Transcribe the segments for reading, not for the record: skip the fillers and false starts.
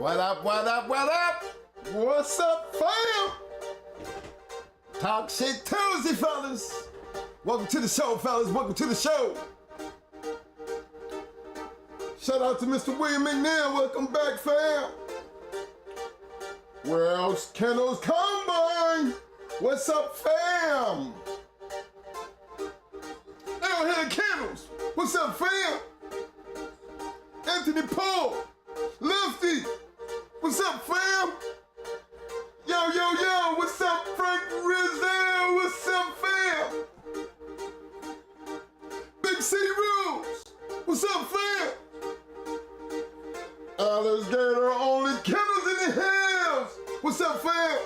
What up, what up, what up? What's up, fam? Talk Shit Tuesday, fellas. Welcome to the show, fellas. Welcome to the show. Shout out to Mr. William McNair. Welcome back, fam. Where else? Kennels Combine. What's up, fam? Out here, Kennels. What's up, fam? Anthony Paul. Lefty. What's up, fam? Yo, yo, yo. What's up, Frank Rizzo? What's up, fam? Big City Rules. What's up, fam? Alligator only Kennels in the hills. What's up, fam?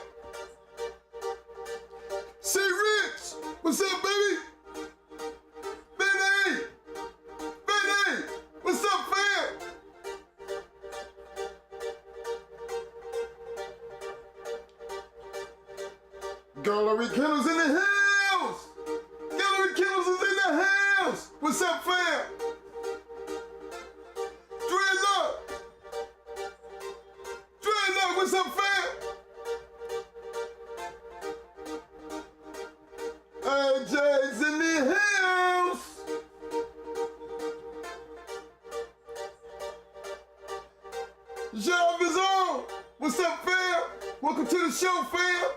C. Rich. What's up, baby? Benny. Benny. What's up, fam? Gallery Kennels in the hills. Gallery Kennels is in the house. What's up, fam? Dreadlock. Dreadlock, what's up, fam? AJ's in the house. Job is on. What's up, fam? Welcome to the show, fam.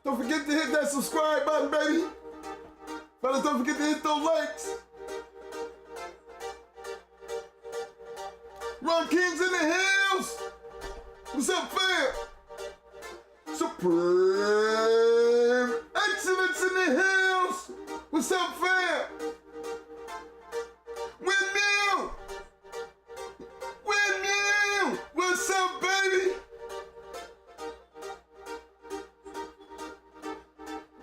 Don't forget to hit that subscribe button, baby. Fellas, don't forget to hit those likes. Ron King's in the hills. What's up, fam? Supreme Excellence in the hills. What's up, fam? Windmill. Windmill. What's up, baby?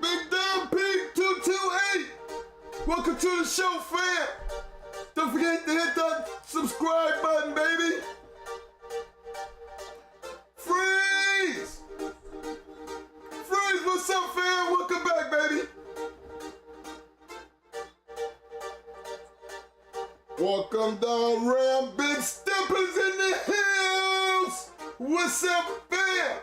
Big Dumb Pete 228. Welcome to the show, fam. Don't forget to hit that subscribe button, baby. Freeze! Freeze, what's up, fam? Welcome back, baby. Welcome down, Ram. Big Steppers in the hills. What's up, fam?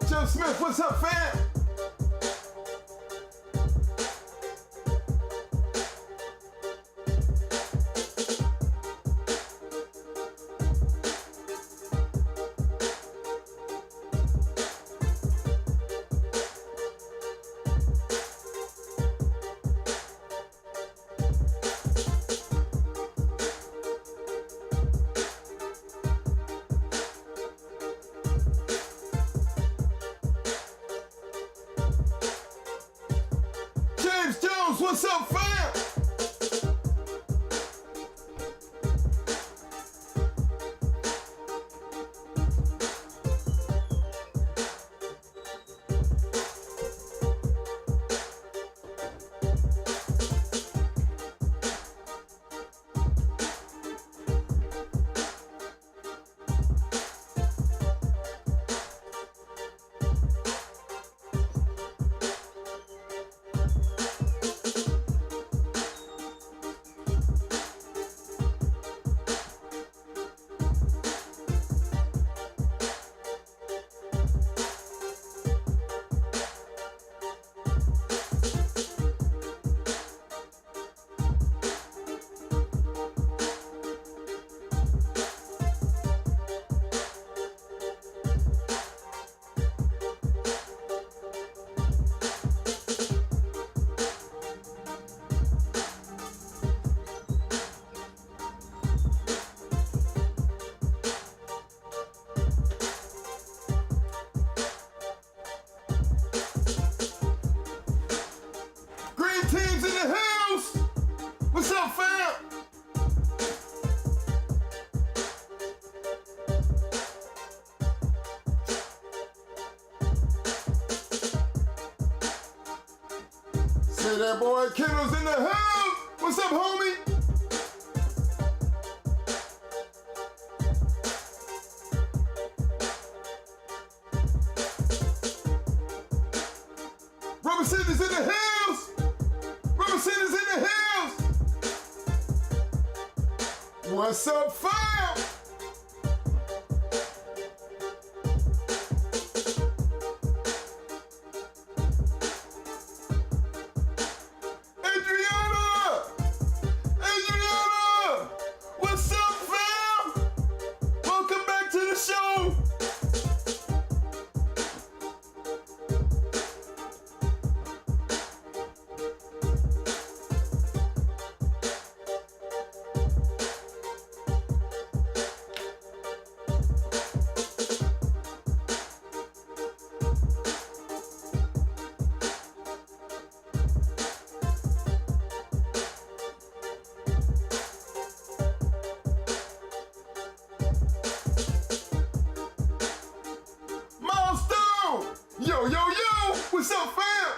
Jeff Smith, what's up, fam? What's up, fam? Yeah, boy, Kennels in the house. What's up, homie? Rubber City's in the house. Rubber City's in the house. What's up, fam? What's up, fam? Welcome back to the show. Yo, yo, yo, what's up, fam?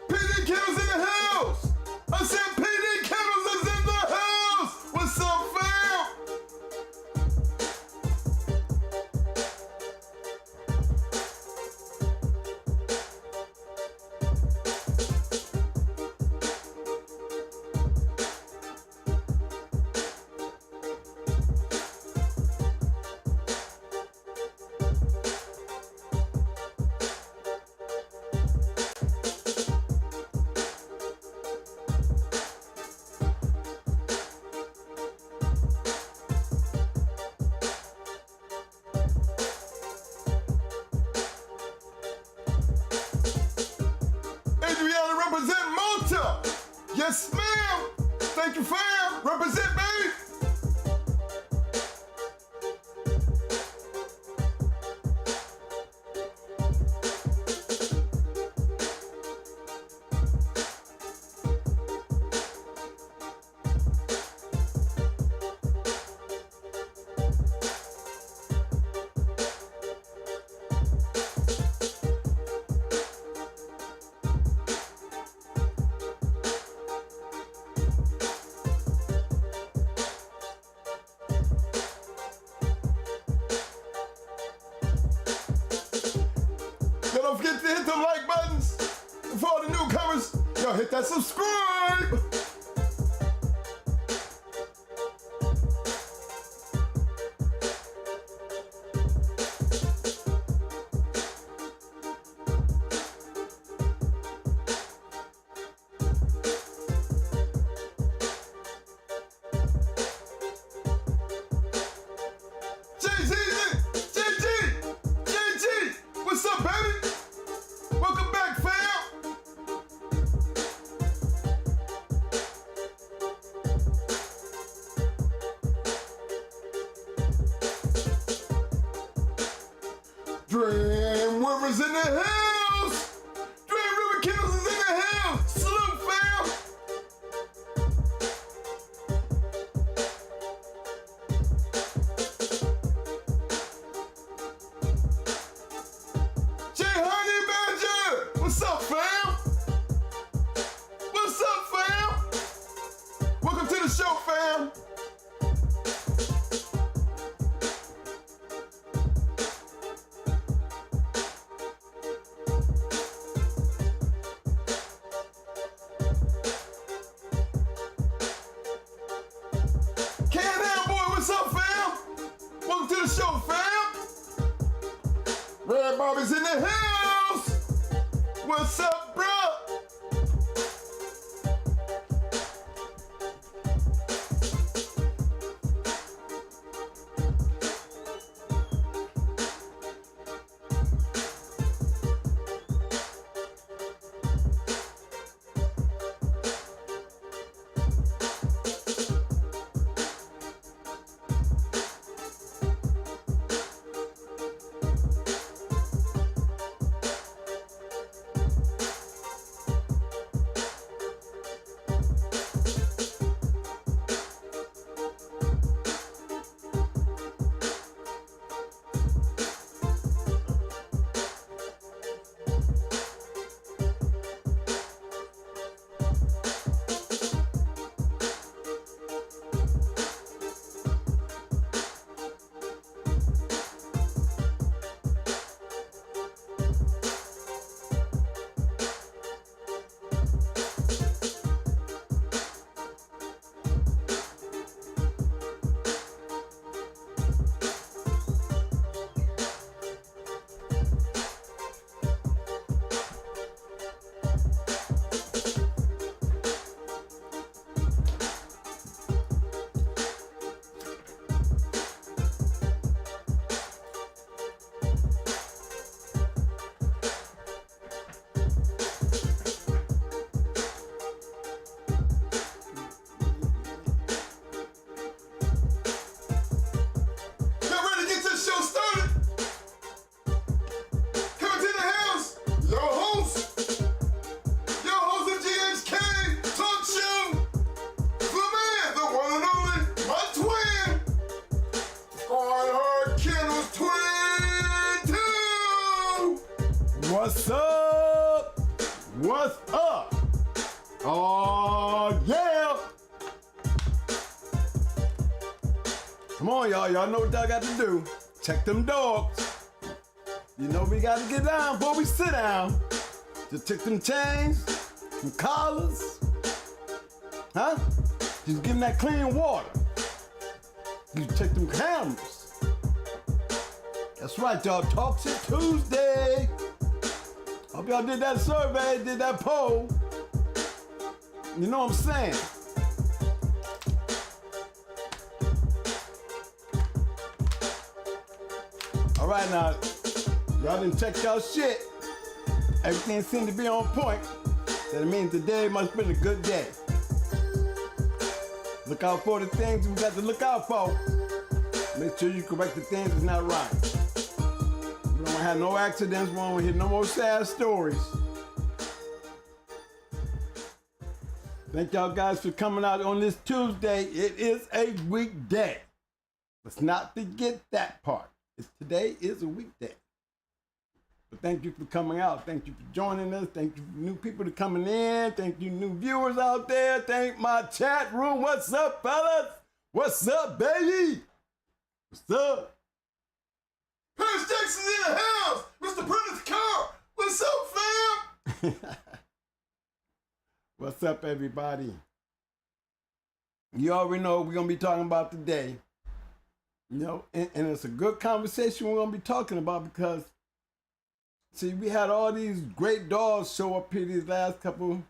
PD Kennels in the house. I said PD Kennels is in the house. What's up, fam? Represent Malta. Yes, ma'am. Thank you, fam. Represent, baby. Don't forget to hit the like buttons. And for all the newcomers, yo, hit that subscribe. What's up, baby? Welcome back, fam. Dream Rivers in the house. Dream River Kennels is in the house. Salute, fam. What's up, fam? What's up, fam? Welcome to the show, fam. Can boy, what's up, fam? Welcome to the show, fam. Red Bobby's in the house. What's up, bro? Oh, yeah. Come on, y'all. Y'all know what y'all got to do. Check them dogs. You know we got to get down before we sit down. Just check them chains, some collars. Huh? Just give them that clean water. You check them cameras. That's right, y'all. Talk Shit Tuesday. Hope y'all did that survey, did that poll. You know what I'm saying? All right, now, y'all done checked y'all shit. Everything seemed to be on point. That means today must have been a good day. Look out for the things we got to look out for. Make sure you correct the things that's not right. We don't have no accidents. We don't hear no more sad stories. Thank y'all guys for coming out on this Tuesday. It is a weekday. Let's not forget that part. Today is a weekday. But thank you for coming out. Thank you for joining us. Thank you for new people that coming in. Thank you new viewers out there. Thank my chat room. What's up, fellas? What's up, baby? What's up? Paris Jackson's in the house. Mr. Prentice Carr. What's up, fam? What's up, everybody? You already know what we're going to be talking about today. You know, and it's a good conversation we're going to be talking about because, see, we had all these great dogs show up here these last couple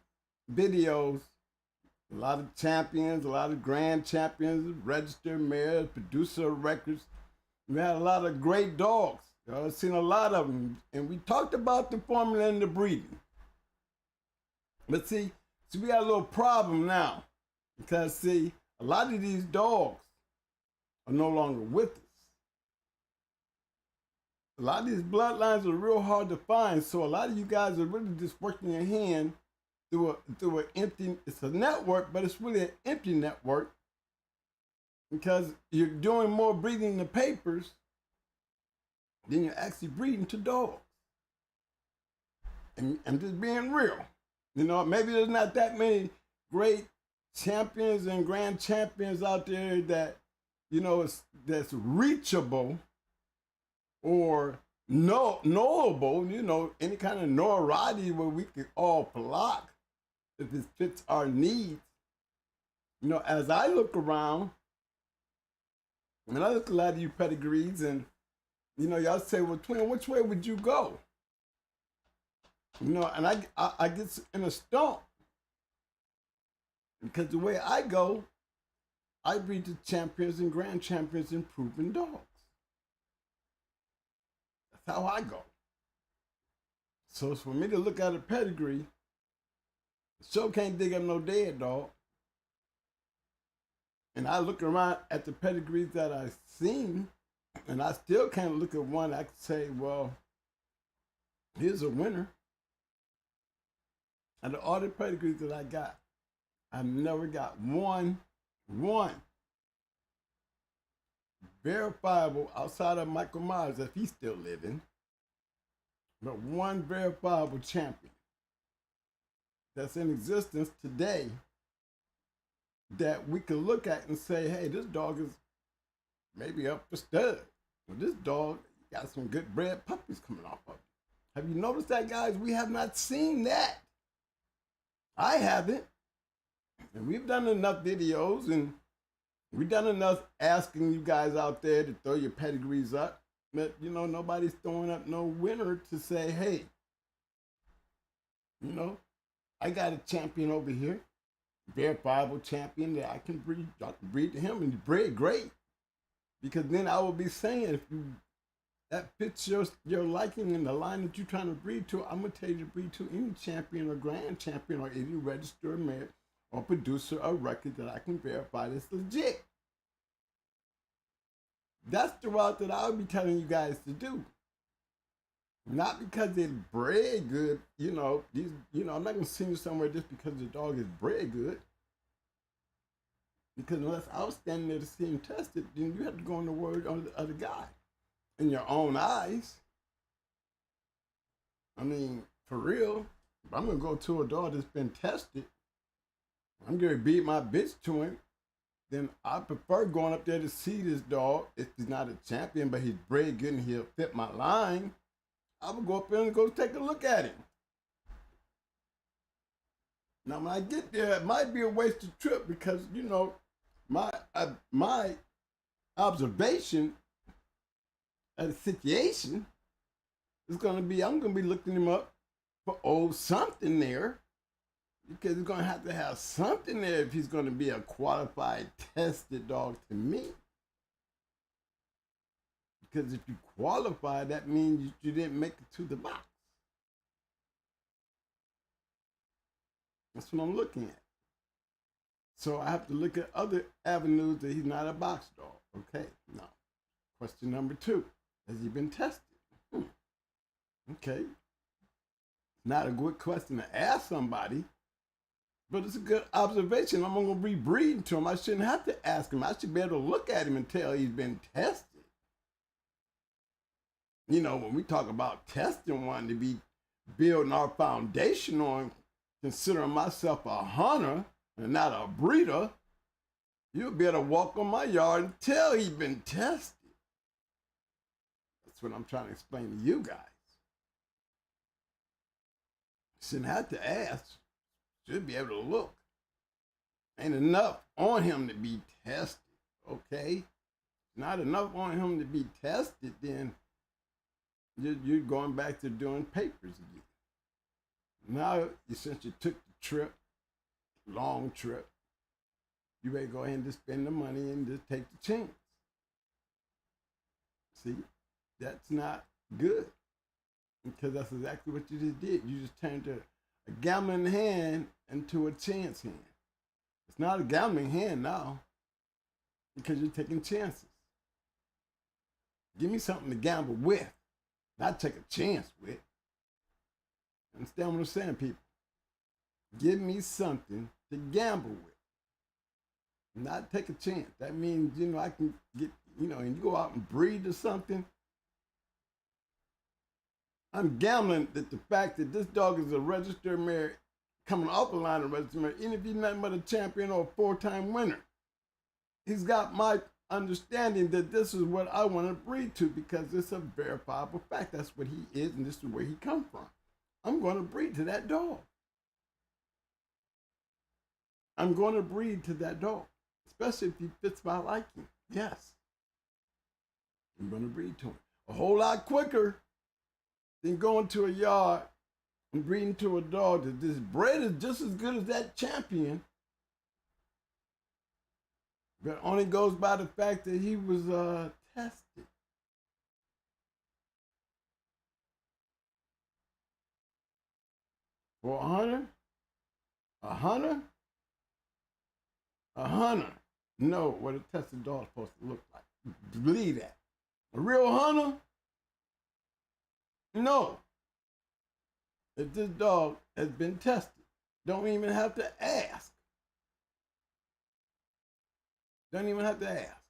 videos. A lot of champions, a lot of grand champions, registered mayors, producer of records. We had a lot of great dogs. I've seen a lot of them. And we talked about the formula and the breeding. But see, we got a little problem now. Because, see, a lot of these dogs are no longer with us. A lot of these bloodlines are real hard to find, so a lot of you guys are really just working your hand through an empty, it's a network, but it's really an empty network because you're doing more breeding in the papers than you're actually breeding to dogs. And I'm just being real. You know, maybe there's not that many great champions and grand champions out there that, you know, that's reachable or knowable, you know, any kind of notoriety where we could all block if it fits our needs. You know, as I look around, and I look at a lot of you pedigrees, and, you know, y'all say, well, Twin, which way would you go? You know, and I get in a stump because the way I go, I breed to champions and grand champions and proven dogs. That's how I go. So it's for me to look at a pedigree, sure can't dig up no dead dog. And I look around at the pedigrees that I've seen, and I still can't look at one I can say, well, here's a winner. Out of all the pedigrees that I got, I've never got one verifiable outside of Michael Myers, if he's still living, but one verifiable champion that's in existence today that we can look at and say, hey, this dog is maybe up for stud. Well, this dog got some good bred puppies coming off of it. Have you noticed that, guys? We have not seen that. I haven't. And we've done enough videos and we've done enough asking you guys out there to throw your pedigrees up. But, you know, nobody's throwing up no winner to say, hey, you know, I got a champion over here, verifiable champion that I can breed to him and breed great. Because then I will be saying, if you that fits your liking and the line that you're trying to breed to, I'm going to tell you to breed to any champion or grand champion or any registered mare or producer or record that I can verify that's legit. That's the route that I would be telling you guys to do. Not because they're bred good, you know, I'm not going to send you somewhere just because the dog is bred good. Because unless I was standing there to see him tested, then you have to go on the word of the other guy. In your own eyes. I mean, for real, if I'm going to go to a dog that's been tested I'm going to beat my bitch to him, then I prefer going up there to see this dog. If he's not a champion, but he's bred good and he'll fit my line, I would go up there and go take a look at him. Now, when I get there, it might be a wasted trip because, you know, my observation of the situation is going to be, I'm going to be looking him up for something there, because he's going to have something there if he's going to be a qualified, tested dog to me. Because if you qualify, that means you didn't make it to the box. That's what I'm looking at. So I have to look at other avenues that he's not a box dog. Okay, now, question number 2. Has he been tested? Okay. Not a good question to ask somebody, but it's a good observation. I'm going to be breeding to him. I shouldn't have to ask him. I should be able to look at him and tell he's been tested. You know, when we talk about testing one to be building our foundation on, considering myself a hunter and not a breeder, you'll be able to walk on my yard and tell he's been tested. That's what I'm trying to explain to you guys. Shouldn't have to ask. Should be able to look. Ain't enough on him to be tested, okay? Not enough on him to be tested, then you're going back to doing papers again. Now, since you took the trip, long trip, you better go ahead and just spend the money and just take the chance. See, that's not good, because that's exactly what you just did. You just turned a gambling hand into a chance hand. It's not a gambling hand now, because you're taking chances. Give me something to gamble with, not take a chance with. Understand what I'm saying, people? Give me something to gamble with, not take a chance. That means, you know, I can get, you know, and you go out and breed or something. I'm gambling that the fact that this dog is a registered mare, coming off the line of registered mare, even if he's nothing but a champion or a 4-time winner, he's got my understanding that this is what I want to breed to, because it's a verifiable fact. That's what he is, and this is where he come from. I'm going to breed to that dog. I'm going to breed to that dog, especially if he fits my liking. Yes. I'm going to breed to him. A whole lot quicker than going to a yard and breeding to a dog that this bred is just as good as that champion, but only goes by the fact that he was tested. For a hunter know what a tested dog is supposed to look like. Believe that. A real hunter, no. If this dog has been tested, don't even have to ask. Don't even have to ask.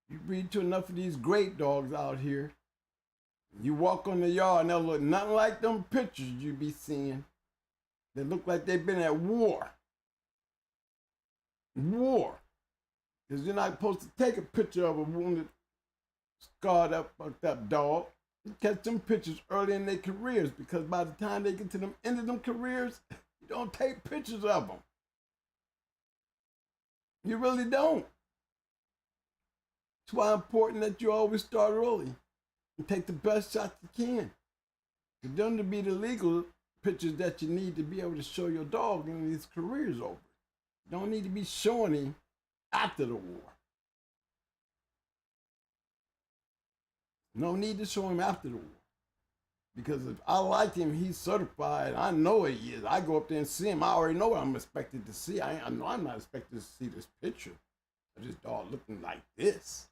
You breed to enough of these great dogs out here, you walk on the yard and they'll look nothing like them pictures you be seeing. They look like they've been at war. War. Because you're not supposed to take a picture of a wounded, scarred up, fucked up dog. You catch them pictures early in their careers, because by the time they get to them end of them careers, you don't take pictures of them. You really don't. It's why it's important that you always start early and take the best shots you can. For them to be the legal pictures that you need to be able to show your dog when his career's over. You don't need to be showing him after the war. No need to show him after the war. Because if I like him, he's certified, I know he is. I go up there and see him, I already know what I'm expected to see. I know I'm not expected to see this picture of this dog looking like this.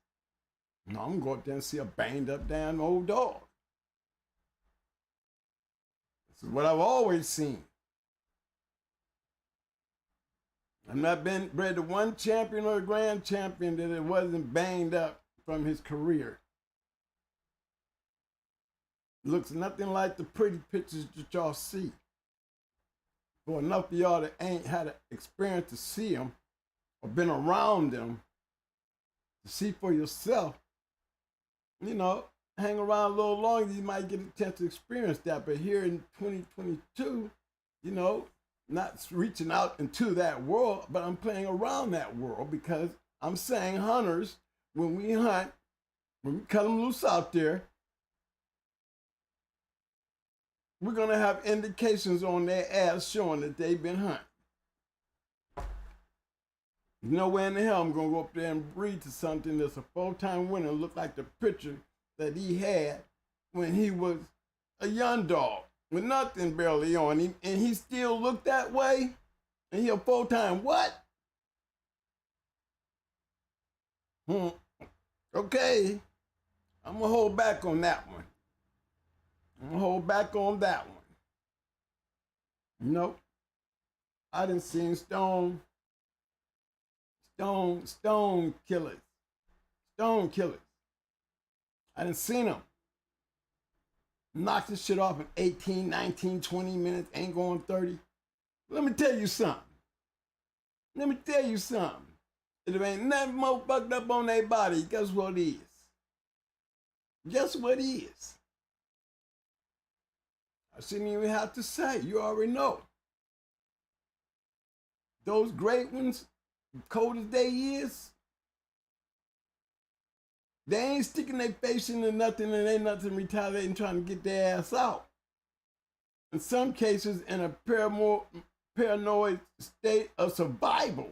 No, I'm going to go up there and see a banged up damn old dog. This is what I've always seen. I've not been bred to one champion or a grand champion that it wasn't banged up from his career. Looks nothing like the pretty pictures that y'all see. for enough of y'all that ain't had an experience to see them or been around them to see for yourself, you know, hang around a little longer, you might get a chance to experience that. But here in 2022, you know, not reaching out into that world, but I'm playing around that world because I'm saying hunters, when we hunt, when we cut them loose out there, we're going to have indications on their ass showing that they've been hunting. No way in the hell I'm going to go up there and breed to something that's a 4-time winner, look like the picture that he had when he was a young dog with nothing barely on him, and he still looked that way, and he a 4-time what? Okay, I'm going to hold back on that one. I'm going to hold back on that one. Nope. I done seen stone killers. Stone killers. I done seen them. Knock this shit off in 18, 19, 20 minutes, ain't going 30. Let me tell you something. If it ain't nothing more fucked up on their body, guess what it is? I shouldn't even have to say. You already know. Those great ones, cold as they is, they ain't sticking their face into nothing and ain't nothing retaliating trying to get their ass out. In some cases, in a paranoid state of survival,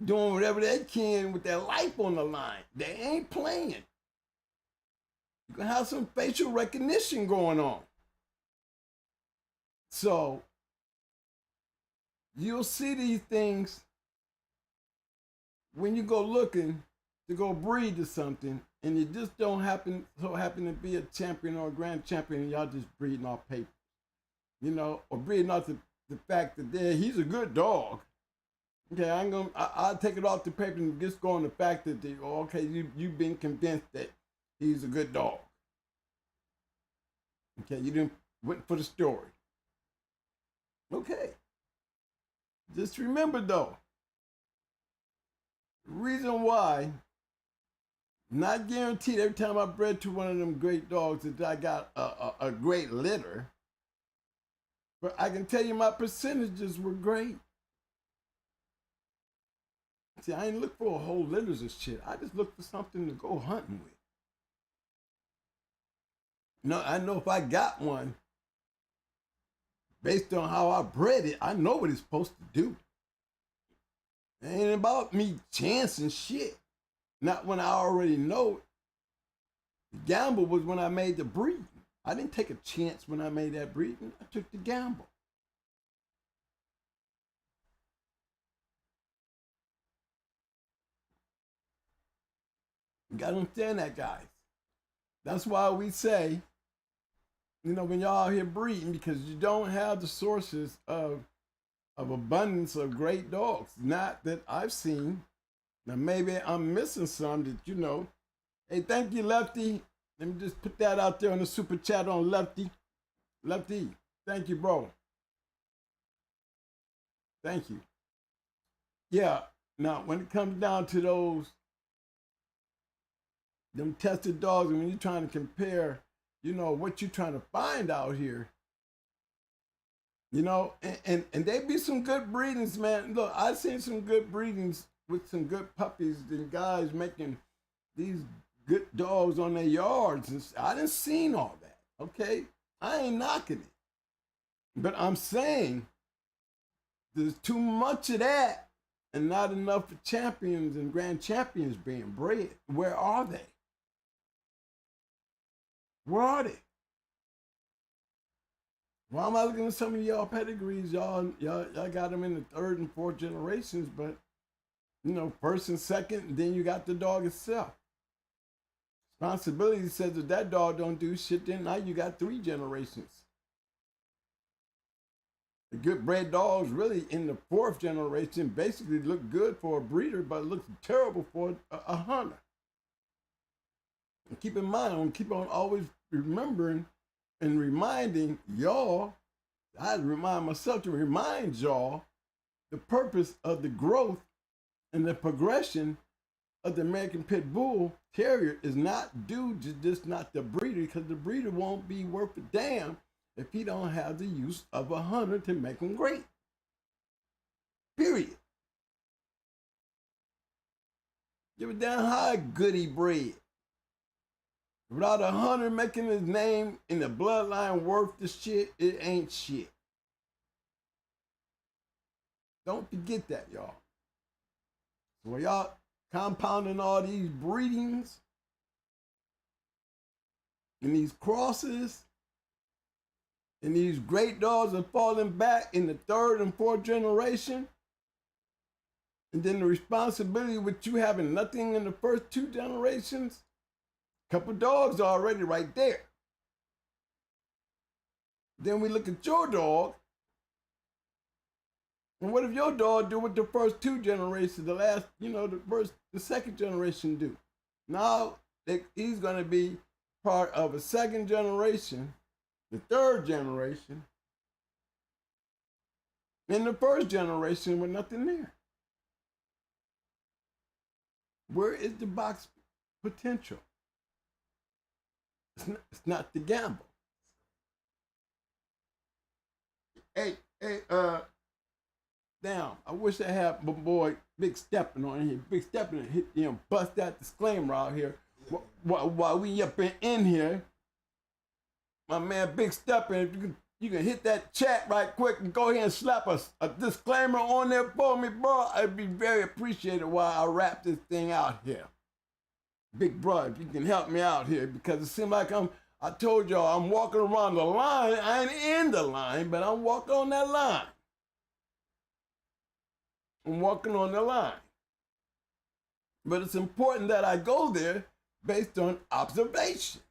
doing whatever they can with their life on the line. They ain't playing. You can have some facial recognition going on. So, you'll see these things when you go looking to go breed to something, and you just don't happen to be a champion or a grand champion, and y'all just breeding off paper, you know, or breeding off the fact that he's a good dog. Okay, I'll take it off the paper and just go on the fact that you've been convinced that he's a good dog. Okay, you didn't went for the story. Okay. Just remember though, the reason why, not guaranteed every time I bred to one of them great dogs that I got a great litter, but I can tell you my percentages were great. See, I ain't look for whole litters of shit. I just look for something to go hunting with. No, I know if I got one, based on how I bred it, I know what it's supposed to do. It ain't about me chancing shit. Not when I already know it. The gamble was when I made the breed. I didn't take a chance when I made that breeding. I took the gamble. You gotta understand that, guys. That's why we say, you know, when y'all out here breeding, because you don't have the sources of abundance of great dogs. Not that I've seen. Now maybe I'm missing some that you know. Hey, thank you, Lefty. Let me just put that out there on the super chat on Lefty. Lefty, thank you, bro. Thank you. Yeah, now when it comes down to them tested dogs, and when you're trying to compare, you know, what you're trying to find out here, you know, and they be some good breedings, man. Look, I've seen some good breedings with some good puppies and guys making these good dogs on their yards. And I didn't seen all that, okay? I ain't knocking it. But I'm saying there's too much of that and not enough for champions and grand champions being bred. Where are they? Where are they? Why am I looking at some of y'all pedigrees? Y'all got them in the 3rd and 4th generations, but you know, 1st and 2nd, and then you got the dog itself. Responsibility says if that dog don't do shit, then now you got 3 generations. The good bred dogs really in the 4th generation basically look good for a breeder, but looks terrible for a hunter. And keep in mind, I'm keep on always remembering and reminding y'all I had to remind myself to remind y'all the purpose of the growth and the progression of the American Pit Bull Terrier is not due to just not the breeder, because the breeder won't be worth a damn if he don't have the use of a hunter to make him great. Period. Give a damn how good he bred. Without a hunter making his name in the bloodline worth the shit, it ain't shit. Don't forget that, y'all. So when y'all compounding all these breedings and these crosses and these great dogs are falling back in the third and fourth generation, and then the responsibility with you having nothing in the first two generations, couple dogs are already right there. Then we look at your dog, and what if your dog do what the first two generations, the second generation do? Now he's gonna be part of a second generation, the third generation, and the first generation with nothing there. Where is the box potential? It's not the gamble. Hey, damn, I wish I had my boy Big Steppin' on here. Big Steppin' hit, bust that disclaimer out here. While we up in here, my man Big Steppin', if you can hit that chat right quick and go ahead and slap a disclaimer on there for me, bro. I'd be very appreciated while I wrap this thing out here. Big bro, if you can help me out here, because it seems like I told y'all I'm walking around the line. I ain't in the line, but I'm walking on that line. I'm walking on the line. But it's important that I go there based on observation.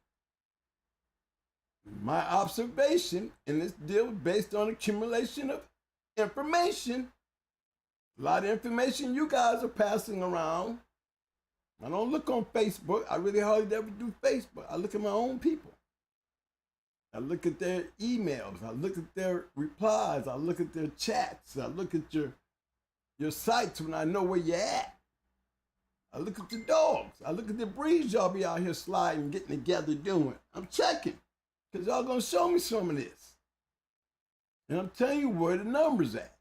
My observation in this deal based on accumulation of information. A lot of information you guys are passing around. I don't look on Facebook. I really hardly ever do Facebook. I look at my own people. I look at their emails. I look at their replies. I look at their chats. I look at your sites when I know where you're at. I look at the dogs. I look at the breeds y'all be out here sliding, getting together, doing. I'm checking, because y'all gonna show me some of this. And I'm telling you where the numbers at.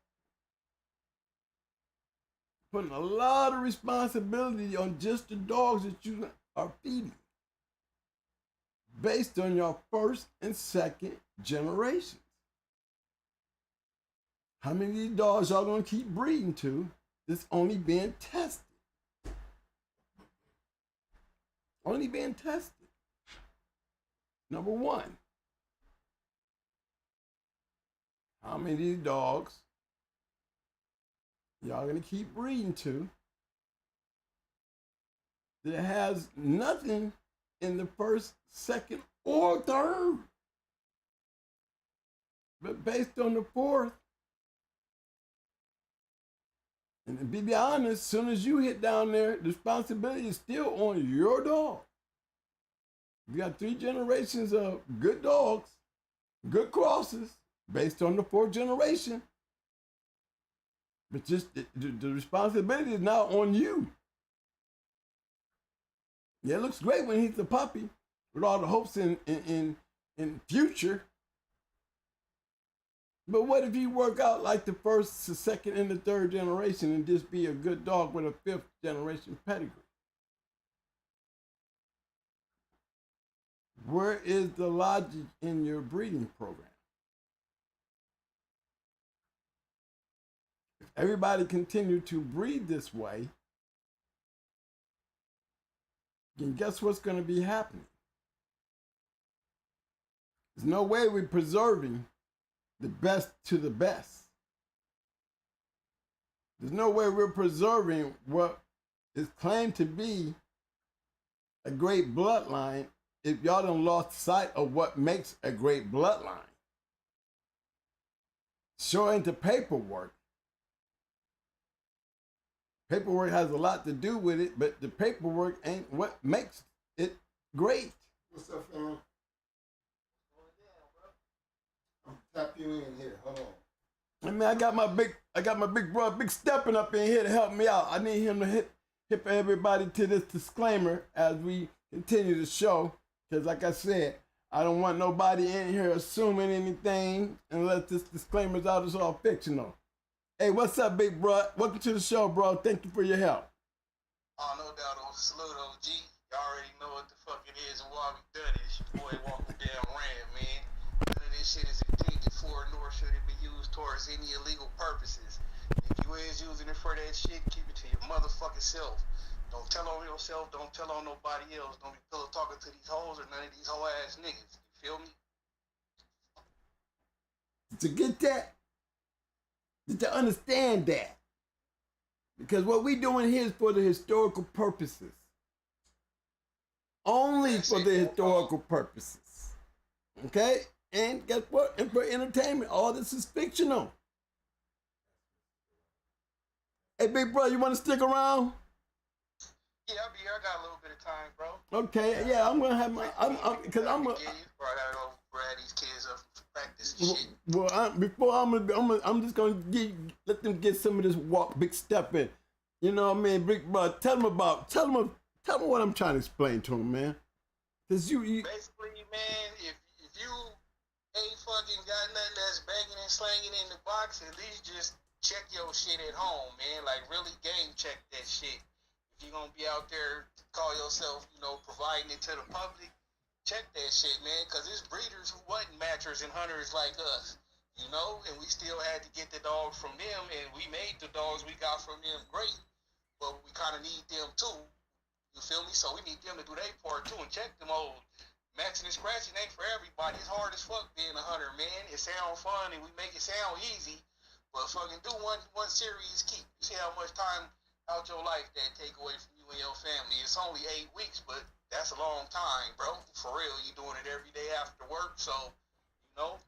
Putting a lot of responsibility on just the dogs that you are feeding, based on your first and second generations. How many of these dogs y'all gonna keep breeding to that's only being tested? Only being tested. Number one, how many of these dogs y'all gonna keep breeding to that has nothing in the first, second, or third, but based on the fourth? And to be honest, as soon as you hit down there, the responsibility is still on your dog. You got 3 generations of good dogs, good crosses, based on the 4th generation. But just the responsibility is now on you. Yeah, it looks great when he's a puppy, with all the hopes in future. But what if you work out like the first, the second, and the 3rd generation and just be a good dog with a 5th generation pedigree? Where is the logic in your breeding program? If everybody continue to breed this way, then guess what's going to be happening? There's no way we're preserving the best to the best. There's no way we're preserving what is claimed to be a great bloodline if y'all done lost sight of what makes a great bloodline. Sure ain't the paperwork. Paperwork has a lot to do with it, but the paperwork ain't what makes it great. What's up, fam? I'm tap you in here. mean, I got my big brother, Big Stepping up in here to help me out. I need him to hit everybody to this disclaimer as we continue the show. Because like I said, I don't want nobody in here assuming anything unless this disclaimer's out. It's all fictional. Hey, what's up, big bro? Welcome to the show, bro. Thank you for your help. Oh, no doubt. Salute, OG. Y'all already know what the fuck it is and why we done it. It's your boy Walking Down Ram, man. None of this shit is intended for, nor should it be used towards any illegal purposes. If you is using it for that shit, keep it to your motherfucking self. Don't tell on yourself. Don't tell on nobody else. Don't be pillow talking to these hoes or none of these hoe ass niggas. You feel me? To get that, to understand that. Because what we doing here is for the historical purposes. Only for the historical purposes. Okay? And guess what? And for entertainment. All this is fictional. Hey, big bro, you want to stick around? Yeah, I'll be here. I got a little bit of time, bro. Okay, yeah, I'm gonna have my, because I'm Before I gotta go grab these kids up from practice and shit. Well, I'm just gonna let them get some of this big step in. You know what I mean, big bro? Tell them what I'm trying to explain to them, man. Cause you basically, man, if you ain't fucking got nothing that's banging and slanging in the box, at least just check your shit at home, man. Like really game check that shit. If you're gonna be out there, call yourself, providing it to the public, check that shit, man, because there's breeders who wasn't matchers and hunters like us, and we still had to get the dogs from them, and we made the dogs we got from them great, but we kind of need them too, you feel me? So we need them to do their part too and check them old. Matching and scratching ain't for everybody. It's hard as fuck being a hunter, man. It sounds fun and we make it sound easy, but fucking do one series keep. You see how much time out your life that take away from you and your family. It's only 8 weeks, but that's a long time, bro. For real, you doing it every day after work, so,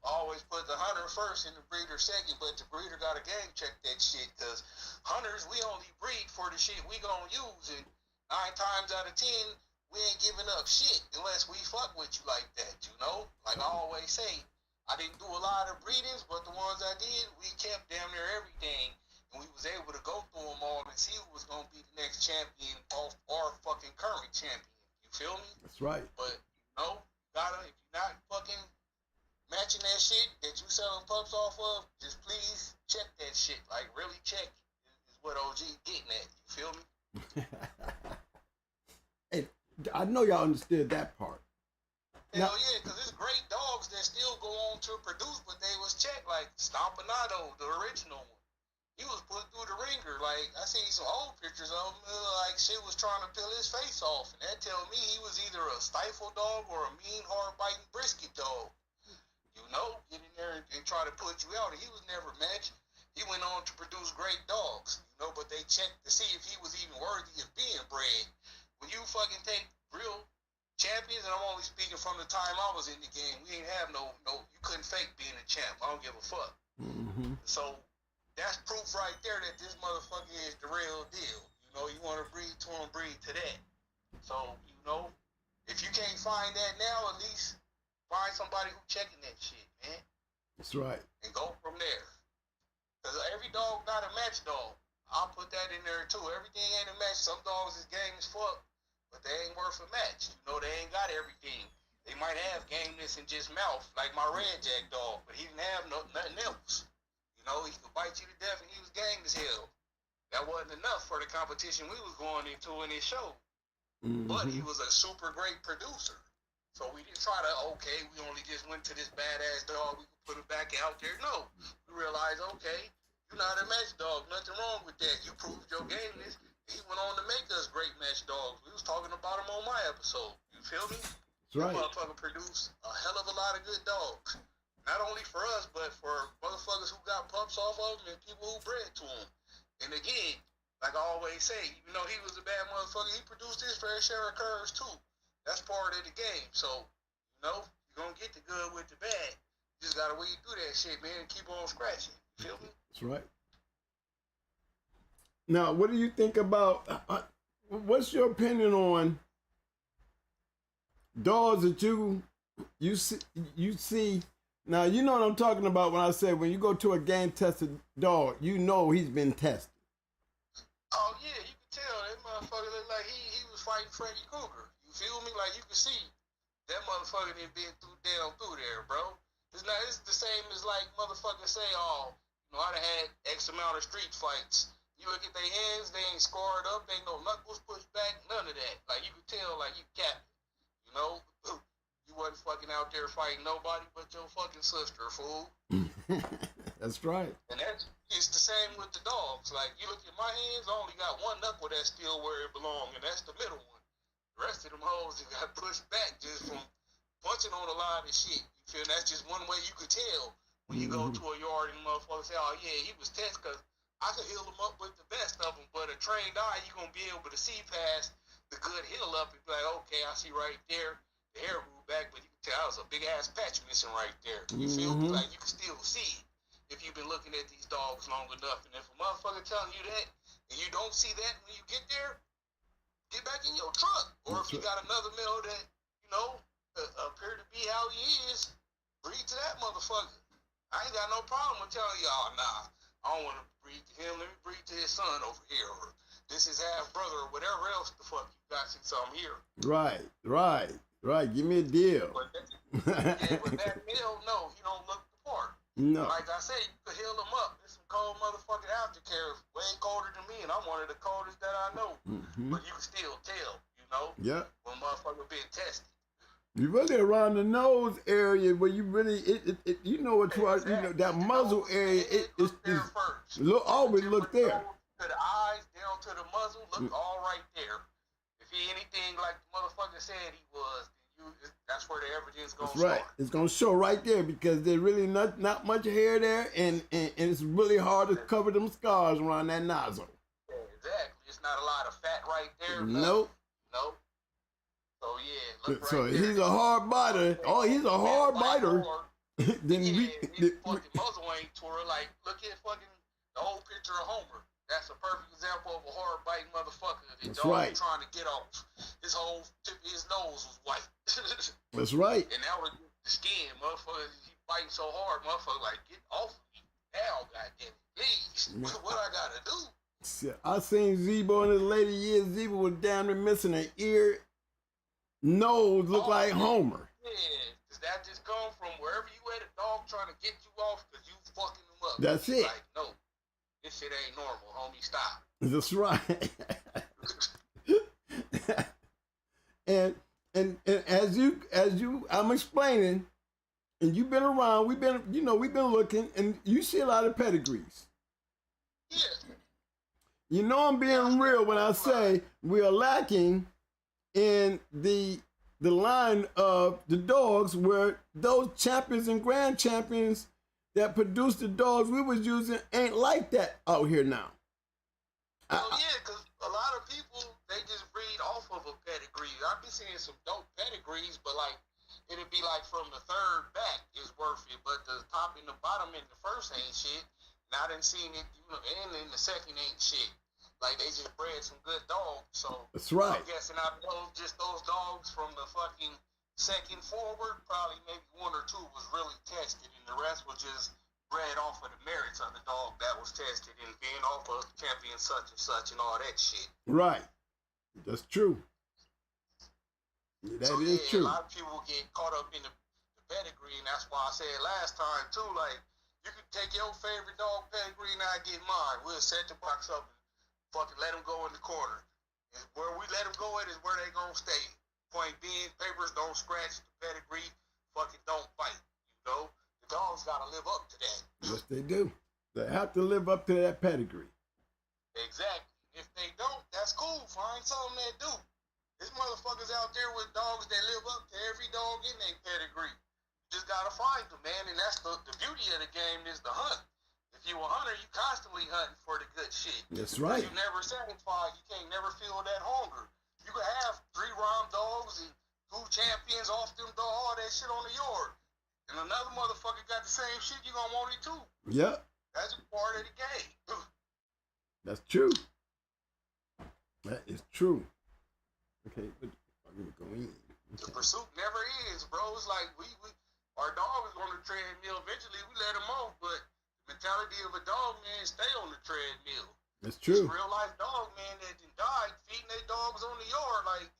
always put the hunter first and the breeder second, but the breeder gotta game check that shit, because hunters, we only breed for the shit we gonna use, and 9 times out of 10, we ain't giving up shit unless we fuck with you like that, Like I always say, I didn't do a lot of breedings, but the ones I did, we kept damn near everything. And we was able to go through them all and see who was going to be the next champion off our fucking current champion. You feel me? That's right. But, if you're not fucking matching that shit that you selling pups off of, just please check that shit. Like, really check is what OG getting at. You feel me? Hey, I know y'all understood that part. Hell yeah, because there's great dogs that still go on to produce, but they was checked, like Stompanato, the original one. He was put through the ringer. Like, I seen some old pictures of him, like shit was trying to peel his face off. And that tell me he was either a stifle dog or a mean, hard-biting brisket dog. Get in there and try to put you out. And he was never matched. He went on to produce great dogs, but they checked to see if he was even worthy of being bred. When you fucking take real champions, and I'm only speaking from the time I was in the game, we ain't have no, you couldn't fake being a champ. I don't give a fuck. Mm-hmm. So, that's proof right there that this motherfucker is the real deal. You want to breed to him, breed to that. So, if you can't find that now, at least find somebody who checking that shit, man. That's right. And go from there. Because every dog not a match dog. I'll put that in there too. Everything ain't a match. Some dogs is game as fuck, but they ain't worth a match. They ain't got everything. They might have gameness and just mouth, like my red jack dog, but he didn't have nothing else. He could bite you to death and he was game as hell. That wasn't enough for the competition we was going into in this show. Mm-hmm. But he was a super great producer. So we didn't try to, we only just went to this badass dog, we could put him back out there. No. We realized, you're not a match dog. Nothing wrong with that. You proved your gameness. He went on to make us great match dogs. We was talking about him on my episode. You feel me? That's right. That motherfucker produced a hell of a lot of good dogs. Not only for us, but for motherfuckers who got pups off of them and people who bred to them. And again, like I always say, even though he was a bad motherfucker, he produced his fair share of curves too. That's part of the game. So, you're going to get the good with the bad. You just got to weed through that shit, man, and keep on scratching. You feel me? That's right. Now, what do you think about, what's your opinion on dogs that you see Now, you know what I'm talking about when I say when you go to a game tested dog, you know he's been tested. Oh yeah, you can tell that motherfucker look like he was fighting Freddy Krueger. You feel me? Like you can see that motherfucker done been through there, bro. It's the same as like motherfuckers say, oh, you know, I done had X amount of street fights. You look at their hands, they ain't scarred up, they ain't no knuckles pushed back, none of that. Like you could tell, like you capping. You know, you wasn't fucking out there fighting nobody but your fucking sister, fool. That's right. And it's the same with the dogs. Like you look at my hands, I only got one knuckle that's still where it belongs, and that's the middle one. The rest of them hoes got pushed back just from punching on a lot of shit. You feel? That's just one way you could tell when you go to a yard and motherfuckers say, "Oh yeah, he was tested," because I could heal him up with the best of them. But a trained eye, you gonna be able to see past the good heal up and be like, "Okay, I see right there." The hair grew back, but you can tell that was a big ass patch missing right there. You feel me? Like you can still see if you've been looking at these dogs long enough. And if a motherfucker telling you that and you don't see that when you get there, get back in your truck. Or if you got another male that, you know, appear to be how he is, breed to that motherfucker. I ain't got no problem with telling y'all, nah, I don't want to breed to him. Let me breed to his son over here. Or this is half brother or whatever else the fuck you got since I'm here. Right. Give me a deal. But that male, no, he don't look the part. No. Like I said, you could heal him up. There's some cold motherfucking aftercare, way colder than me, and I'm one of the coldest that I know. But you can still tell, you know? Yeah. When motherfucker being tested. You really around the nose area where you really, you know what you are, you know, that muzzle area, it's always look there. To the eyes, down to the muzzle, look all right there. If he anything like the motherfucker said he was, then that's where the evidence gonna start. Right. It's gonna show right there because there's really not much hair there, and it's really hard to cover them scars around that nozzle. Yeah, exactly. It's not a lot of fat right there. Nope. So yeah, look so right there. He's a hard biter. Oh, he's a hard biter. Then his fucking muzzle ain't tore. Like look at fucking the whole picture of Homer. That's a perfect example of a hard biting motherfucker. The dog right. Trying to get off. His whole tip of his nose was white. That's right. And that was the skin, motherfucker. He biting so hard, motherfucker. Like get off of me now, goddamn it, please. What I gotta do? I seen Zebo in his later years. Zebo was down there missing an ear. Nose look like Homer. Yeah, does that just come from wherever you at a dog trying to get you off because you fucking them up? That's it. Like no. This shit ain't normal, homie. Stop. That's right. and as you, I'm explaining, and you've been around. We've been looking, and you see a lot of pedigrees. Yeah. You know I'm being real when I say we are lacking in the line of the dogs where those champions and grand champions that produce the dogs we was using ain't like that out here now. Well, yeah, because a lot of people, they just breed off of a pedigree. I've been seeing some dope pedigrees, but like, it'd be like from the third back is worth it, but the top and the bottom in the first ain't shit. And I done seen it, you know, and in the second ain't shit. Like, they just bred some good dogs, so. That's right. I'm guessing just those dogs from the fucking second forward, probably maybe one or two was really tested, and the rest was just bred off of the merits of the dog that was tested and being off of champion such and such and all that shit. Right. That's true. That is true. A lot of people get caught up in the pedigree, and that's why I said last time too, like, you can take your favorite dog pedigree and I get mine. We'll set the box up and fucking let them go in the corner. And where we let them go at is where they gonna stay. Point being, papers don't scratch the pedigree, fucking don't fight. You know, the dogs gotta live up to that. Yes, they do. They have to live up to that pedigree. Exactly. If they don't, that's cool. Find something that do. There's motherfuckers out there with dogs that live up to every dog in their pedigree. You just gotta find them, man. And that's the beauty of the game is the hunt. If you a hunter, you constantly hunting for the good shit. That's right. You never satisfied. You can't never feel that hunger. You could have 3 rhyme dogs and 2 champions off them dog, all that shit on the yard. And another motherfucker got the same shit, you gonna want it too. Yep. That's a part of the game. That's true. That is true. Okay, I'm gonna go in. Okay. The pursuit never ends, bro. It's like we Our dog is on the treadmill. Eventually, we let him off, but the mentality of a dog, man, stay on the treadmill. That's true. It's real life dog, man, that died feeding their dogs on the yard. Like,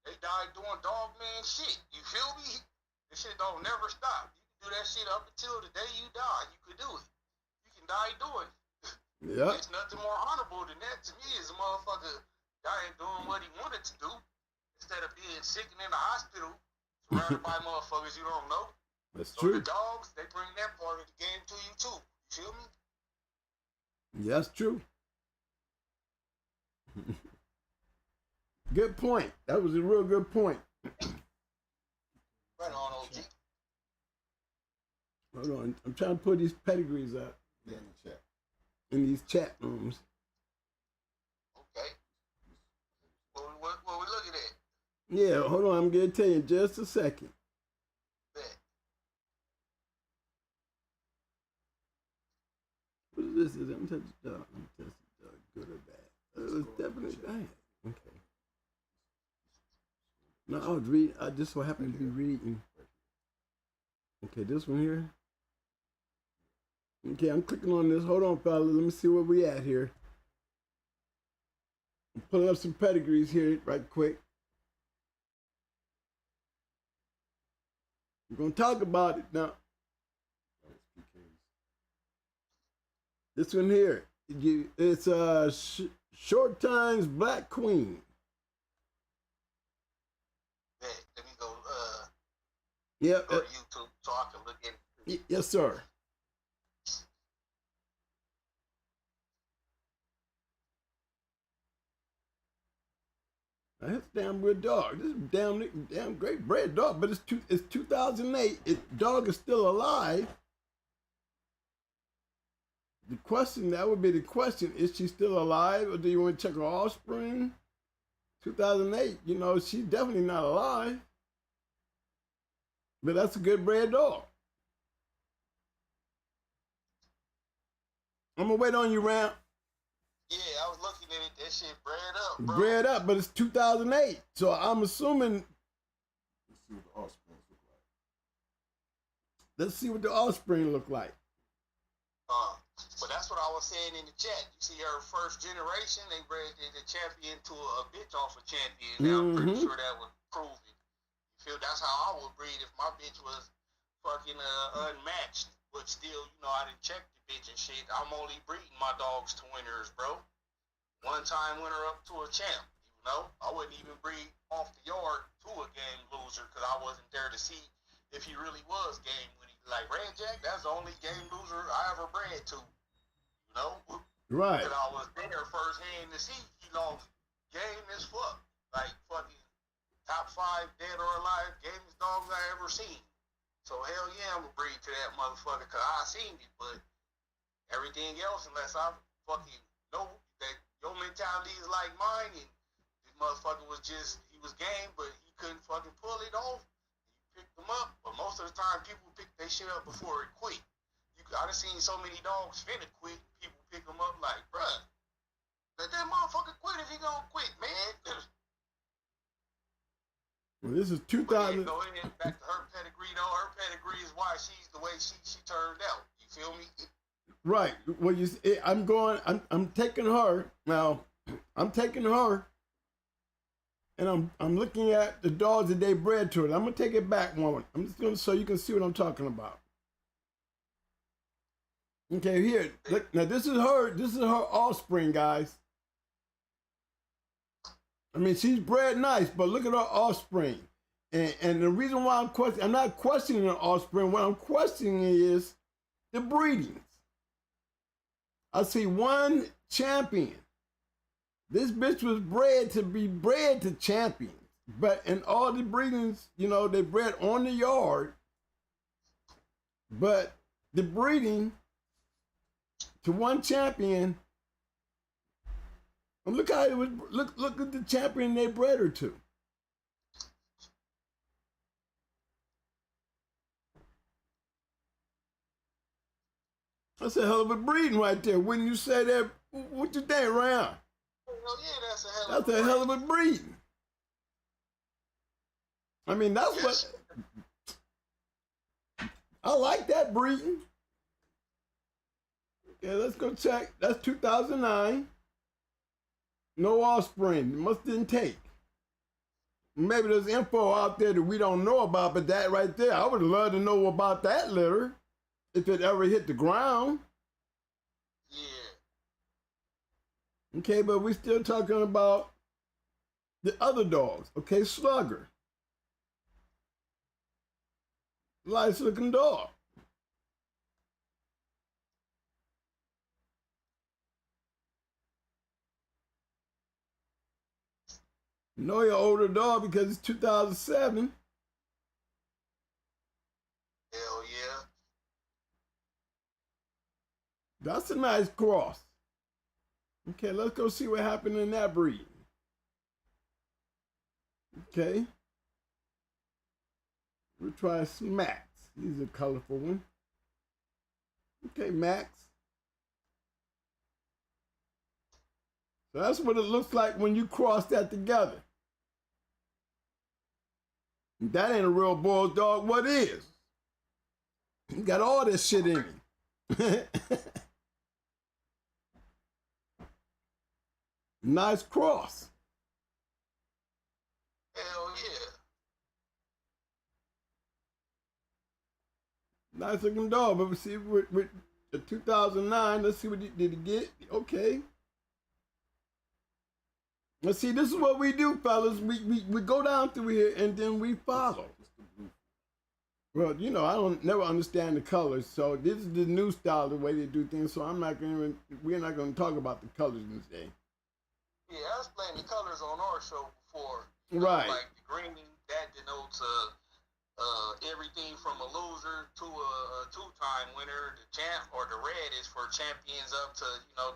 they died doing dog man shit. You feel me? This shit don't never stop. You can do that shit up until the day you die. You could do it. You can die doing it. Yeah. There's nothing more honorable than that to me is a motherfucker dying doing what he wanted to do instead of being sick and in the hospital surrounded by motherfuckers you don't know. That's So true. the dogs, they bring that part of the game to you too. You feel me? Yeah, that's true. Good point. That was a real good point. Right on, OG. Hold on. I'm trying to put these pedigrees up. Yeah, in the chat. In these chat rooms. Okay. What we looking at? Yeah, hold on. I'm going to tell you in just a second. Bet. What is this? I'm touching the dog. I'm touching the dog. Good or bad? It was definitely bad. Okay. No, I was reading. I just so happened to be reading. Okay, this one here. Okay, I'm clicking on this. Hold on, fella. Let me see where we at here. I'm pulling up some pedigrees here right quick. We're going to talk about it now. This one here. It's Short Times Black Queen. Bet. Let me go Yep. go to YouTube so I can look in. Yes, sir. That's a damn good dog. This is damn great bred dog, but it's 2008. Dog is still alive. The question, that would be the question, is she still alive or do you want to check her offspring? 2008, you know, she's definitely not alive. But that's a good bred dog. I'm gonna wait on you, Ram. Yeah, I was looking at it. That shit bred up, bro. Bred up, but it's 2008. So I'm assuming. Let's see what the offspring look like. Let's see what the offspring look like. But that's what I was saying in the chat. You see her first generation, they bred the champion to a bitch off a champion. Now I'm pretty sure that would prove it. You feel that's how I would breed if my bitch was fucking unmatched. But still, you know, I didn't check the bitch and shit. I'm only breeding my dogs to winners, bro. One time winner up to a champ, you know? I wouldn't even breed off the yard to a game loser because I wasn't there to see if he really was game winning. Like Red Jack, that's the only game loser I ever bred to, you know? Right. And I was there firsthand to see he lost game as fuck. Like fucking top 5 dead or alive gamest dogs I ever seen. So hell yeah, I'm gonna breed to that motherfucker because I seen it, but everything else, unless I fucking know that your mentality is like mine and this motherfucker was just, he was game, but he couldn't fucking pull it off, you picked them up. But most of the time, people pick their shit up before it quit. I done seen so many dogs finna quit, people pick them up like, bruh, let that motherfucker quit if he gonna quit, man. Well, this is But 2000. yeah, go ahead, back to her pedigree though. Her pedigree is why she's the way she turned out. You feel me? Right. Well, I'm taking her now. I'm taking her, and I'm looking at the dogs that they bred to it. I'm gonna take it back one. I'm just gonna so you can see what I'm talking about. Okay, here. Look, now this is her. This is her offspring, guys. I mean, she's bred nice, but look at her offspring. And the reason why I'm not questioning her offspring. What I'm questioning is the breedings. I see one champion. This bitch was bred to champions. But in all the breedings, you know, they bred on the yard. But the breeding to one champion, and look how it was, look at the champion they bred her to. That's a hell of a breeding right there. Wouldn't you say that? What you think, Ram? Hell yeah, that's a hell of a breeding. I mean, that's yes. I like that breeding. Okay, let's go check. That's 2009. No offspring. Must didn't take. Maybe there's info out there that we don't know about, but that right there, I would love to know about that litter if it ever hit the ground. Yeah. Okay, but we're still talking about the other dogs. Okay, Slugger. Nice looking dog. You know you're older dog because it's 2007. Hell yeah. That's a nice cross. Okay, let's go see what happened in that breed. Okay. We'll try Max. He's a colorful one. Okay, Max. So that's what it looks like when you cross that together. That ain't a real bulldog. What is? He got all this shit in him. Nice cross. Hell yeah. Nice looking dog. But we see with the 2009, let's see what did he get. Okay. Let's see, this is what we do, fellas. We go down through here and then we follow. Well, you know, I don't never understand the colors, so this is the new style, the way they do things. So we're not gonna talk about the colors today. Yeah, I explained the colors on our show before. Right. Like the green, that denotes everything from a loser to a two-time winner. The champ or the red is for champions up to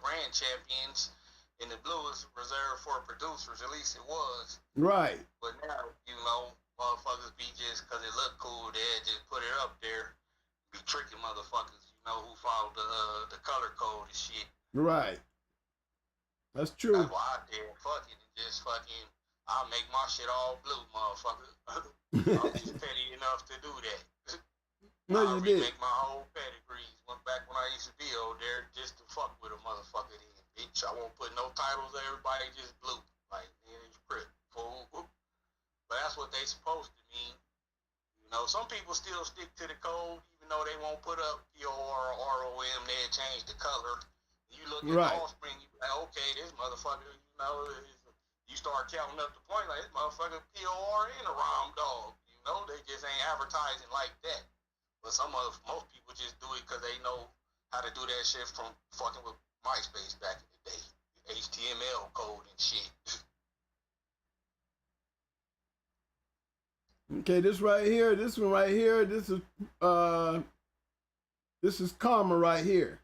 grand champions, and the blue is reserved for producers. At least it was. Right. But now motherfuckers be just because it look cool, they just put it up there, be tricking motherfuckers. Who follow the color code and shit. Right. That's true. That's why I did fucking just fucking. I'll make my shit all blue, motherfucker. I'm just petty enough to do that. No, I'll you did. remake my whole pedigrees. Went back when I used to be over there just to fuck with a motherfucker. Then, bitch, I won't put no titles. Everybody just blue. Like, man, it's crip. Fool. But that's what they supposed to mean. Some people still stick to the code, even though they won't put up POR or ROM. They'll change the color. You look at the offspring, you be like, okay, this motherfucker, you start counting up the point, like, this motherfucker POR and a ROM dog. They just ain't advertising like that. But most people just do it because they know how to do that shit from fucking with MySpace back in the day. HTML code and shit. Okay, this one right here, this is Karma right here.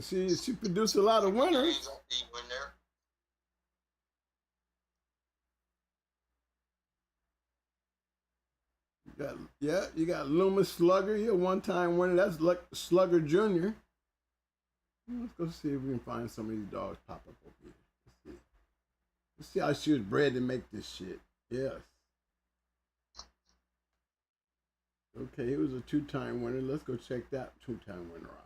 She produced a lot of winners. You got Loomis Slugger here, one-time winner. That's like Slugger Jr. Let's go see if we can find some of these dogs pop up over here. Let's see how she was bred to make this shit. Yes. Okay, he was a two-time winner. Let's go check that two-time winner out.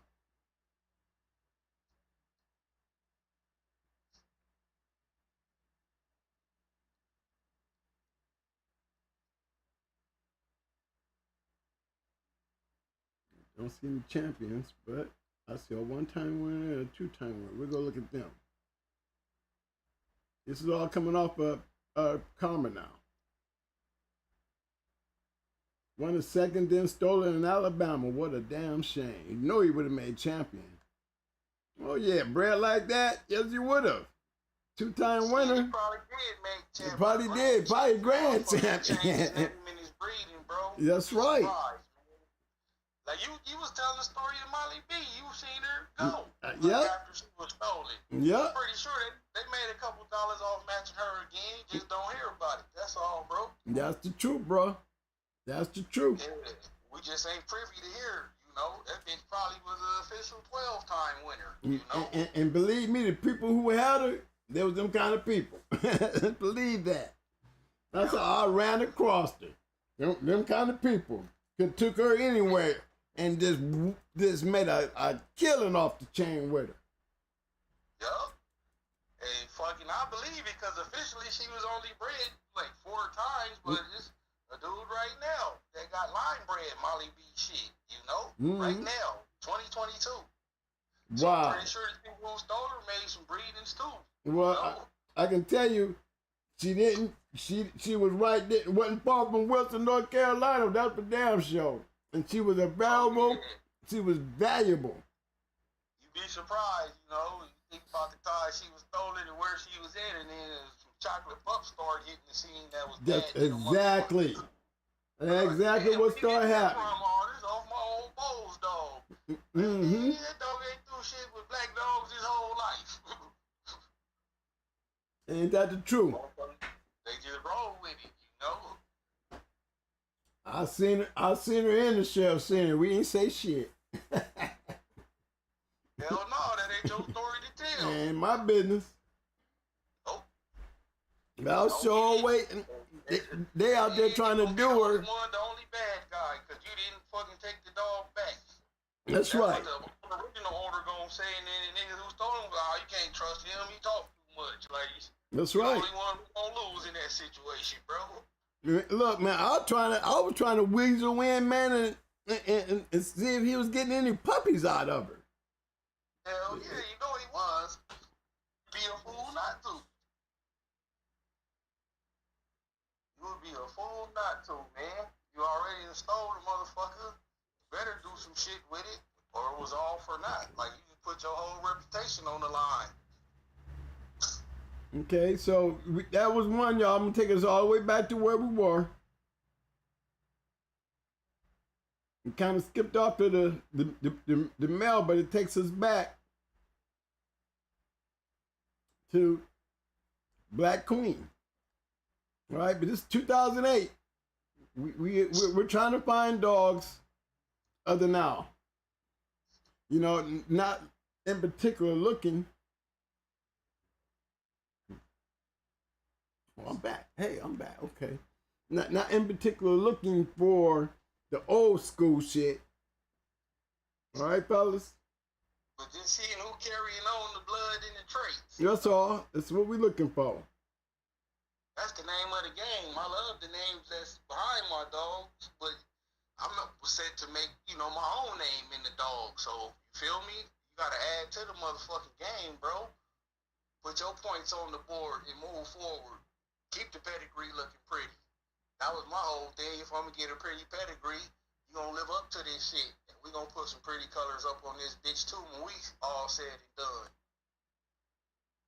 Don't see any champions, but I see a one-time winner and a two-time winner. We'll go look at them. This is all coming off of Karma now. Won a second, then stolen in Alabama. What a damn shame. You know he would have made champion. Oh yeah, bred like that? Yes, you would have. Two-time winner. He probably did make champion. Probably did. Probably grand champion. That's right. Like you was telling the story of Molly B. You seen her go. After she was stolen. Yeah. I'm pretty sure they made a couple dollars off matching her again. You just don't hear about it. That's all, bro. That's the truth, bro. That's the truth. Yeah. We just ain't privy to hear, know, that bitch probably was an official 12-time winner. You know, And believe me, the people who had her, they was them kind of people. Believe that. That's how I ran across her. Them kind of people could took her anywhere and just made a killing off the chain with her. yup. And fucking, I believe it because officially she was only bred like 4 times, but it's a dude right now that got line bred Molly B shit, you know, right now, 2022. So Wow. I'm pretty sure the people who stole her made some breedings too. Well, You know? I can tell you, she didn't. She was right there. Wasn't far from Wilson, North Carolina. That's for damn sure. And she was a valuable. She was valuable. You'd be surprised, you know. You think about the time she was stolen and where she was at, and then some chocolate pups started hitting the scene that was That's bad. exactly. Exactly what started happening. From artists off my old Bowles dog. That dog ain't do shit with black dogs his whole life. Ain't that the truth? They just roll with it, you know. I seen her in the shelf saying we ain't say shit. Hell no, that ain't your story to tell. Ain't my business. Nope. I'll sure waiting. They out there trying to do her. One, the only bad guy, because you didn't fucking take the dog back. That's right. What the original order gonna say, and then the niggas who stole him, oh, you can't trust him, he talk too much. Like, that's you're right. the only one who gonna lose in that situation, bro. Look, man, I was trying to weasel in, man, and see if he was getting any puppies out of her. Hell yeah, you know he was. Be a fool not to. You would be a fool not to, man. You already stole the motherfucker. Better do some shit with it, or it was all for naught. Like, you just put your whole reputation on the line. Okay, so that was one, y'all. I'm gonna take us all the way back to where we were. We kind of skipped off to the mail, but it takes us back to Black Queen. All right, but this is 2008. We're trying to find dogs other now. You know, not in particular looking. Oh, I'm back. Hey, I'm back. Okay. Not in particular looking for the old school shit. All right, fellas? But just seeing who carrying on the blood and the traits. That's all. That's what we're looking for. That's the name of the game. I love the names that's behind my dogs, but I'm not set to make, you know, my own name in the dog. So, you feel me? You gotta add to the motherfucking game, bro. Put your points on the board and move forward. Keep the pedigree looking pretty. That was my whole thing. If I'm gonna get a pretty pedigree, you gonna live up to this shit. And we gonna put some pretty colors up on this bitch too when we all said and done.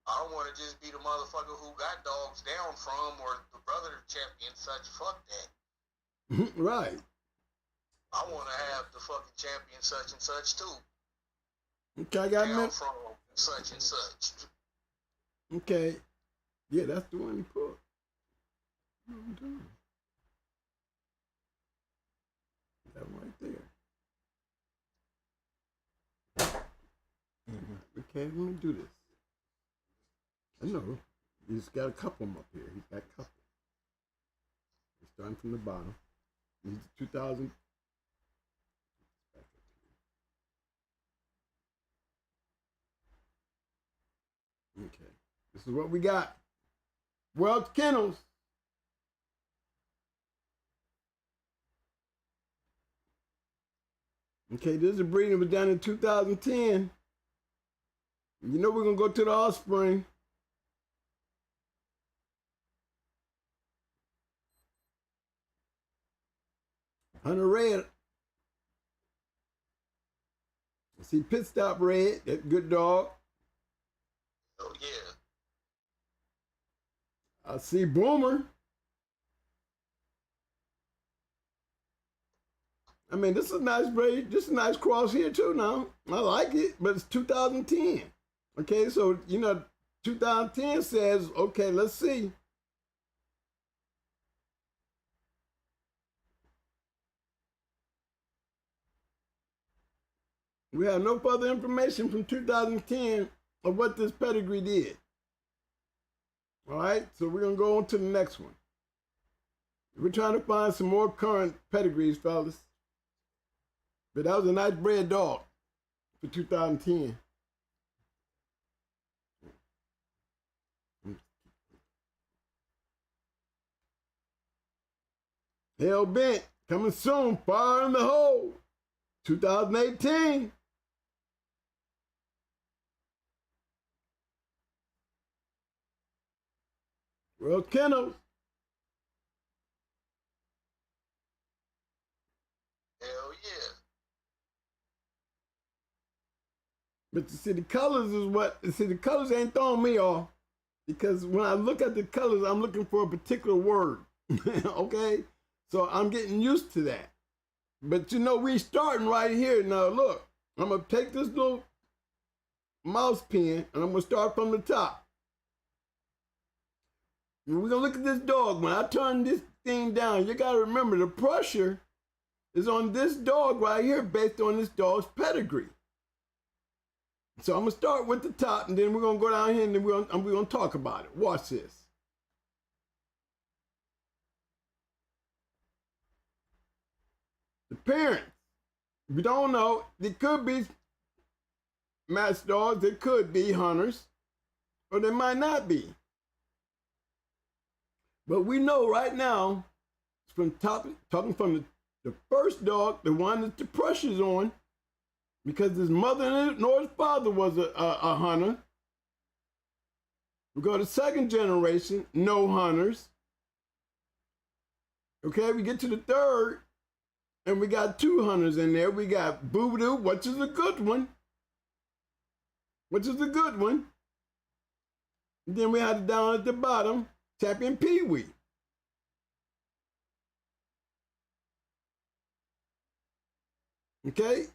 I don't want to just be the motherfucker who got dogs down from or the brother champion such. Fuck that. Right. I want to have the fucking champion such and such too. Okay, I got down from such and such. Okay. Yeah, that's the one you put. That right there. Okay, let me do this. I know. He's got a couple of them up here. He's got a couple. He's starting from the bottom. He's 2000. Okay. This is what we got. World Kennels. Okay, this is a breeding that was done in 2010. You know we're going to go to the offspring. Hunter Red. I see Pit Stop Red, that good dog. Oh, yeah. I see Boomer. I mean, this is a nice breed. This is a nice cross here too now. I like it, but it's 2010. Okay, so, you know, 2010 says, okay, let's see. We have no further information from 2010 of what this pedigree did. All right, so we're going to go on to the next one. We're trying to find some more current pedigrees, fellas. But that was a nice bred dog for 2010. Hell Bent, coming soon, Fire in the Hole, 2018. World Kennels. Hell yeah. But you see, the colors is what, see, the colors ain't throwing me off. Because when I look at the colors, I'm looking for a particular word. Okay? So I'm getting used to that. But you know, we starting right here. Now look, I'm gonna take this little mouse pen and I'm gonna start from the top. And we're gonna look at this dog. When I turn this thing down, you gotta remember the pressure is on this dog right here based on this dog's pedigree. So I'm gonna start with the top and then we're gonna go down here and then we're gonna talk about it. Watch this. The parents, if you don't know, they could be match dogs, they could be hunters, or they might not be. But we know right now, from talking from the first dog, the one that the pressure's on, because his mother nor his father was a hunter. We go to second generation, no hunters. Okay, we get to the third, and we got 2 hunters in there. We got Boodoo, which is a good one. And then we had it down at the bottom, Champion Pee Wee. Okay?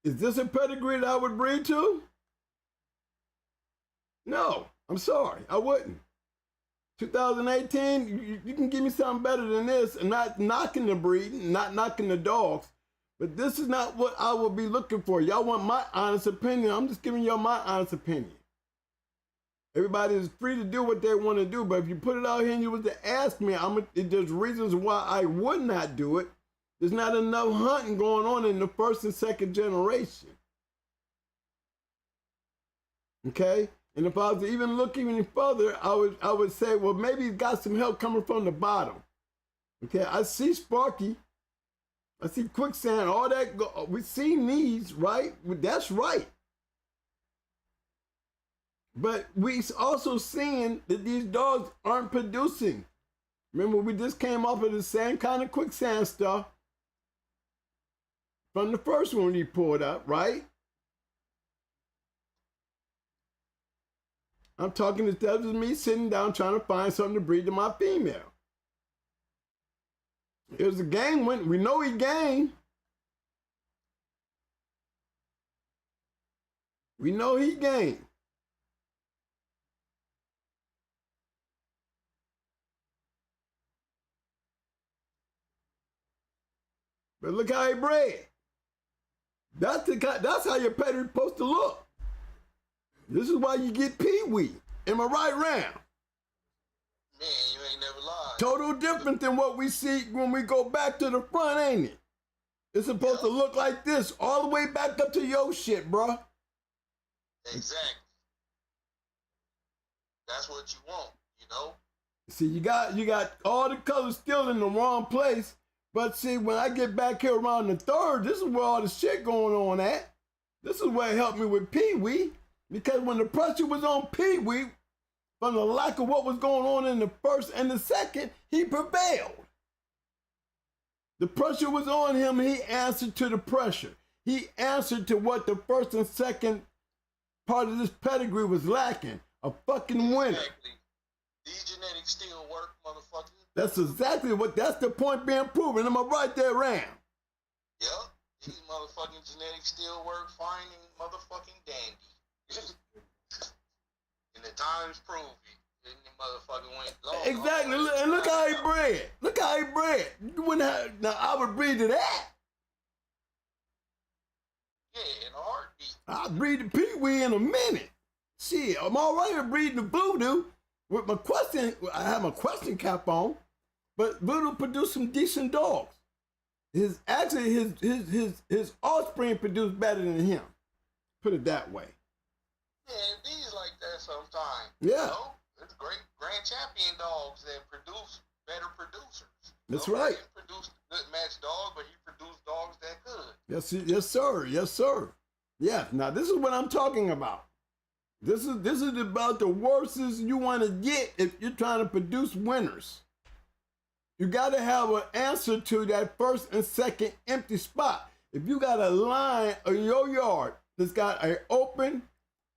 Is this a pedigree that I would breed to? No, I'm sorry, I wouldn't. 2018, you can give me something better than this. I'm not knocking the breed, not knocking the dogs, but this is not what I will be looking for. Y'all want my honest opinion. I'm just giving y'all my honest opinion. Everybody is free to do what they want to do, but if you put it out here and you was to ask me, there's reasons why I would not do it. There's not enough hunting going on in the first and second generation. Okay? And if I was to even look even further, I would say, well, maybe he's got some help coming from the bottom. Okay, I see Sparky. I see Quicksand, all that. We've seen these, right? That's right. But we also seeing that these dogs aren't producing. Remember, we just came off of the same kind of Quicksand stuff from the first one he pulled up, right? I'm talking to that was me sitting down trying to find something to breed to my female. It was a game win. We know he gained. We know he gained. But look how he bred. That's how your pedigree supposed to look. This is why you get Pee Wee. Am I right, Ram? Man, you ain't never lied. Total different than what we see when we go back to the front, ain't it? It's supposed to look like this, all the way back up to your shit, bro. Exactly. That's what you want, you know? See, you got all the colors still in the wrong place. But see, when I get back here around the third, this is where all the shit going on at. This is where it helped me with Pee Wee. Because when the pressure was on Pee Wee, from the lack of what was going on in the first and the second, he prevailed. The pressure was on him, he answered to the pressure. He answered to what the first and second part of this pedigree was lacking. A fucking winner. Exactly. These genetics still work, motherfucker. That's exactly that's the point being proven. Am I right there, Ram? Yep. These motherfucking genetics still work fine and motherfucking dandy. And the times prove it. And the motherfucker went long. Exactly. And look how he bred. Look how he bred. You wouldn't have, now I would breed to that. I'll breed the Pee-wee in a minute. Shit, I'm all right with breeding the Voodoo. With my question, I have my question cap on, but Voodoo produced some decent dogs. His offspring produced better than him. Put it that way. Yeah, it is like that sometimes. Yeah. You know? There's great grand champion dogs that produce better producers. That's you know? right. He produced good match dogs, but he produced dogs that could. Yes, sir. Yes, sir. Yeah. Now this is what I'm talking about. This is about the worstest you want to get if you're trying to produce winners. You got to have an answer to that first and second empty spot. If you got a line in your yard that's got an open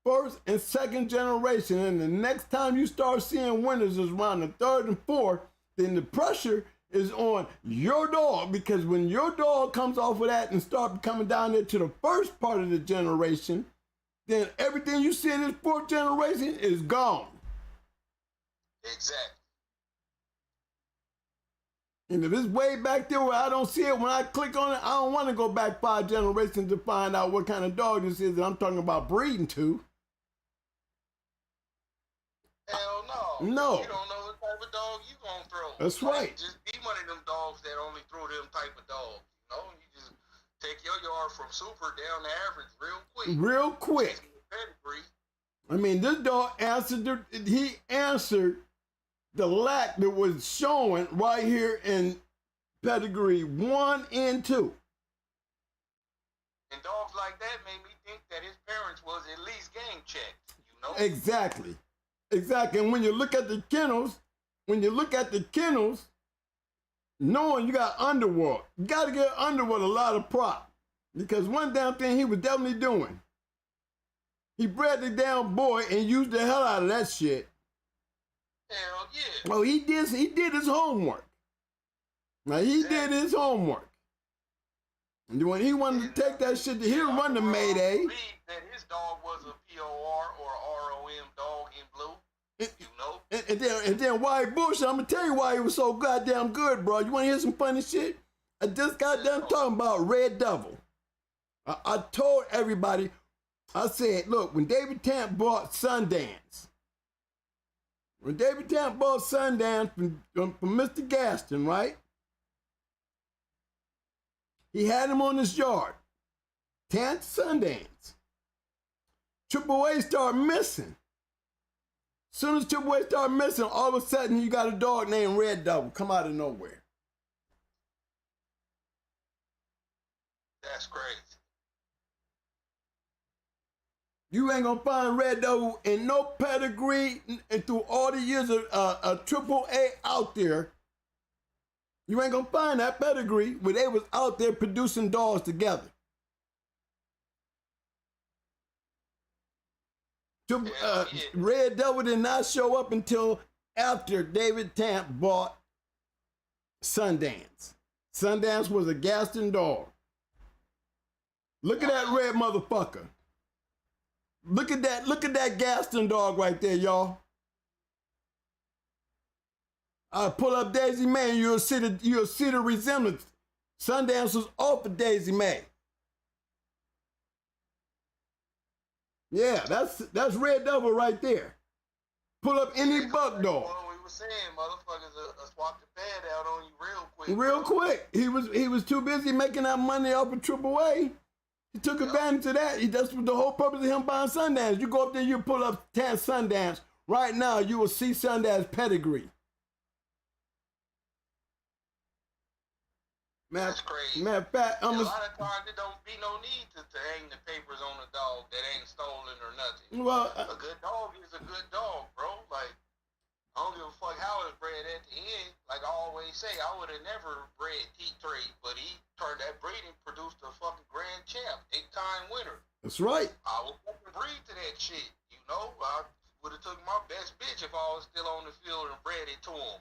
first and second generation, and the next time you start seeing winners is around the third and fourth, then the pressure is on your dog, because when your dog comes off of that and start coming down there to the first part of the generation, then everything you see in this fourth generation is gone. Exactly. And if it's way back there where I don't see it, when I click on it, I don't want to go back 5 generations to find out what kind of dog this is that I'm talking about breeding to. Hell no. No. You don't know what type of dog you gonna throw. That's right. Just be one of them dogs that only throw them type of dogs. You know, you just take your yard from super down to average real quick. Real quick. Pedigree. I mean, this dog answered the lack that was showing right here in pedigree 1 and 2. And dogs like that made me think that his parents was at least game checked, you know? Exactly. And when you look at the kennels, knowing you got Underworld, you got to give Underworld a lot of prop. Because one damn thing he was definitely doing, he bred the damn boy and used the hell out of that shit. Hell yeah. Well, he did his homework. Now, he did his homework. And when he wanted to take that shit, he'll run the Mayday. I believe that his dog was a POR or ROM dog in blue, you know? And then why bullshit, I'm going to tell you why he was so goddamn good, bro. You want to hear some funny shit? I just got done talking about Red Devil. I told everybody, I said, look, when David Tamp bought Sundance, from Mr. Gaston, right? He had him on his yard. Tamp Sundance. Triple A started missing. As soon as Triple A started missing, all of a sudden you got a dog named Red Devil come out of nowhere. That's crazy. You ain't gonna find Red Devil in no pedigree and through all the years of Triple A out there. You ain't gonna find that pedigree where they was out there producing dogs together. Red Devil did not show up until after David Tamp bought Sundance. Sundance was a Gaston dog. Look at that red motherfucker. Look at that Gaston dog right there, y'all. I pull up Daisy May and you'll see the resemblance. Sundance was off of Daisy May. Yeah, that's Red Devil right there. Pull up any buck dog. Well, we were saying, motherfuckers swap the pad out on you real quick. Real quick. He was too busy making that money off of Triple A. He took advantage of that. That's the whole purpose of him buying Sundance. You go up there, you pull up Sundance. Right now, you will see Sundance pedigree. That's crazy. Matter of fact, a lot of times there don't be no need to hang the papers on a dog that ain't stolen or nothing. Well, a good dog is a good dog, bro. Like, I don't give a fuck how it's bred at the end. Like I always say, I would have never bred T3, but he turned that breeding, produced a fucking grand champ, 8-time winner. That's right. I would fucking breed to that shit, you know? I would have took my best bitch if I was still on the field and bred it to him.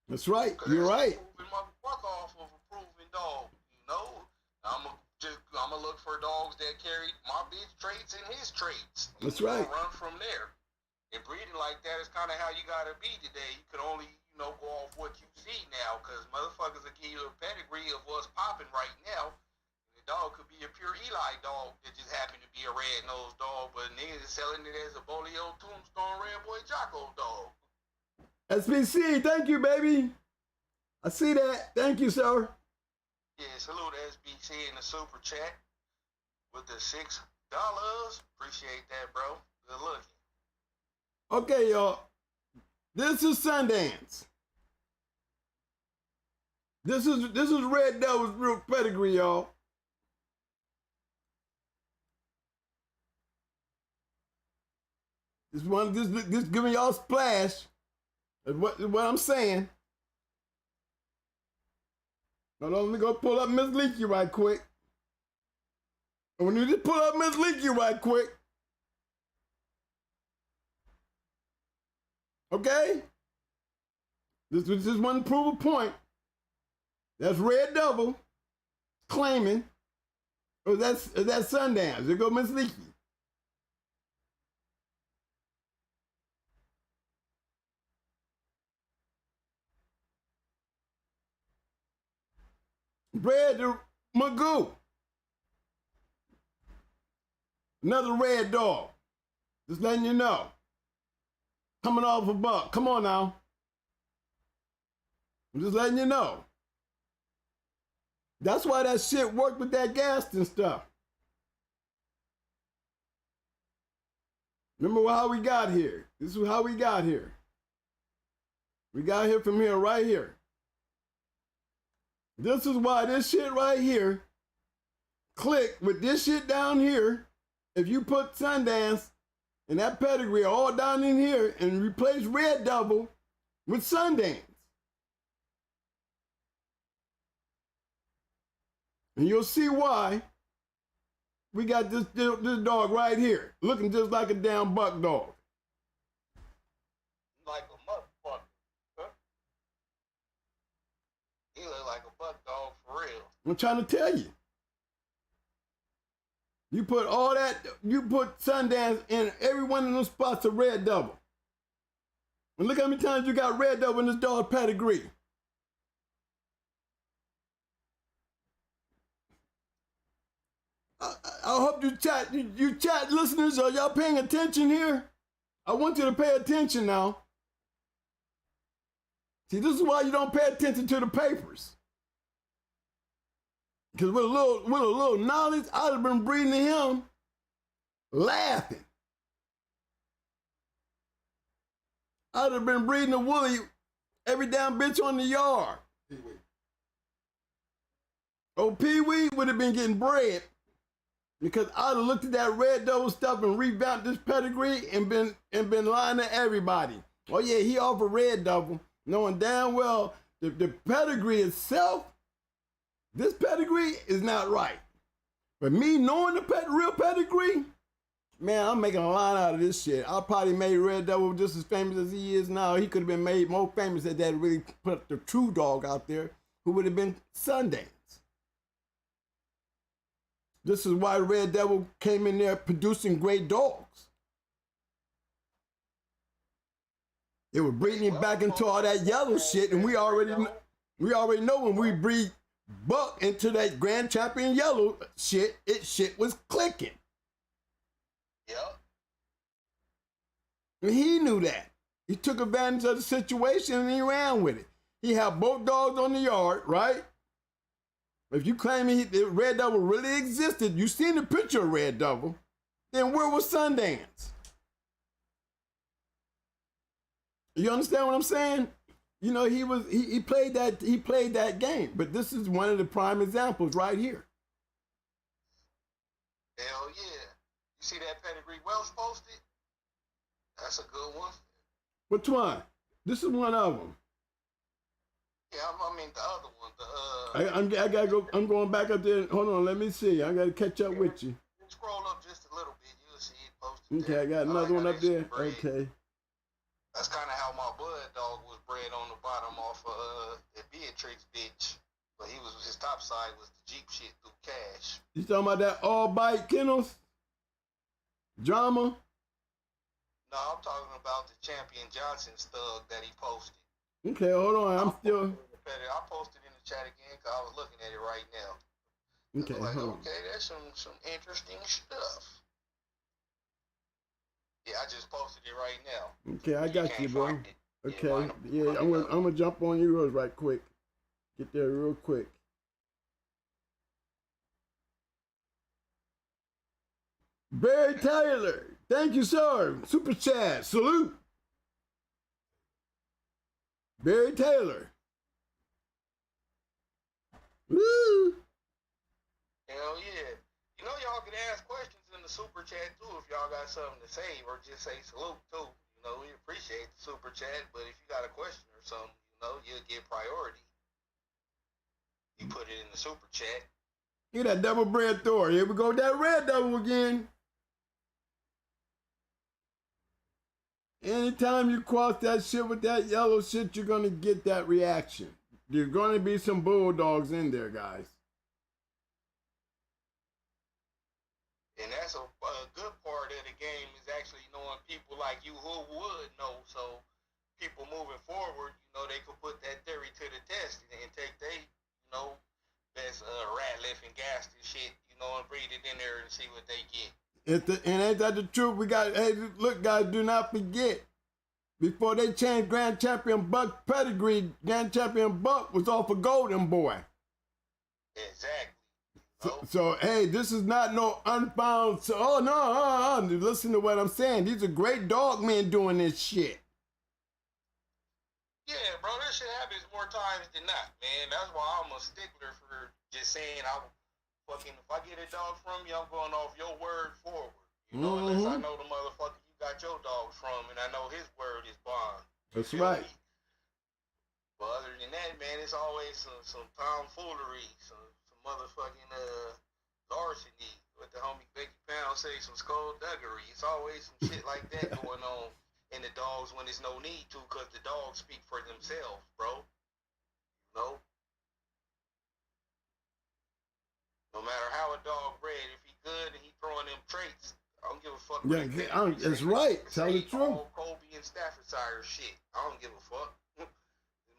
That's right. You're right. Moving motherfucker off of a proven dog, you know. I'ma look for dogs that carry my bitch traits and his traits. That's right. Run from there. And breeding like that is kind of how you gotta be today. You can only, go off what you see now, because motherfuckers will give you a pedigree of what's popping right now. And dog could be a pure Eli dog that just happened to be a red-nosed dog, but niggas is selling it as a Bolio Tombstone Ramboy Jocko dog. SBC, thank you, baby. I see that. Thank you, sir. Yeah, salute SBC in the super chat with the $6. Appreciate that, bro. Good looking. Okay, y'all. This is Sundance. This is Red Devil's real pedigree, y'all. This giving y'all a splash. Is what I'm saying. Hold on, let me go pull up Miss Leakey right quick. And when you just pull up Miss Leakey right quick. Okay? This just one to prove a point. That's Red Devil claiming, or that's Sundance. There go Miss Leakey. Bred to Magoo. Another red dog. Just letting you know. Coming off a buck. Come on now. I'm just letting you know. That's why that shit worked with that Gaston stuff. Remember how we got here. This is how we got here. We got here from here, right here. This is why this shit right here, click with this shit down here. If you put Sundance and that pedigree all down in here and replace Red Devil with Sundance. And you'll see why we got this dog right here, looking just like a damn buck dog. Like a motherfucker. Huh? He look like a buck dog for real. I'm trying to tell you. You put all that, you put Sundance in every one of those spots of Red Devil. And look how many times you got Red Devil in this dog pedigree. I hope you chat listeners, are y'all paying attention here? I want you to pay attention now. See, this is why you don't pay attention to the papers. Because with a little knowledge, I'd have been breeding to him laughing. I'd have been breeding to Wooly every damn bitch on the yard. Pee-wee. Oh, Pee-wee would have been getting bread because I'd have looked at that Red Devil stuff and revamped this pedigree and been lying to everybody. Oh yeah, he offered Red Devil, knowing damn well the pedigree itself, this pedigree is not right. But me knowing the real pedigree, man, I'm making a line out of this shit. I probably made Red Devil just as famous as he is now. He could have been made more famous if that really put the true dog out there, who would have been Sundance. This is why Red Devil came in there producing great dogs. It was breeding him back into all that yellow shit, and we already know when we breed Buck into that Grand Champion yellow shit, shit was clicking. Yep. And he knew that. He took advantage of the situation and he ran with it. He had both dogs on the yard, right? If you claim Red Devil really existed, you seen the picture of Red Devil, then where was Sundance? You understand what I'm saying? You know, he played that game, but this is one of the prime examples right here. Hell yeah. You see that pedigree Welsh posted? That's a good one. Which one? This is one of them. Yeah, I mean the other one. I gotta go. I'm going back up there. Hold on, let me see. I gotta catch up with you. Scroll up just a little bit. You'll see it posted. Okay, there. I got another one up there. Okay. That's kind of how my bud dog was bred on the bottom off of the Beatrix bitch. But his top side was the Jeep shit through Cash. You talking about that all bite Kennels? Drama? No, I'm talking about the Champion Johnson stug that he posted. Okay, hold on. I posted in the chat again because I was looking at it right now. Okay, like, hold on. okay, that's some interesting stuff. Yeah, I just posted it right now. Okay, I got you, bro. Okay, Yeah, I'm gonna jump on yours right quick. Get there real quick. Barry Taylor, thank you, sir. Super chat, salute. Barry Taylor. Woo! Hell yeah. You know y'all can ask questions in the super chat too if y'all got something to say, or just say salute too. You know, we appreciate the super chat, but if you got a question or something, you know, you'll get priority. You put it in the super chat. Look at that double bread Thor. Here we go, that red double again. Anytime you cross that shit with that yellow shit, you're gonna get that reaction. There's gonna be some bulldogs in there, guys. And that's a good part of the game is actually knowing people like you who would know. So people moving forward, you know, they could put that theory to the test and take they, you know, best rat lift and gas and shit, you know, and breathe it in there and see what they get. And ain't that the truth? We got, hey, look, guys, do not forget, before they changed Grand Champion Buck pedigree, Grand Champion Buck was off a Golden Boy. Exactly. So, hey, this is not no unfound, oh, no, listen to what I'm saying. These are great dog men doing this shit. Yeah, bro, this shit happens more times than not, man. That's why I'm a stickler for just saying if I get a dog from you, I'm going off your word forward. You know, unless I know the motherfucker you got your dogs from, and I know his word is bond. That's right. But other than that, man, it's always some tomfoolery, some motherfucking larceny. What the homie Becky Pound say, some skullduggery. It's always some shit like that going on in the dogs when there's no need to, because the dogs speak for themselves, bro. You know? No matter how a dog bred, if he good and he throwing them traits, I don't give a fuck. Yeah, that's right. Tell the truth. All Kobe and Staffordshire shit. I don't give a fuck. This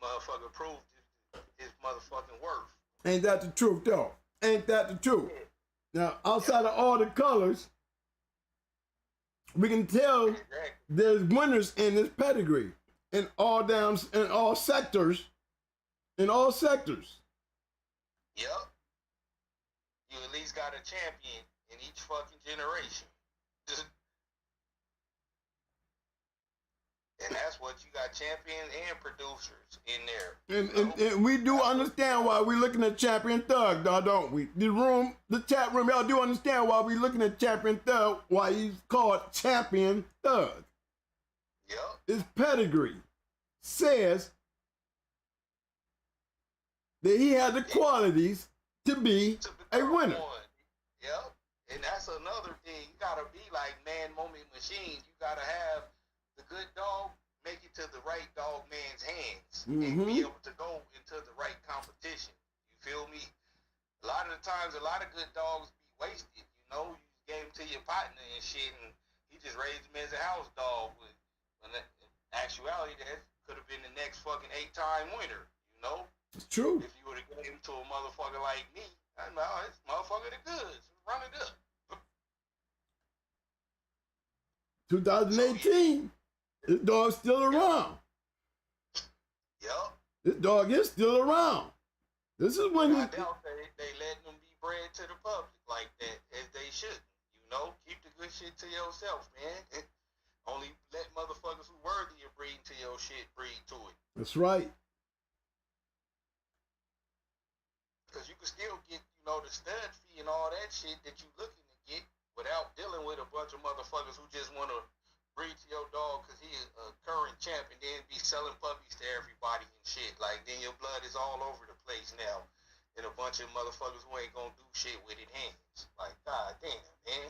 motherfucker proved his motherfucking worth. Ain't that the truth, though? Ain't that the truth? Yeah. Now, outside of all the colors, we can tell there's winners in this pedigree in all sectors. In all sectors. Yep. You at least got a champion in each fucking generation. And that's what you got, champions and producers in there. And we do understand why we're looking at Champion Thug, don't we? The chat room, y'all do understand why we're looking at Champion Thug, why he's called Champion Thug. Yep. His pedigree says that he had the qualities to be a winner. Yep. And that's another thing. You gotta be like man, moment, machine. You gotta have the good dog make it to the right dog man's hands and be able to go into the right competition. You feel me? A lot of the times, a lot of good dogs be wasted. You know, you gave him to your partner and shit, and he just raised him as a house dog. When in actuality, that could have been the next fucking 8-time winner. You know? It's true. If you would have given him to a motherfucker like me, I know this motherfucker the goods. Run it up. 2018, this dog's still around. Yep. This dog is still around. This is when I doubt they letting them be bred to the public like that, as they should. You know, keep the good shit to yourself, man. And only let motherfuckers who worthy of breeding to your shit breed to it. That's right. Because you can still get, you know, the stud fee and all that shit that you looking to get without dealing with a bunch of motherfuckers who just want to breed to your dog because he is a current champ and then be selling puppies to everybody and shit. Like, then your blood is all over the place now. And a bunch of motherfuckers who ain't gonna do shit with it hands. Like, god damn, man.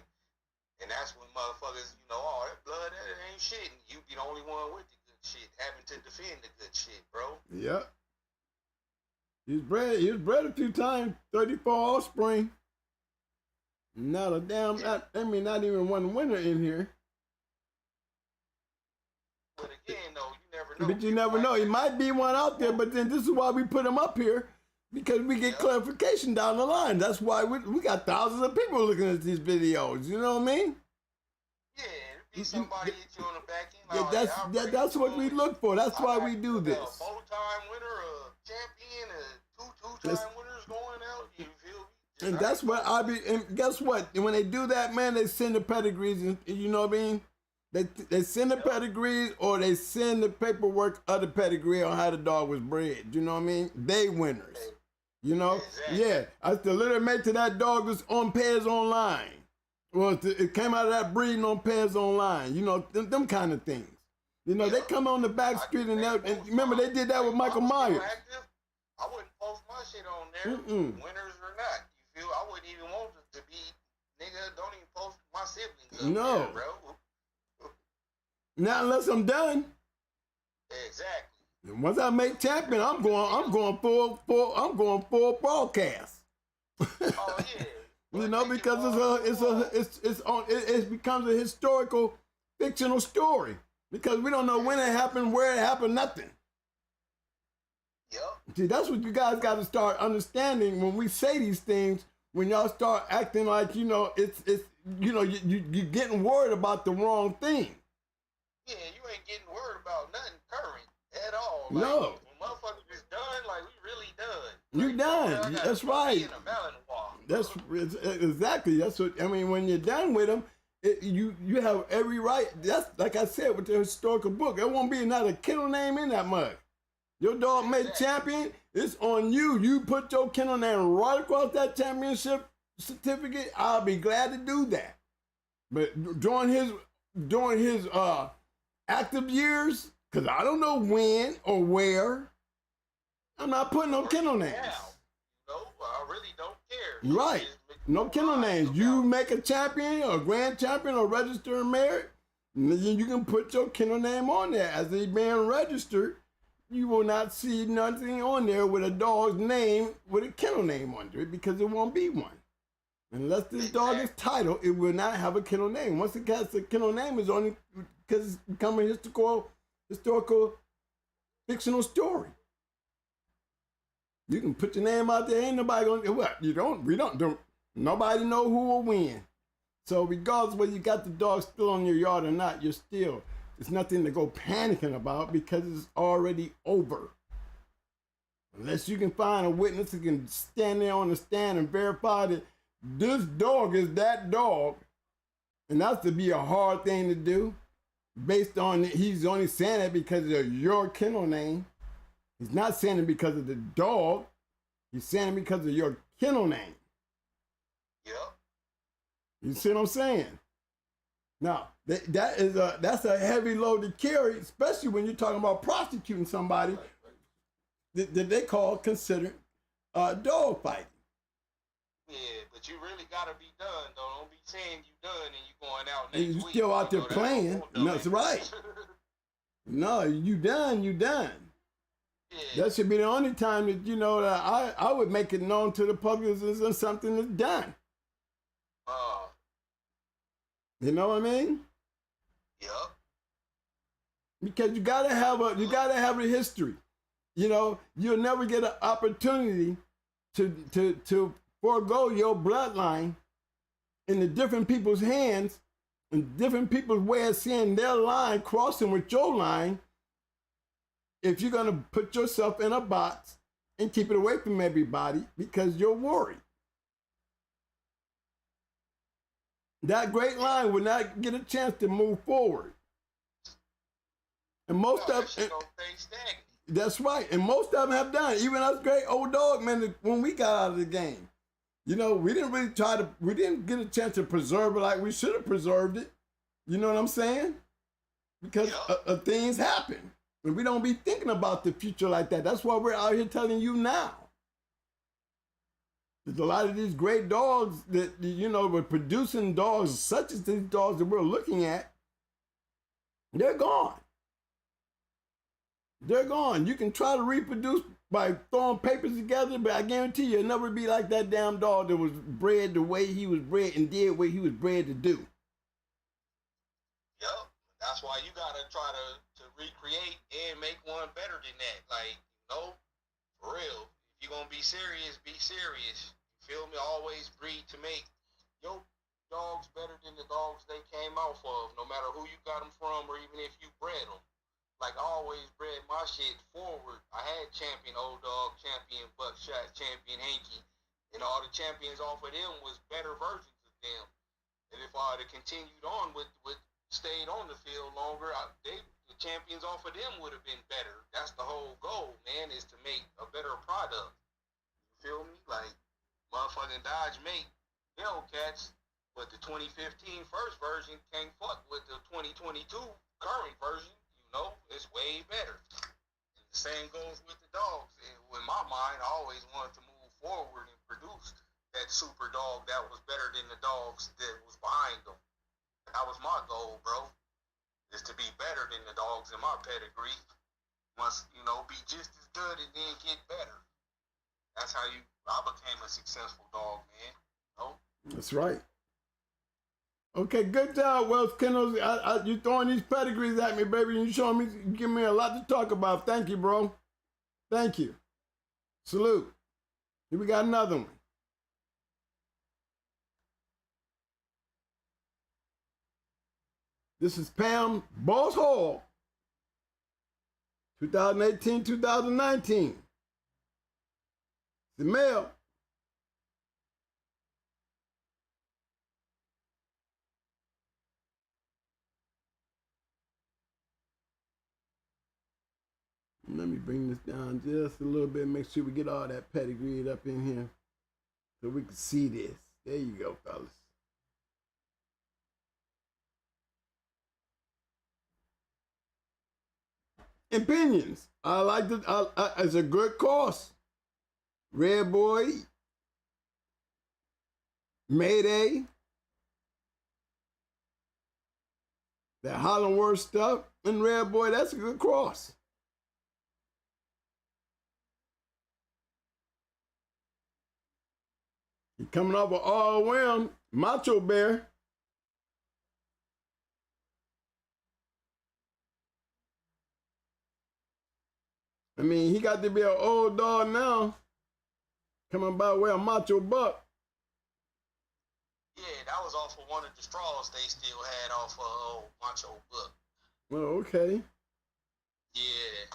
And that's when motherfuckers, you know, oh, that blood, that ain't shit. And you be the only one with the good shit, having to defend the good shit, bro. Yep. He was bred a few times, 34 offspring. Not a damn, not even one winner in here. But again, though, you never know. But you never know. He might be one out there, but then this is why we put him up here. Because we get clarification down the line. That's why we got thousands of people looking at these videos. You know what I mean? Yeah, it'd be somebody hit you on the back end. Yeah, that's what we look for. That's why we do this. A four-time winner, a champion, two-time winners going out. You feel me? And that's what and guess what? And when they do that, man, they send the pedigrees. And you know what I mean? They send the pedigrees, or they send the paperwork of the pedigree on how the dog was bred. You know what I mean? They winners. You know? Exactly. Yeah. I the little mate to that dog was on Pairs Online. Well, it came out of that breeding on Pairs Online. You know, them kind of things. You know, they come on the back street and remember they did that with Michael Myers. I wouldn't post my shit on there, winners or not. You feel? I wouldn't even want it to be, nigga, don't even post my siblings up there, bro. Not unless I'm done. Exactly. Once I make champion, I'm going full broadcast. Oh yeah. You know, because it becomes a historical fictional story. Because we don't know when it happened, where it happened, nothing. Yep. See, that's what you guys got to start understanding when we say these things. When y'all start acting like, you know, it's you know, you're getting worried about the wrong thing. Yeah, you ain't getting worried about nothing current at all. Like, no. When motherfuckers is done, like, we really done. You done. That's right. That's exactly. That's what I mean. When you're done with them, you have every right. That's like I said with the historical book. There won't be another kennel name in that mug. Your dog made champion. It's on you. You put your kennel name right across that championship certificate. I'll be glad to do that. But during his active years, because I don't know when or where, I'm not putting no kennel names. No, I really don't care. Right. No kennel names. You make a champion or grand champion or register and merit, and then you can put your kennel name on there. As they being registered, you will not see nothing on there with a dog's name with a kennel name under it because it won't be one. Unless this dog is titled, it will not have a kennel name. Once it gets a kennel name, it's only because it's becoming historical, fictional story. You can put your name out there. Ain't nobody gonna what? We don't. Nobody know who will win. So regardless whether you got the dog still on your yard or not, it's nothing to go panicking about because it's already over. Unless you can find a witness who can stand there on the stand and verify that this dog is that dog, and that's to be a hard thing to do, based on he's only saying it because of your kennel name. He's not saying it because of the dog. He's saying it because of your kennel name. Yep. You see what I'm saying? Now, that's a heavy load to carry, especially when you're talking about prosecuting somebody that they consider dog fighting. Yeah, but you really gotta be done, though. Don't be saying you done and you going out next And you week. still out there playing. No, that's right. No, you done. Yeah. That should be the only time that, you know, that I would make it known to the public as something that's done. You know what I mean? Yep. Because you gotta have a history. You know, you'll never get an opportunity to forego your bloodline in the different people's hands and different people's way of seeing their line crossing with your line if you're gonna put yourself in a box and keep it away from everybody because you're worried. That great line would not get a chance to move forward. And most of them, that's right. And most of them have done it. Even us great old dog men, when we got out of the game, you know, we didn't get a chance to preserve it like we should have preserved it. You know what I'm saying? Because things happen. And we don't be thinking about the future like that. That's why we're out here telling you now. There's a lot of these great dogs that, you know, we're producing dogs such as these dogs that we're looking at. They're gone. They're gone. You can try to reproduce by throwing papers together, but I guarantee you it'll never be like that damn dog that was bred the way he was bred and did what he was bred to do. Yep. That's why you gotta try to recreate and make one better than that. Like, you know, for real. If you're gonna be serious, be serious. You feel me? Always breed to make your dogs better than the dogs they came off of, no matter who you got them from or even if you bred them. Like I always bred my shit forward. I had champion Old Dog, champion Buckshot, champion Hanky, and all the champions off of them was better versions of them. And if I had continued on with stayed on the field longer, the champions off of them would have been better. That's the whole goal, man, is to make a better product. You feel me? Like motherfucking Dodge make Hellcats, but the 2015 first version can't fuck with the 2022 current version. You know, it's way better. And the same goes with the dogs. And in my mind, I always wanted to move forward and produce that super dog that was better than the dogs that was behind them. That was my goal, bro. Is to be better than the dogs in my pedigree. Must, be just as good and then get better. That's how I became a successful dog, man. That's right. Okay, good job, Wells Kennels. You throwing these pedigrees at me, baby. You showing me, you give me a lot to talk about. Thank you, bro. Thank you. Salute. Here we got another one. This is Pam Boss Hall, 2018-2019. The male. Let me bring this down just a little bit, make sure we get all that pedigree up in here so we can see this. There you go, fellas. Opinions. I like it. It's a good course. Red Boy, Mayday, that Hollandworth stuff, and Red Boy, that's a good cross. He coming off an all-around Macho Bear. I mean, he got to be an old dog now, coming by way of Macho Buck. Yeah, that was off of one of the straws they still had off of old Macho Buck. Well, okay. Yeah,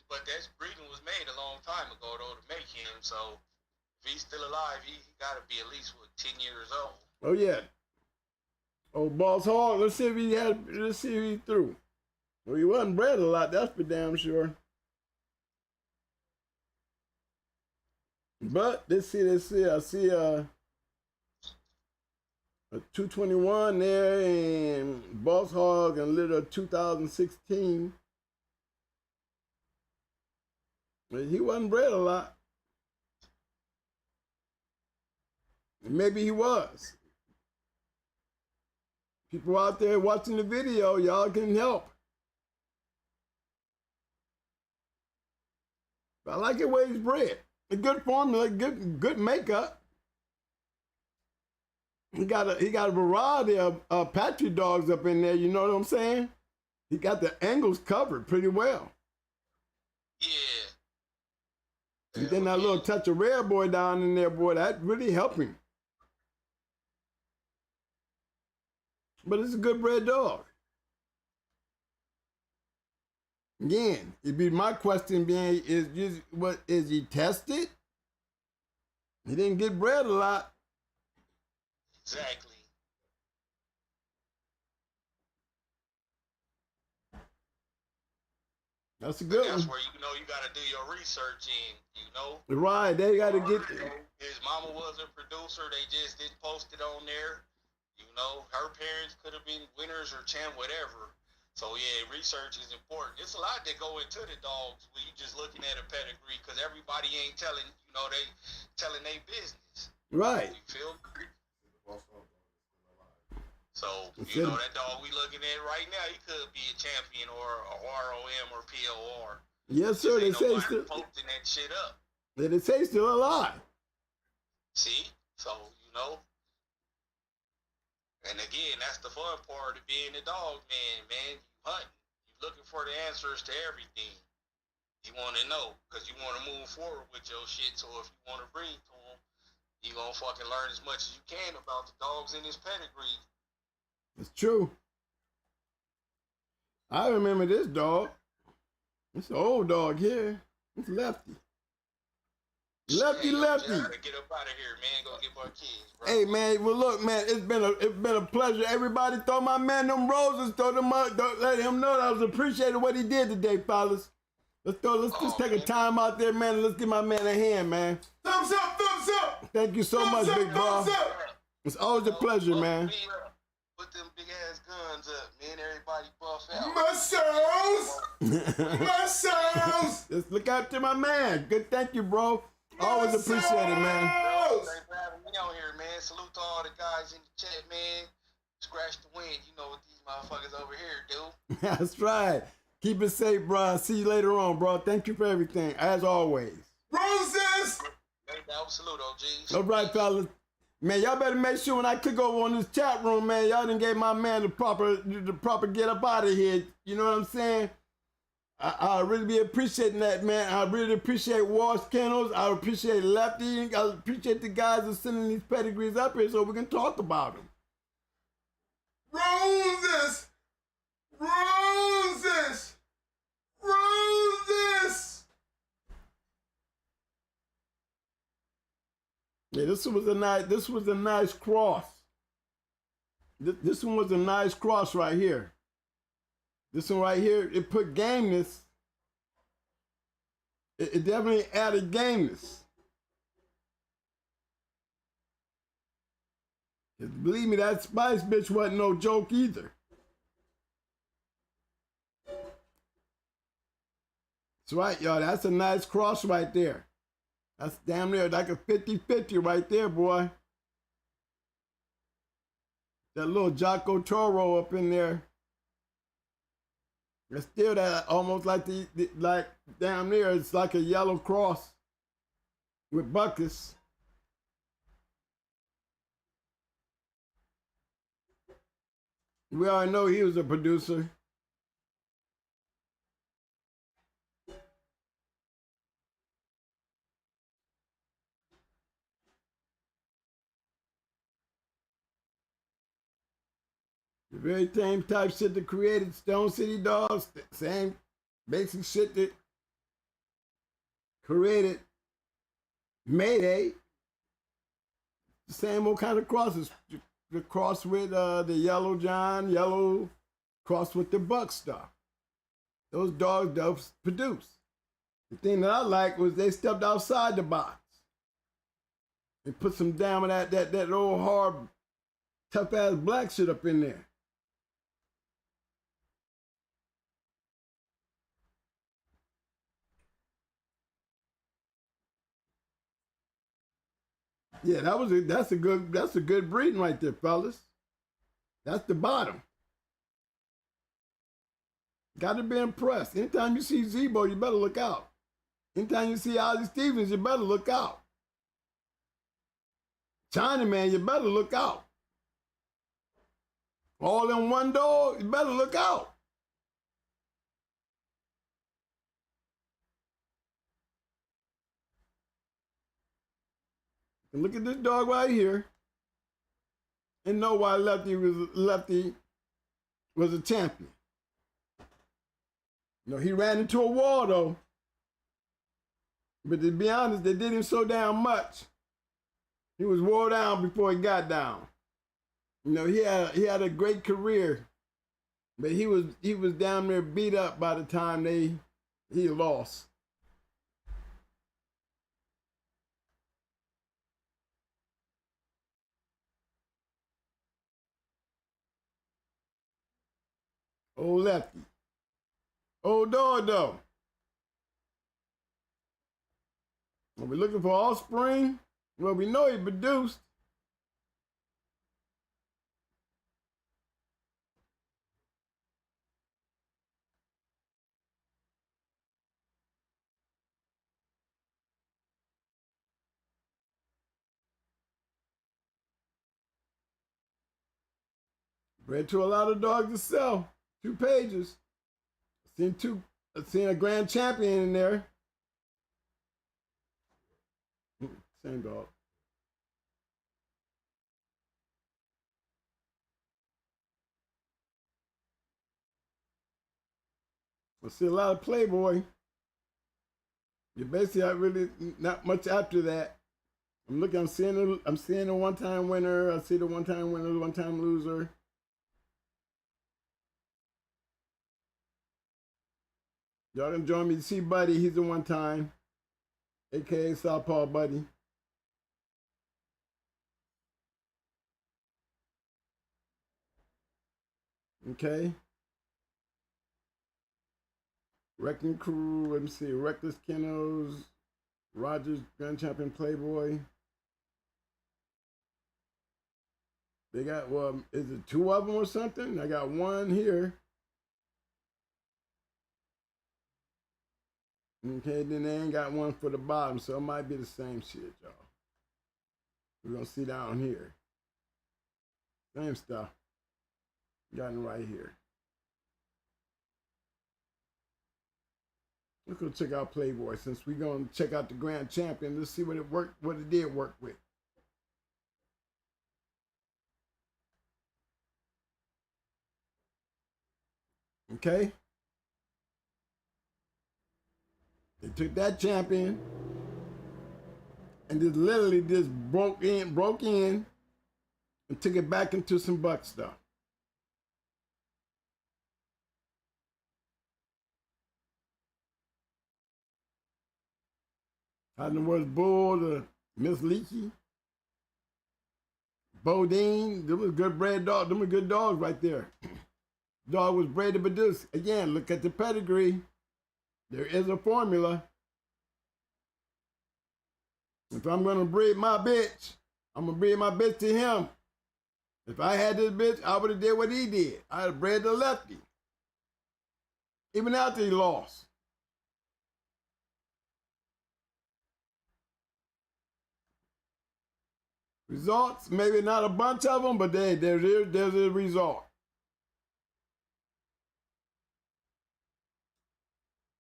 but that breeding was made a long time ago, though, to make him, so if he's still alive, he got to be at least, 10 years old. Oh, yeah. Oh, Boss Hall, let's see if he threw. Well, he wasn't bred a lot, that's for damn sure. But let's see. I see a 221 there, and Boss Hog and little 2016. But he wasn't bred a lot. Maybe he was. People out there watching the video, y'all can help. But I like the way he's bred. A good formula, good makeup. He got a variety of Apache dogs up in there. You know what I'm saying? He got the angles covered pretty well. Yeah. And then that little touch of Red Boy down in there, boy, that really helped him. But it's a good bred dog. Again, it'd be my question being, is he tested? He didn't get bred a lot. Exactly. That's a good That's one. where you got to do your research in, Right, they got to get. His mama was a producer. They just didn't post it on there. Her parents could have been winners or champ, whatever. So yeah, research is important. It's a lot that go into the dogs when you just looking at a pedigree, because everybody ain't telling, they telling their business. Right. You feel? So, that dog we looking at right now, he could be a champion or a ROM or POR. Yes, sir. They say still posting that shit up. They say still alive. See? So, and again, that's the fun part of being a dog man, you hunting. You looking for the answers to everything. You want to know because you want to move forward with your shit. So if you want to breed to them, you gonna fucking learn as much as you can about the dogs in this pedigree. It's true. I remember this dog. It's an old dog here. It's Lefty. Lefty, hey, Lefty. Get up out of here, man. Go get my kids, bro. Hey, man. Well, look, man. It's been a pleasure. Everybody, throw my man them roses. Throw them up. Let him know that I was appreciating what he did today, fellas. Let's just take a time out there, man. And let's give my man a hand, man. Thumbs up, thumbs up. Thank you so much, big bro. It's always a pleasure, man. Put them big ass guns up, man. Everybody buff out. Muscles. Muscles. Just look out to my man. Good, thank you, bro. Always appreciate it, man. Thanks for having me on here, man. Salute to all the guys in the chat, man. Scratch the wind. You know what these motherfuckers over here do. That's right. Keep it safe, bro. See you later on, bro. Thank you for everything, as always. Roses. Salute, OGs. All right, fellas. Man, y'all better make sure when I click over on this chat room, man, y'all done gave my man the proper get up out of here. You know what I'm saying? I really be appreciating that, man. I really appreciate Wash Kennels. I appreciate Lefty. I appreciate the guys that sending these pedigrees up here so we can talk about them. Roses. Roses. Roses. Yeah, this was a nice cross. This one was a nice cross right here. This one right here, it put gameness. It definitely added gameness. Believe me, that Spice bitch wasn't no joke either. That's right, y'all. That's a nice cross right there. That's damn near like a 50-50 right there, boy. That little Jocko Toro up in there. It's still that almost like like damn near it's like a yellow cross with buckets. We already know he was a producer. The very same type shit that created Stone City Dogs, same basic shit that created Mayday. The same old kind of crosses. The cross with the Yellow John, yellow cross with the Buck stuff. Those dogs produce. The thing that I like was they stepped outside the box. They put some damn of that old hard, tough ass black shit up in there. Yeah, that's a good breeding right there, fellas. That's the bottom. Got to be impressed. Anytime you see Zebo, you better look out. Anytime you see Ozzie Stevens, you better look out. Chinaman, you better look out. All in one dog, you better look out. And look at this dog right here. And know why Lefty was a champion. You know, he ran into a wall though. But to be honest, they did him so damn much. He was wore down before he got down. You know, he had a great career, but he was down there beat up by the time he lost. Old Lefty. Old dog though. Are we looking for offspring? Well, we know he produced. Bred to a lot of dogs to sell. 2 pages. Seen two seeing a grand champion in there. Same dog. I see a lot of Playboy. You basically really not much after that. I'm seeing the one-time winner. I see the one-time winner, the one-time loser. Y'all can join me to see Buddy. He's the one-time, aka Southpaw Buddy. Okay. Wrecking Crew, let me see, Reckless Kennels, Rogers, Grand Champion Playboy. They got, well, is it 2 of them or something? I got 1 here. Okay, then they ain't got 1 for the bottom, so it might be the same shit, y'all. We're gonna see down here. Same stuff. Got it right here. Let's go check out Playboy since we're gonna check out the Grand Champion. Let's see what it did work with. Okay. They took that champion and just literally just broke in and took it back into some buck stuff. How in the words Bull, the Miss Leachy, Bodine, them was good bred dogs. Them were good dogs right there. Dog was bred to produce. Again, look at the pedigree. There is a formula. If I'm gonna breed my bitch, I'm gonna breed my bitch to him. If I had this bitch, I would have did what he did. I'd have bred the lefty. Even after he lost. Results, maybe not a bunch of them, but there's a result.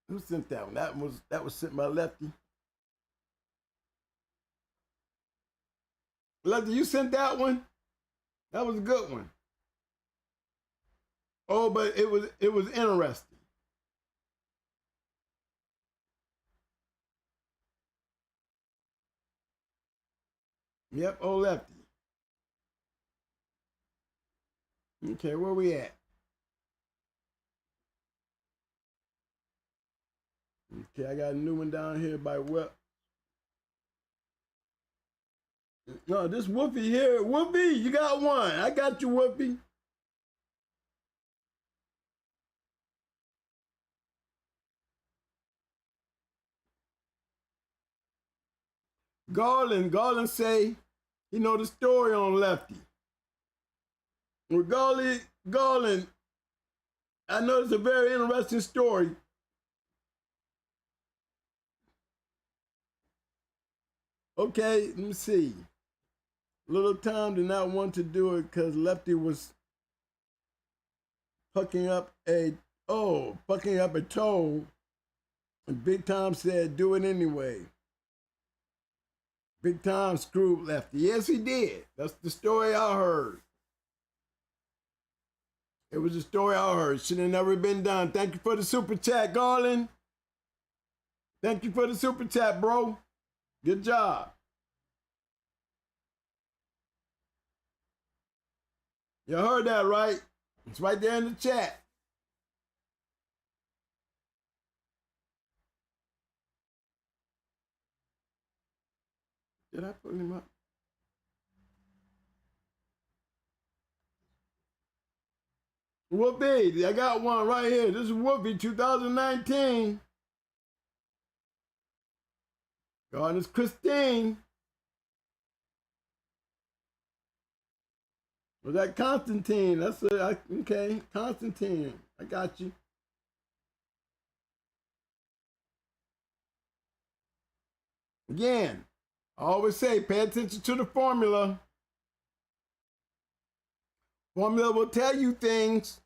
Who sent that one? That was sent by Lefty. Lefty, you sent that one? That was a good one. Oh, but it was interesting. Yep, oh Lefty. Okay, where we at? Okay, I got a new one down here by what? No, this Whoopi here. Whoopi, you got one. I got you, Whoopi. Garland say he know the story on Lefty. Well, Garland, I know it's a very interesting story. Okay, let me see. Little Tom did not want to do it because Lefty was fucking up a toe. And Big Tom said, do it anyway. Big Tom screwed Lefty. Yes, he did. That's the story I heard. It was the story I heard. Should have never been done. Thank you for the super chat, Garland. Thank you for the super chat, bro. Good job. You heard that, right? It's right there in the chat. Did I put him up? Whoopi, I got one right here. This is Whoopi 2019. God, it's Christine. Was that Constantine? That's okay. Constantine. I got you. Again, I always say pay attention to the formula. Formula will tell you things.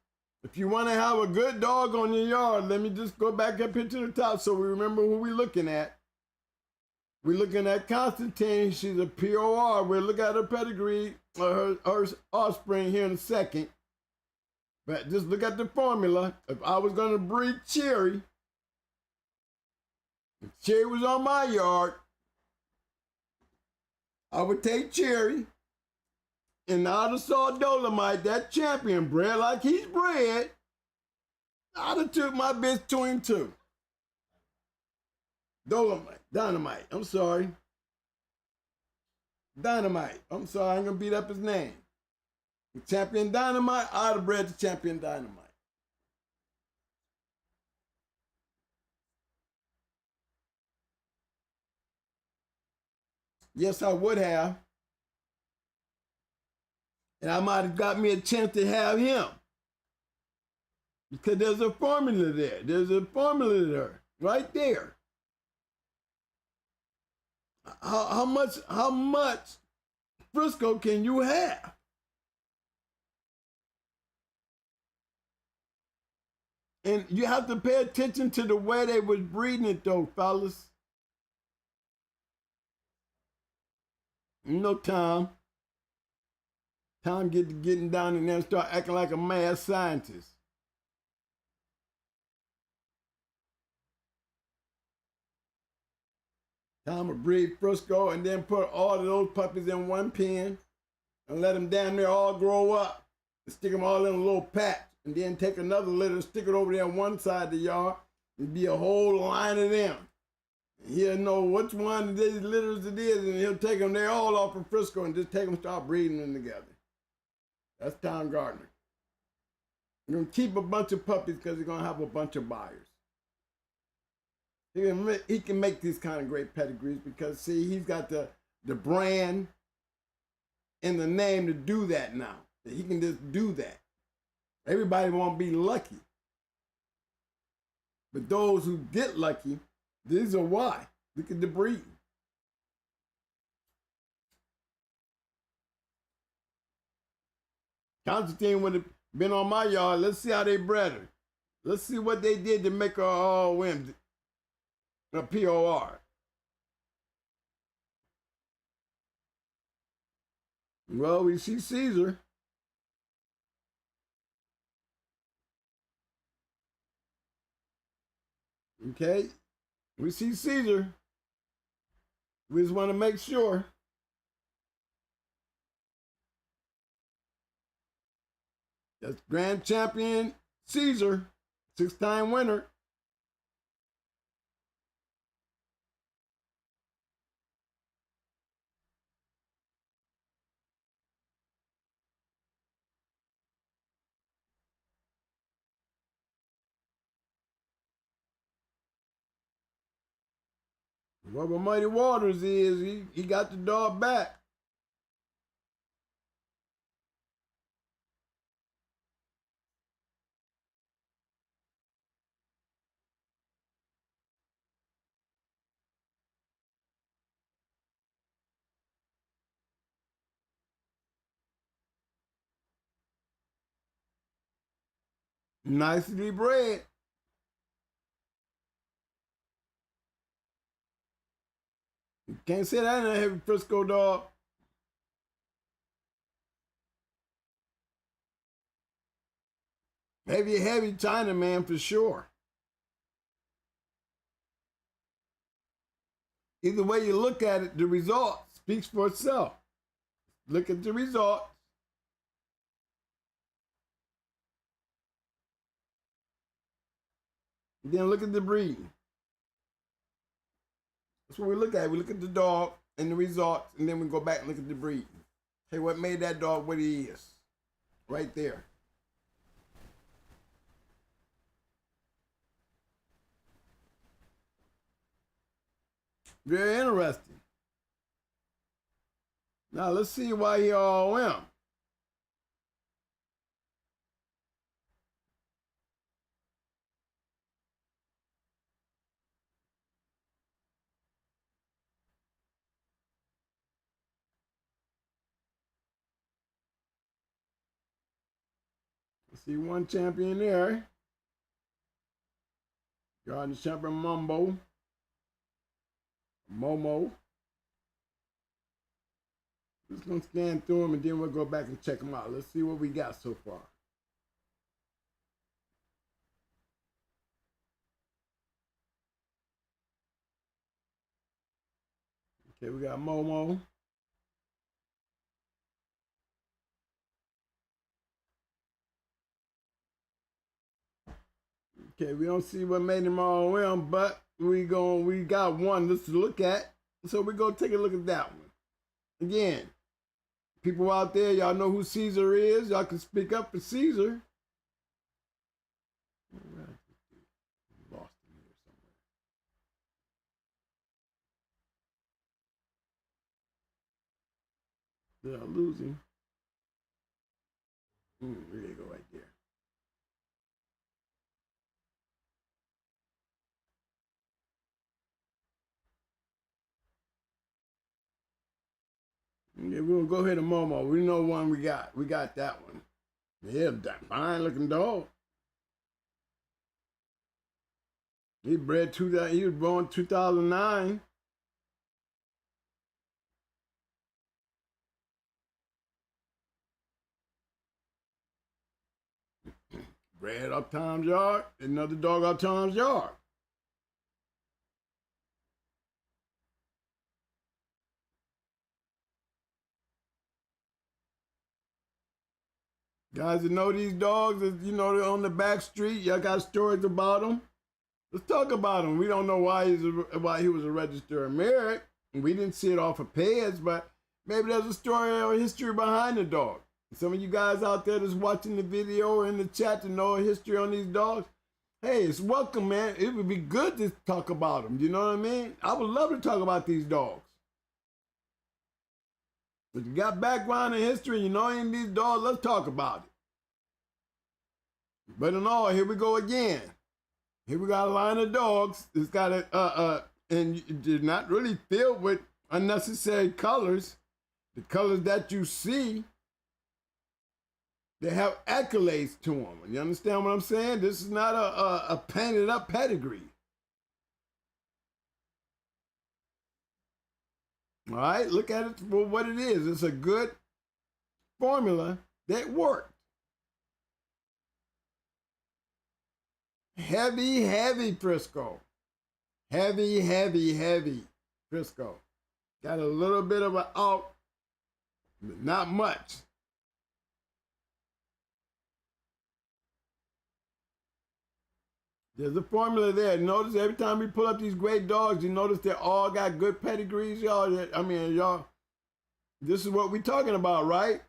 If you want to have a good dog on your yard, let me just go back up here to the top so we remember who we're looking at. We're looking at Constantine. She's a POR. We'll look at her pedigree, her offspring here in a second. But just look at the formula. If I was going to breed Cherry, if Cherry was on my yard, I would take Cherry, and I'd have saw Dolomite, that champion, bred like he's bred. I'd have took my bitch 2 and 2. Dynamite, I'm sorry. Dynamite, I'm sorry, I ain't gonna beat up his name. The champion Dynamite, I'd have bred the champion Dynamite. Yes, I would have. And I might have got me a chance to have him. Because there's a formula there. There's a formula there, right there. How much Frisco can you have? And you have to pay attention to the way they was breeding it though, fellas. You know Tom. Tom getting down in there and start acting like a mad scientist. Tom would breed Frisco and then put all of those puppies in one pen and let them down there all grow up and stick them all in a little patch and then take another litter and stick it over there on one side of the yard. It'd be a whole line of them. And he'll know which one of these litters it is and he'll take them there all off from Frisco and just take them and start breeding them together. That's Tom Gardner. You're going to keep a bunch of puppies because you're going to have a bunch of buyers. He can make these kind of great pedigrees because, see, he's got the brand and the name to do that now. He can just do that. Everybody won't be lucky. But those who get lucky, these are why. Look at the breeding. Constantine would have been on my yard. Let's see how they bred her. Let's see what they did to make her all win. A POR. Well, we see Caesar. Okay, we see Caesar. We just want to make sure. That's Grand Champion Caesar, 6-time winner. Whoever Mighty Waters is, he got the dog back. Nicely bred. You can't say that in a heavy Frisco dog. Heavy China man for sure. Either way you look at it, the result speaks for itself. Look at the results. Then look at the breeding. That's what we look at. We look at the dog and the results, and then we go back and look at the breeding. Hey, what made that dog what he is? Right there. Very interesting. Now let's see why he all went. Let's See one champion there. Garden Shepherd Mumbo. Momo. Just gonna scan through them and then we'll go back and check them out. Let's see what we got so far. Okay, we got Momo. Okay, we don't see what made him all win, but we got one let's look at. So we're gonna take a look at that one. Again, people out there, y'all know who Caesar is. Y'all can speak up for Caesar. Lost him here somewhere. Did I lose him? There you go, right there. Yeah, we're gonna go ahead and Momo. We know one we got. We got that one. Yeah, that fine looking dog. He bred he was born 2009. Bred up Tom's Yard, another dog up Tom's Yard. Guys that know these dogs, you know, they're on the back street. Y'all got stories about them. Let's talk about him. We don't know why he was a registered merit. We didn't see it off of Peds, but maybe there's a story or history behind the dog. Some of you guys out there that's watching the video or in the chat to know a history on these dogs, hey, it's welcome, man. It would be good to talk about them. You know what I mean? I would love to talk about these dogs. If you got background and history, you know any of these dogs, let's talk about it. But in all, here we go again. Here we got a line of dogs. It's got and they're not really filled with unnecessary colors. The colors that you see, they have accolades to them. You understand what I'm saying? This is not a painted up pedigree. All right, look at it for what it is. It's a good formula that worked. Heavy Frisco. Heavy Frisco. Got a little bit of an out, but not much. There's a formula there. Notice every time we pull up these great dogs, you notice they all got good pedigrees, y'all. I mean, y'all, this is what we're talking about, right?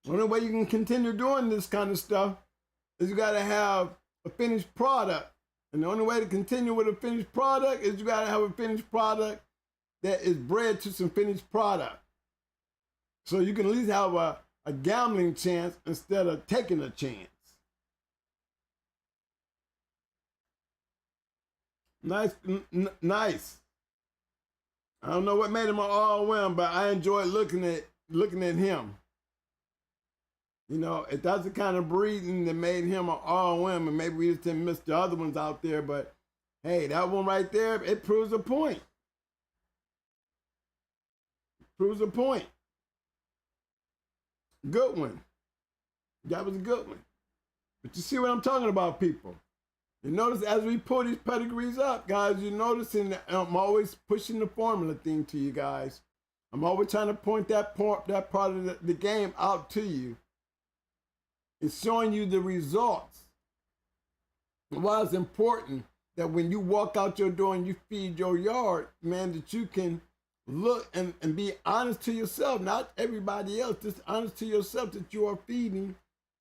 The only way you can continue doing this kind of stuff is you got to have a finished product. And the only way to continue with a finished product is you got to have a finished product that is bred to some finished product. So you can at least have a gambling chance instead of taking a chance. Nice. I don't know what made him an all-win, but I enjoyed looking at him. You know, if that's the kind of breeding that made him an all-win, and maybe we just didn't miss the other ones out there, but hey, that one right there, it proves a point. Proves a point. Good one. That was a good one. But you see what I'm talking about, people. You notice as we pull these pedigrees up, guys, you're noticing that I'm always pushing the formula thing to you guys. I'm always trying to point that part of the game out to you. It's showing you the results. Why it's important that when you walk out your door and you feed your yard, man, that you can look and be honest to yourself, not everybody else, just honest to yourself that you are feeding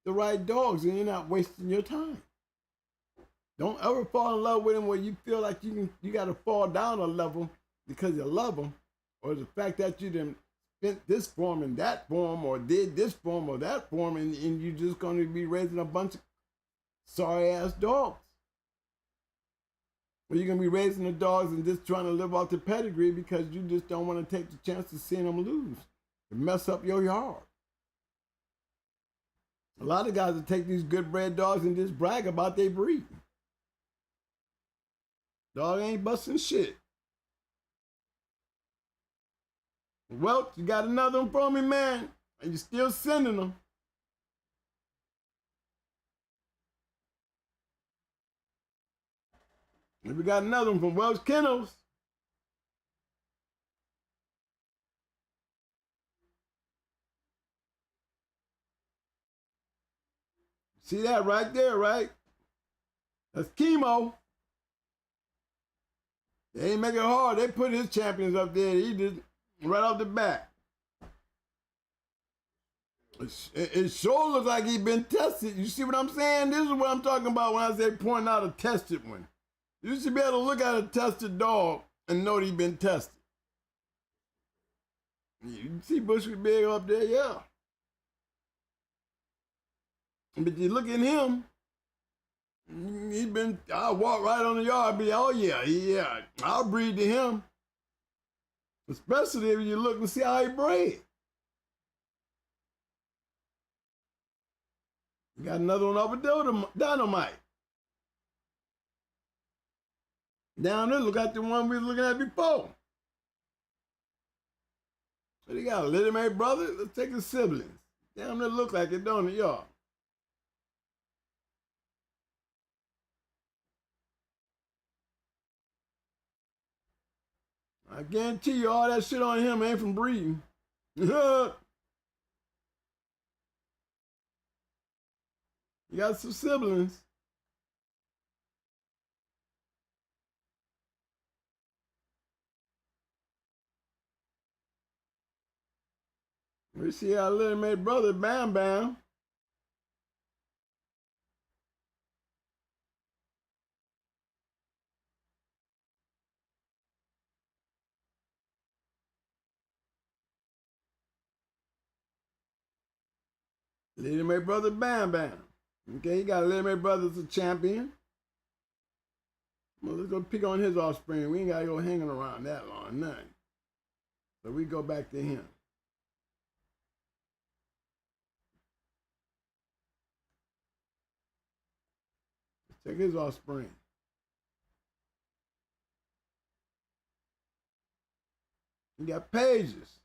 the right dogs and you're not wasting your time. Don't ever fall in love with them where you feel like you got to fall down a level because you love them, or the fact that you didn't spent this form and that form, or did this form or that form, and you're just going to be raising a bunch of sorry-ass dogs. Or you're going to be raising the dogs and just trying to live off the pedigree because you just don't want to take the chance of seeing them lose and mess up your yard. A lot of guys will take these good bred dogs and just brag about their breed. Dog ain't busting shit. Well, you got another one for me, man, and you still sending them. And we got another one from Welch Kennels. See that right there, right? That's chemo. They ain't make it hard. They put his champions up there. He did right off the bat. It sure looks like he been tested. You see what I'm saying? This is what I'm talking about when I say pointing out a tested one. You should be able to look at a tested dog and know that he been tested. You see Bushwick Big up there, yeah. But you look at him, he been, I'll walk right on the yard, be, oh yeah, I'll breed to him. Especially if you look and see how he bred. You got another one over there, Dynamite. Down there, look at the one we were looking at before. So they got a Little May brother, let's take his siblings. Down there look like it, don't it, y'all? I guarantee you all that shit on him ain't from breeding. You got some siblings. We see our Little May brother, Bam Bam. Little May brother, Bam Bam. Okay, he got Little May brother as a champion. Well, let's go pick on his offspring. We ain't gotta go hanging around that long, nothing. So we go back to him. Check his offspring. He got pages.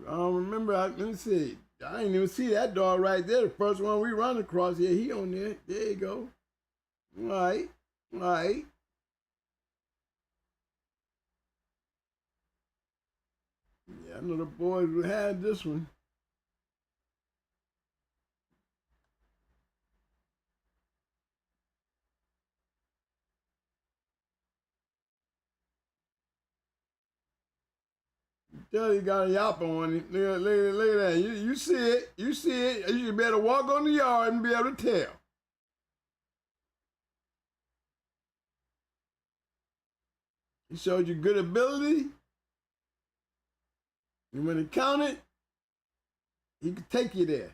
I don't remember. Let me see. I didn't even see that dog right there. The first one we run across. Yeah, he on there. There you go. All right. All right. Yeah, I know the boys who had this one. Tell you got a yap on it. Look at that. You see it. You see it. You should be able to walk on the yard and be able to tell. He showed you good ability. And when he counted, he could take you there.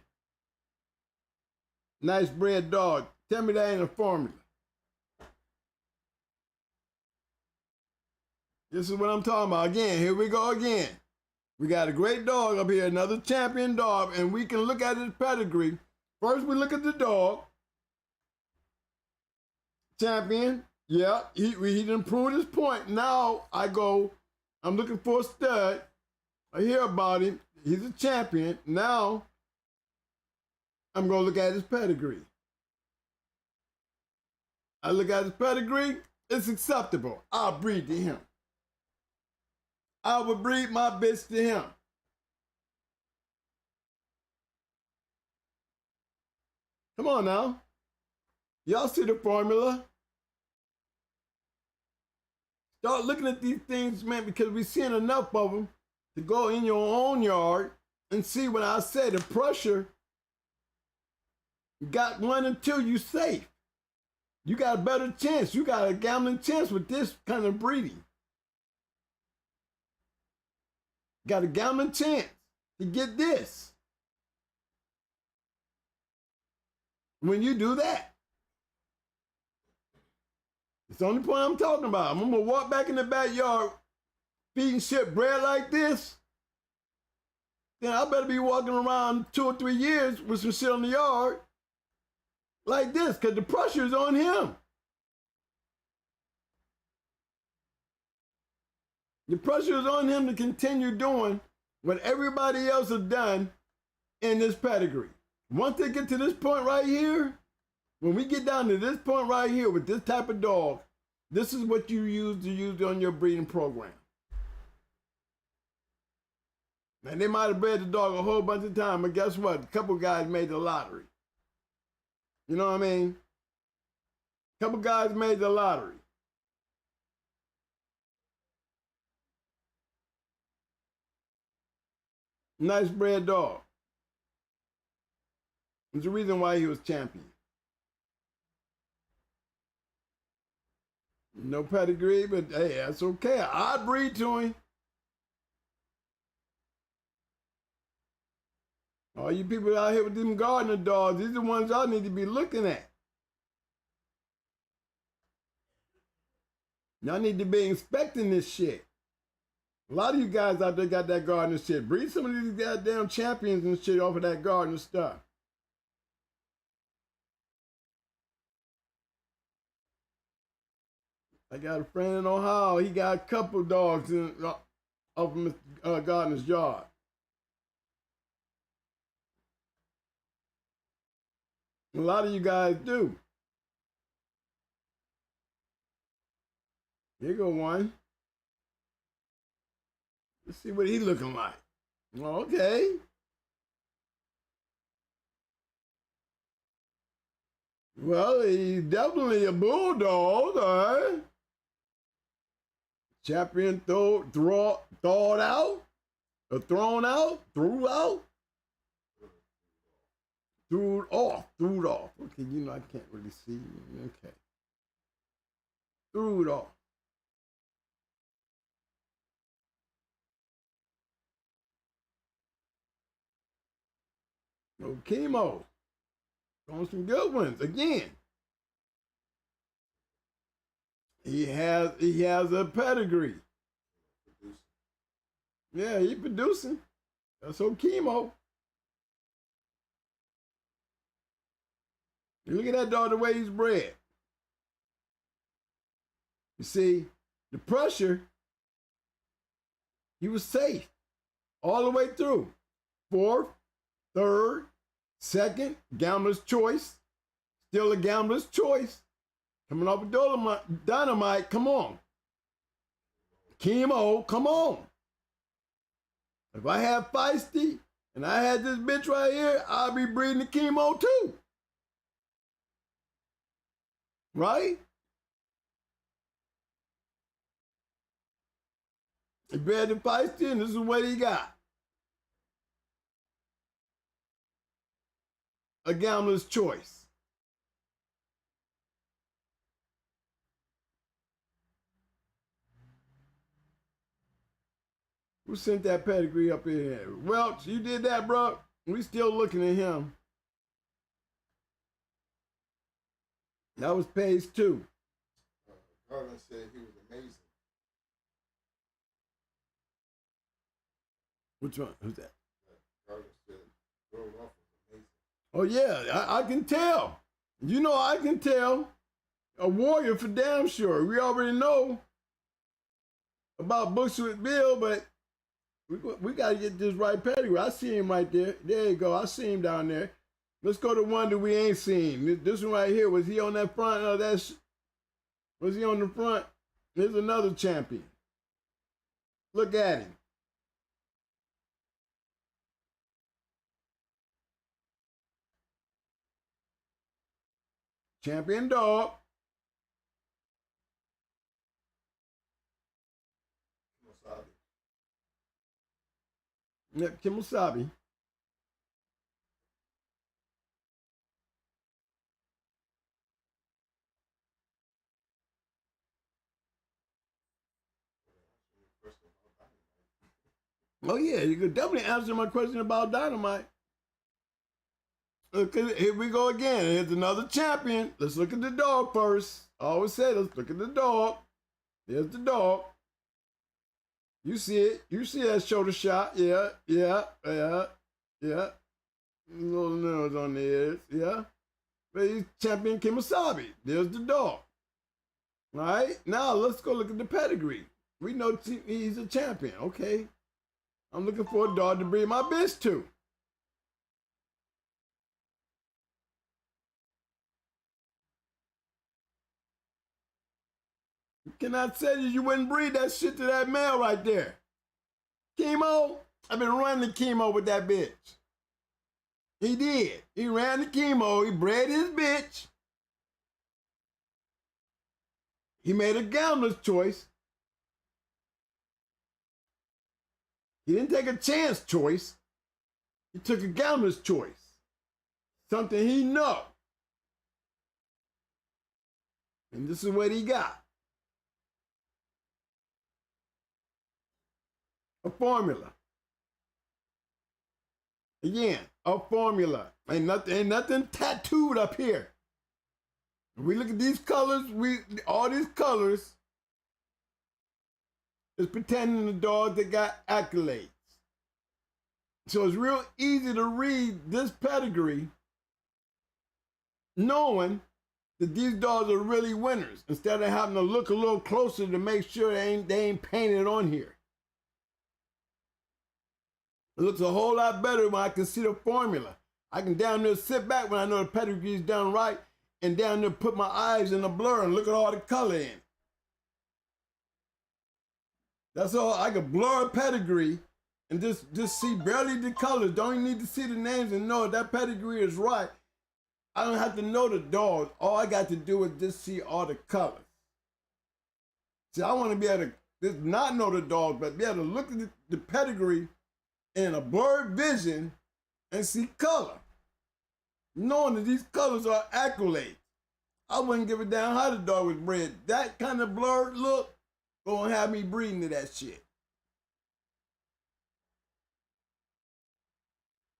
Nice bred dog. Tell me that ain't a formula. This is what I'm talking about. Again, here we go again. We got a great dog up here, another champion dog, and we can look at his pedigree. First, we look at the dog. Champion, yeah, he done proved his point. Now I'm looking for a stud. I hear about him. He's a champion. Now, I'm going to look at his pedigree. I look at his pedigree, it's acceptable. I'll breed to him. I will breed my bitch to him. Come on now. Y'all see the formula. Start looking at these things, man, because we're seeing enough of them to go in your own yard and see what I said. The pressure, you got 1 and 2, you safe. You got a better chance. You got a gambling chance with this kind of breeding. Got a gambling chance to get this. When you do that. It's the only point I'm talking about. I'm gonna walk back in the backyard feeding shit bread like this. then I better be walking around 2 or 3 years with some shit on the yard like this, because the pressure is on him. The pressure is on him to continue doing what everybody else has done in this pedigree. Once they get to this point right here, when we get down to this point right here with this type of dog, this is what you use on your breeding program. And they might have bred the dog a whole bunch of time, but guess what? A couple guys made the lottery. You know what I mean? A couple guys made the lottery. Nice bred dog. There's a reason why he was champion. No pedigree, but hey, that's okay. I'd breed to him. All you people out here with them gardener dogs, these are the ones y'all need to be looking at. Y'all need to be inspecting this shit. A lot of you guys out there got that gardener shit. Breed some of these goddamn champions and shit off of that gardener stuff. I got a friend in Ohio. He got a couple dogs off of Mr. Gardner's yard. A lot of you guys do. Here go one. Let's see what he's looking like. Okay. Well, he's definitely a bulldog, all right? Champion thawed out, or thrown out, threw out, threw off. Okay, you know I can't really see. Okay. Threw it off. No chemo. On some good ones again. He has a pedigree. Yeah, he producing. That's so chemo. You look at that dog, the way he's bred. You see, the pressure, he was safe all the way through. 4th, 3rd, 2nd, gambler's choice. Still a gambler's choice. Coming off of dynamite, come on. Chemo, come on. If I had feisty and I had this bitch right here, I'd be breeding the chemo too. Right? He bred the feisty and this is what he got. A gambler's choice. Who sent that pedigree up in here? Welch, you did that, bro. We still looking at him. That was page 2. Garland said he was amazing. Which one? Who's that? Garland said Joe Ruff was amazing. Oh, yeah, I can tell. You know, I can tell. A warrior for damn sure. We already know about Bushwick Bill, but we got to get this right pedigree. I see him right there. There you go. I see him down there. Let's go to one that we ain't seen. This one right here. Was he on that front of that? Was he on the front? Here's another champion. Look at him. Champion dog. Yep, Kimosabi. Oh yeah, you could definitely answer my question about Dynamite. Okay, here we go again. Here's another champion. Let's look at the dog first. I always say, let's look at the dog. There's the dog. You see it. You see that shoulder shot. Yeah, yeah, yeah, yeah. Little nose on the ears. Yeah. But he's champion Kemosabe. There's the dog. All right. Now let's go look at the pedigree. We know he's a champion. Okay. I'm looking for a dog to breed my bitch to. Can I tell you wouldn't breed that shit to that male right there? Chemo? I've been running the chemo with that bitch. He did. He ran the chemo. He bred his bitch. He made a gambler's choice. He didn't take a chance choice. He took a gambler's choice. Something he know. And this is what he got. A formula. Again, a formula. Ain't nothing tattooed up here. If we look at these colors, all these colors is pretending the dog that got accolades. So it's real easy to read this pedigree knowing that these dogs are really winners instead of having to look a little closer to make sure they ain't painted on here. It looks a whole lot better when I can see the formula. I can down there sit back when I know the pedigree is done right and down there put my eyes in a blur and look at all the color in. That's all. I can blur a pedigree and just see barely the colors. Don't even need to see the names and know that pedigree is right. I don't have to know the dogs. All I got to do is just see all the colors. See, I want to be able to just not know the dog, but be able to look at the pedigree in a blurred vision and see color. Knowing that these colors are accolades. I wouldn't give a damn how the dog was bred. That kind of blurred look gonna have me breeding to that shit.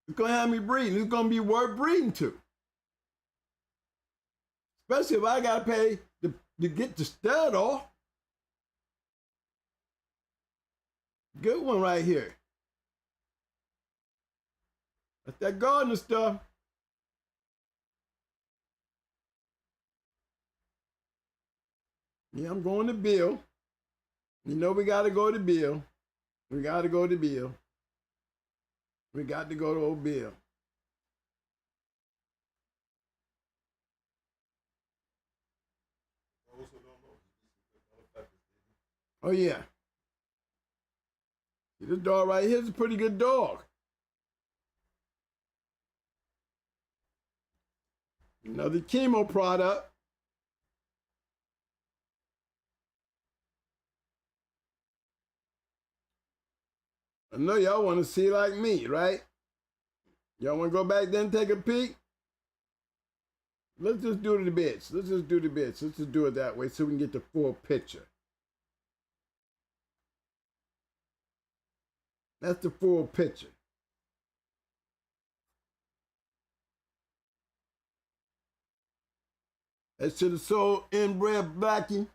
It's gonna have me breeding. It's gonna be worth breeding to. Especially if I gotta pay to get the stud off. Good one right here. That's that gardener stuff. Yeah, I'm going to Bill. You know we got to go to Bill. We got to go to Bill. We got to go to old Bill. Oh, yeah. This dog right here is a pretty good dog. Another chemo product. I know y'all want to see like me, right? Y'all want to go back there and take a peek? Let's just do the bits. Let's just do the bits. Let's just do it that way so we can get the full picture. That's the full picture. That should have sold inbred blackie.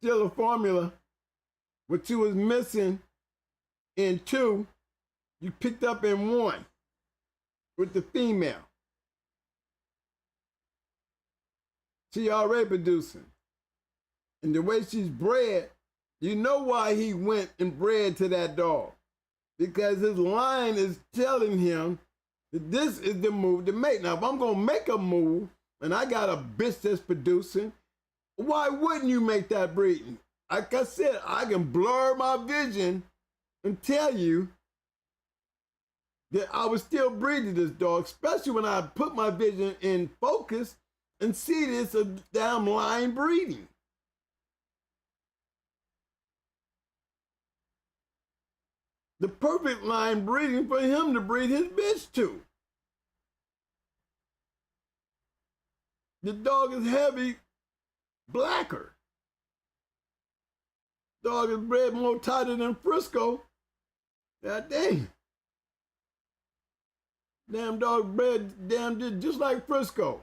Still a formula. What you was missing in 2, you picked up in 1 with the female. She already producing. And the way she's bred, you know why he went and bred to that dog. Because his line is telling him that this is the move to make. Now, if I'm going to make a move and I got a bitch that's producing, why wouldn't you make that breeding? Like I said, I can blur my vision and tell you that I was still breeding this dog, especially when I put my vision in focus and see this a damn line breeding. The perfect line breeding for him to breed his bitch to. The dog is heavy, blacker. Dog is bred more tighter than Frisco. God dang. Damn dog bred damn just like Frisco.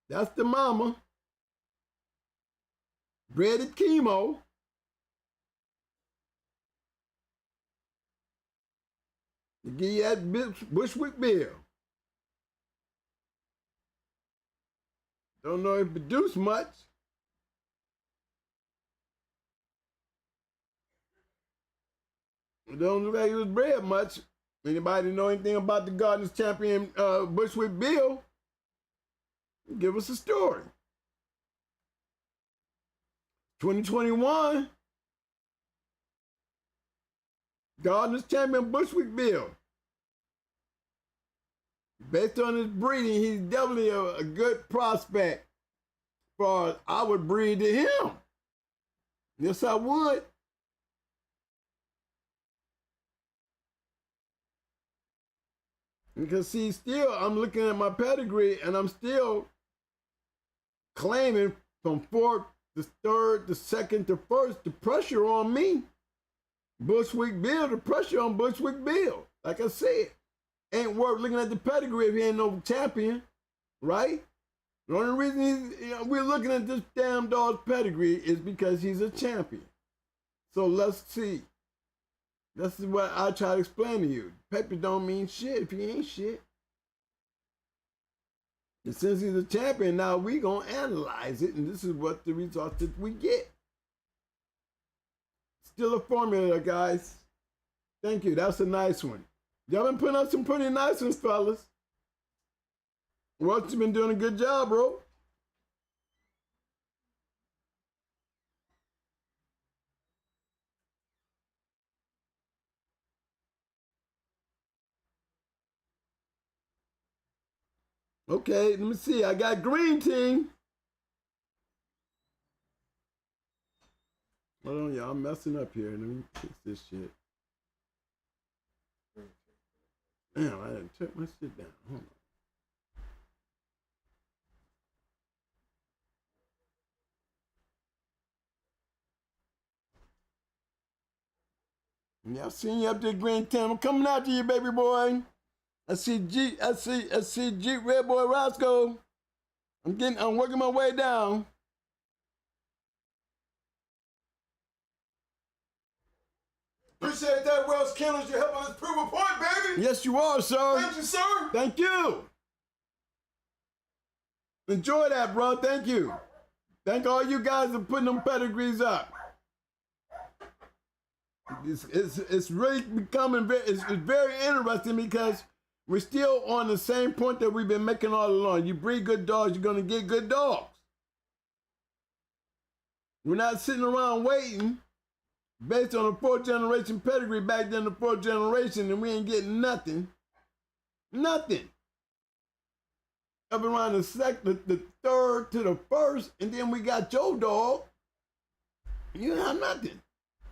That's the mama. Bred at chemo. To give you that Bushwick Bill. Don't know if it produced much. It don't look like he was bred much. Anybody know anything about the Gardner's champion Bushwick Bill? Give us a story. 2021. Gardner's champion Bushwick Bill. Based on his breeding, he's definitely a good prospect for I would breed to him. Yes, I would. Because see, still, I'm looking at my pedigree and I'm still claiming from fourth to third to second to first, the pressure on me. Bushwick Bill, the pressure on Bushwick Bill. Like I said, ain't worth looking at the pedigree if he ain't no champion, right? The only reason we're looking at this damn dog's pedigree is because he's a champion. So let's see. This is what I try to explain to you. Paper don't mean shit if he ain't shit. And since he's a champion, now we gonna analyze it, and this is what the results that we get. Still a formula, guys. Thank you. That's a nice one. Y'all been putting up some pretty nice ones, fellas. Roach, you been doing a good job, bro. Okay, let me see. I got green team. Hold on, y'all. I'm messing up here. Let me fix this shit. Damn, I didn't took my shit down. Hold on. Y'all seen you up there, green team. I'm coming after you, baby boy. I see G Red Boy Roscoe. I'm working my way down. Appreciate that, Wells Kennels. You're helping us prove a point, baby. Yes, you are, sir. Thank you, sir. Thank you. Enjoy that, bro. Thank you. Thank all you guys for putting them pedigrees up. It's really becoming it's very interesting because we're still on the same point that we've been making all along. You breed good dogs, you're going to get good dogs. We're not sitting around waiting based on a fourth generation pedigree back then, the fourth generation, and we ain't getting nothing. Nothing. Up around the third to the first, and then we got your dog. You have nothing.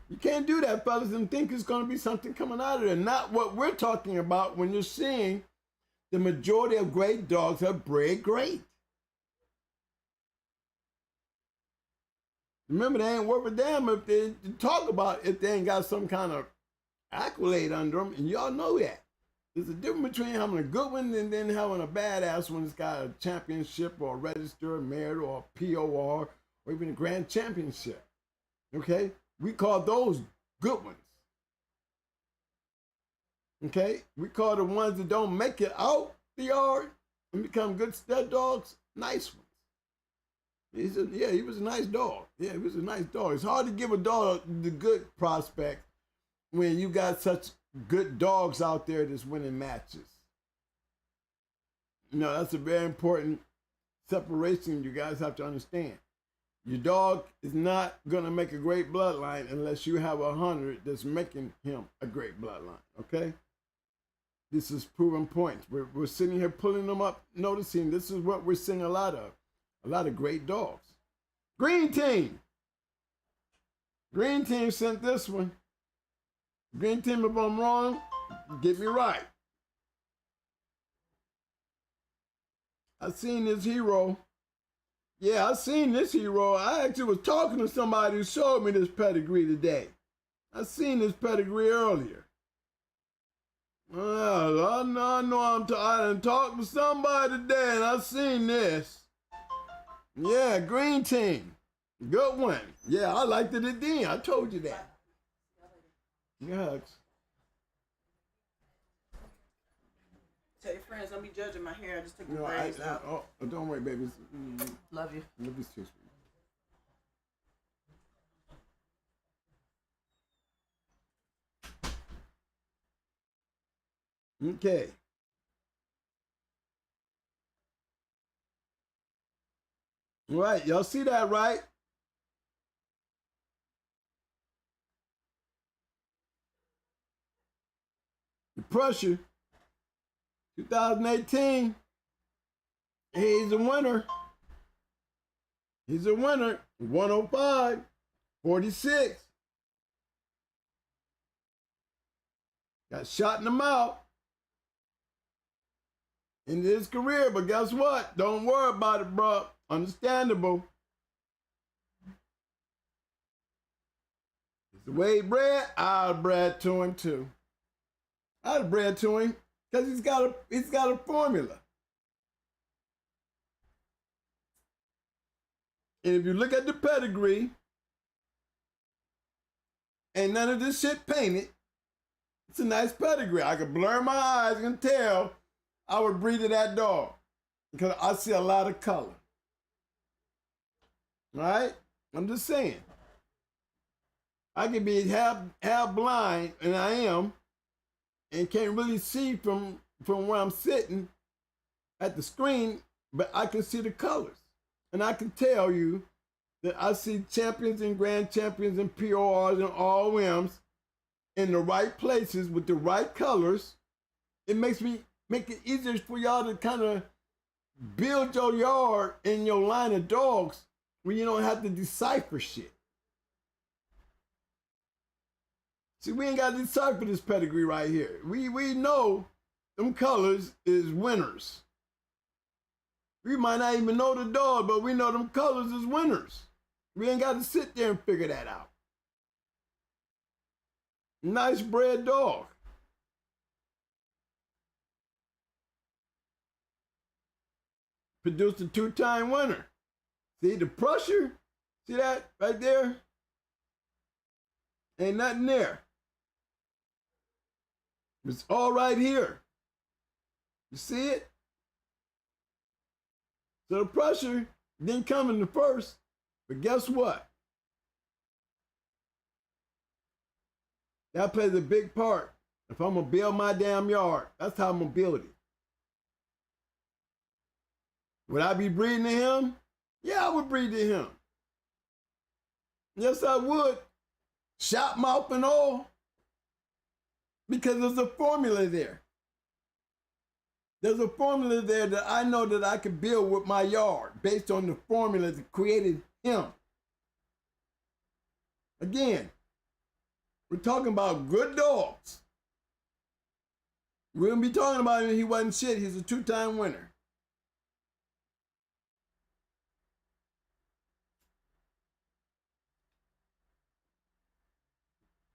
You can't do that, fellas, and think it's going to be something coming out of there. Not what we're talking about when you're seeing the majority of great dogs are bred great. Remember, they ain't worth a damn if they talk about if they ain't got some kind of accolade under them, and y'all know that. There's a difference between having a good one and then having a badass one that's got a championship or a register, a merit, or a POR, or even a grand championship. Okay? We call those good ones. Okay? We call the ones that don't make it out the yard and become good stud dogs, nice ones. He was a nice dog. Yeah, he was a nice dog. It's hard to give a dog the good prospect when you got such good dogs out there that's winning matches. You know, that's a very important separation you guys have to understand. Your dog is not going to make a great bloodline unless you have 100 that's making him a great bloodline, okay? This is proven points. We're sitting here pulling them up, noticing this is what we're seeing a lot of great dogs. Green team. Green team sent this one. Green team, if I'm wrong, get me right. I seen this hero. Yeah, I seen this hero. I actually was talking to somebody who showed me this pedigree today. I seen this pedigree earlier. I know I done talked to somebody today and I seen this. Yeah, green team. Good one. Yeah, I liked it then. I told you that. Yeah. Tell your friends, don't be judging my hair. I just took the braids out. Oh, don't worry, baby. Love you. Love you too, sweet. Okay. All right, y'all see that, right? The pressure, 2018. He's a winner. He's a winner. 105, 46. Got shot in the mouth in his career, but guess what? Don't worry about it, bro. Understandable. It's the way he bred. I'll bred to him too. I'd bred to him because he's got a formula. And if you look at the pedigree, ain't none of this shit painted. It's a nice pedigree. I could blur my eyes and tell I would breed to that dog because I see a lot of color. All right? I'm just saying. I could be half blind, and I am, and can't really see from where I'm sitting at the screen, but I can see the colors. And I can tell you that I see champions and grand champions and PORs and ROMs in the right places with the right colors. It make it easier for y'all to kind of build your yard in your line of dogs when you don't have to decipher shit. See, we ain't got to decipher this pedigree right here. We know them colors is winners. We might not even know the dog, but we know them colors is winners. We ain't got to sit there and figure that out. Nice bred dog. Produced a 2-time winner. See the pressure? See that right there? Ain't nothing there. It's all right here. You see it? So the pressure didn't come in the first, but guess what? That plays a big part. If I'm gonna build my damn yard, that's how I'm gonna build it. Would I be breeding to him? Yeah, I would breed to him. Yes, I would. Shot mouth and all. Because there's a formula there. There's a formula there that I know that I can build with my yard based on the formula that created him. Again, we're talking about good dogs. We're going to be talking about him. He wasn't shit. He's a 2-time winner.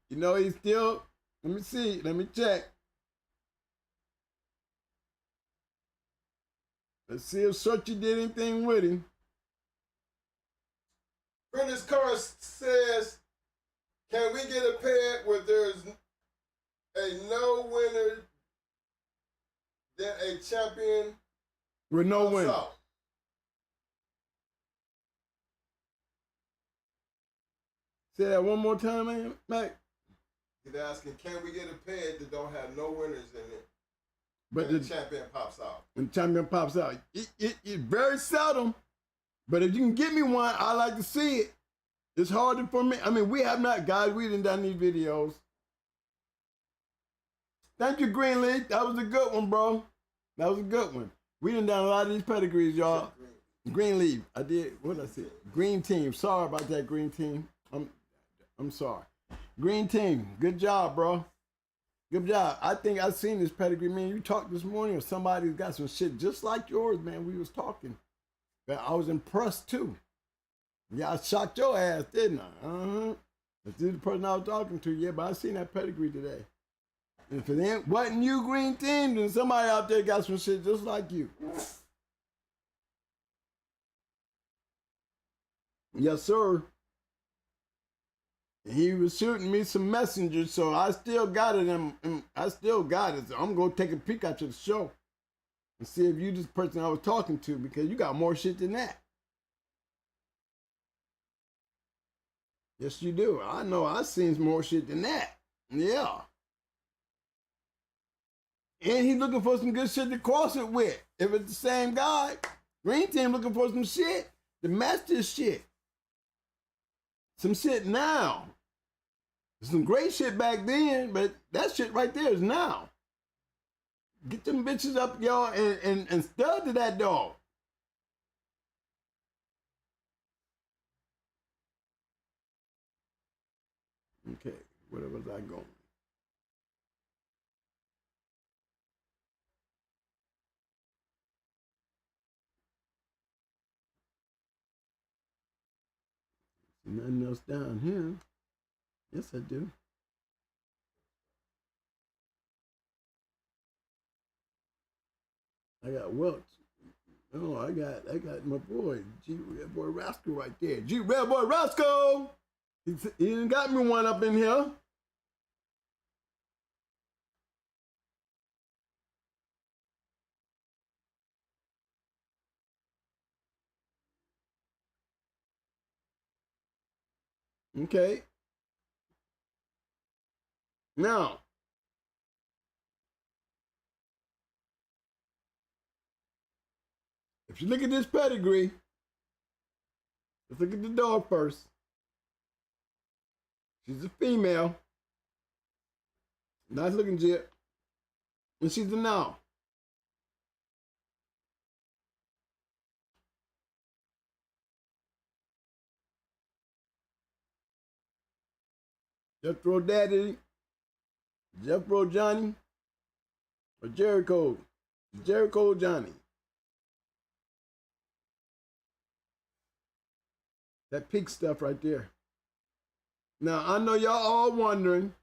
You know, he's still, let me see, let me check. Let's see if Searchy did anything with him. Prentice Carr says, can we get a pet where there's a no winner than a champion? With no winner. Say that one more time, man, Mike. He's asking, can we get a pet that don't have no winners in it? But the champion pops out. And champion pops out. It's very seldom, but if you can get me one, I like to see it. It's harder for me. I mean, we have not, guys, we done done these videos. Thank you, Greenleaf. That was a good one, bro. That was a good one. We done done a lot of these pedigrees, y'all. Greenleaf. I did, what did I say? Green team. Sorry about that, green team. I'm sorry. Green team, good job, bro. Good job. I think I seen this pedigree, man. You talked this morning with somebody who's got some shit just like yours, man. We was talking. I was impressed too. Yeah, I shocked your ass, didn't I? If this is the person I was talking to, yeah, but I seen that pedigree today. And if it wasn't you, Green Team, then somebody out there got some shit just like you. Yes, sir. He was shooting me some messengers, so I still got it. And I still got it. So I'm going to take a peek at the show and see if you this person I was talking to, because you got more shit than that. Yes, you do. I know I seen more shit than that. Yeah. And he's looking for some good shit to cross it with. If it's the same guy, Green Team looking for some shit to match this shit. Some shit now. Some great shit back then, but that shit right there is now. Get them bitches up, y'all, and stud to that dog. Okay, where was I going? Nothing else down here. Yes, I do. I got Welch. Oh, I got my boy, Red Boy Rascal right there. Red Boy Rascal! He done got me one up in here. Okay. Now, if you look at this pedigree, let's look at the dog first. She's a female. Nice looking jip. And she's a now. Jethro Daddy, Jethro Johnny, or Jericho. Jericho Johnny. That pink stuff right there. Now, I know y'all all wondering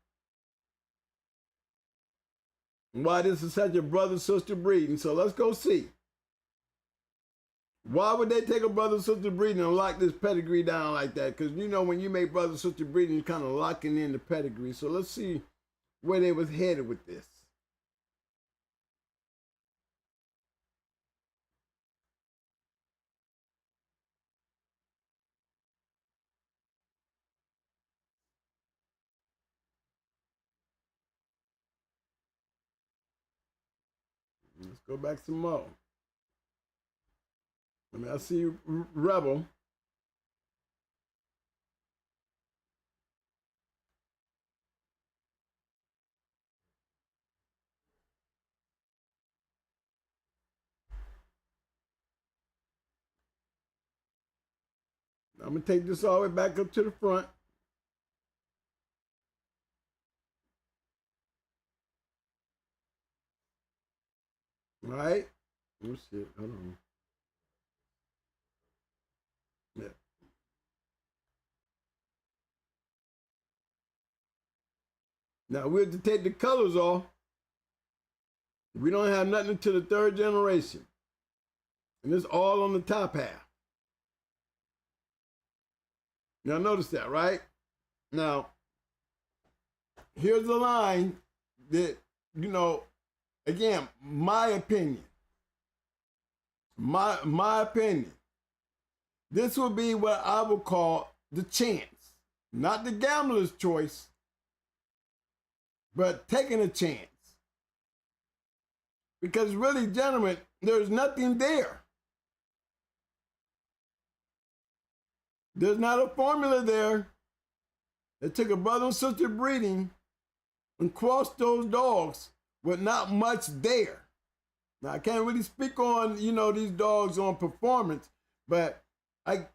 why this is such a brother-sister breeding, so let's go see. Why would they take a brother-sister breeding and lock this pedigree down like that? Because you know when you make brother-sister breeding, you're kind of locking in the pedigree. So let's see where they was headed with this. Let's go back some more. I see Rebel. I'm going to take this all the way back up to the front. All right. Oh, shit. Hold on. Yeah. Now, we have to take the colors off. We don't have nothing until the third generation. And it's all on the top half. Now, notice that, right? Now, here's the line that, you know, again, my opinion. My opinion. This would be what I would call the chance. Not the gambler's choice, but taking a chance. Because really, gentlemen, there's nothing there. There's not a formula there that took a brother and sister breeding and crossed those dogs with not much there. Now, I can't really speak on, you know, these dogs on performance, but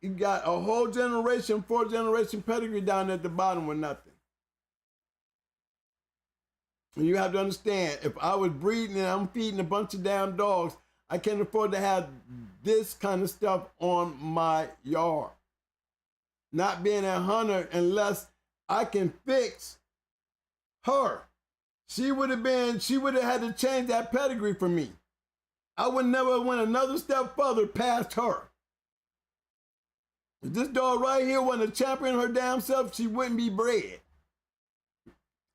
you got a whole generation, 4-generation pedigree down at the bottom with nothing. And you have to understand, if I was breeding and I'm feeding a bunch of damn dogs, I can't afford to have this kind of stuff on my yard. Not being a hunter unless I can fix her. She would have had to change that pedigree for me. I would never went another step further past her. If this dog right here wasn't a champion her damn self, she wouldn't be bred.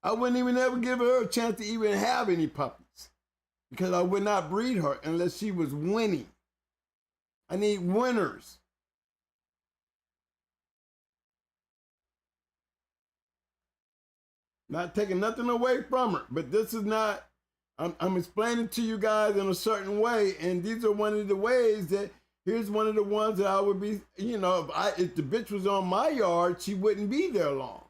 I wouldn't even ever give her a chance to even have any puppies because I would not breed her unless she was winning. I need winners. Not taking nothing away from her, but this is not, I'm explaining to you guys in a certain way, and these are one of the ways that, here's one of the ones that I would be, you know, if the bitch was on my yard, she wouldn't be there long.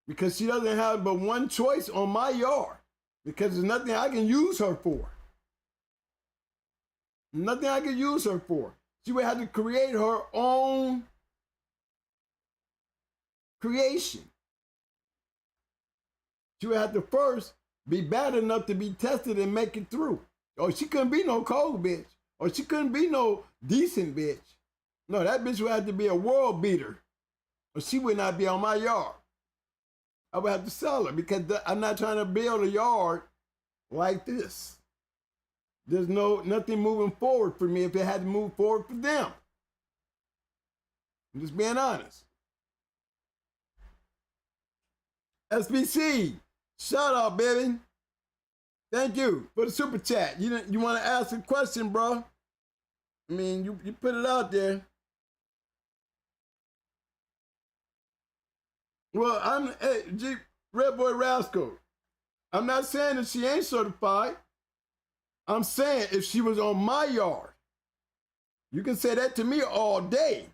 Because she doesn't have but one choice on my yard. Because there's nothing I can use her for. Nothing I can use her for. She would have to create her own creation. She would have to first be bad enough to be tested and make it through. Or she couldn't be no cold bitch. Or she couldn't be no decent bitch. No, that bitch would have to be a world beater. Or she would not be on my yard. I would have to sell her because I'm not trying to build a yard like this. There's nothing moving forward for me if it had to move forward for them. I'm just being honest. SBC, shout out, baby. Thank you for the super chat. You want to ask a question, bro? I mean, you put it out there. Well, Red Boy Rascal. I'm not saying that she ain't certified. I'm saying if she was on my yard, you can say that to me all day.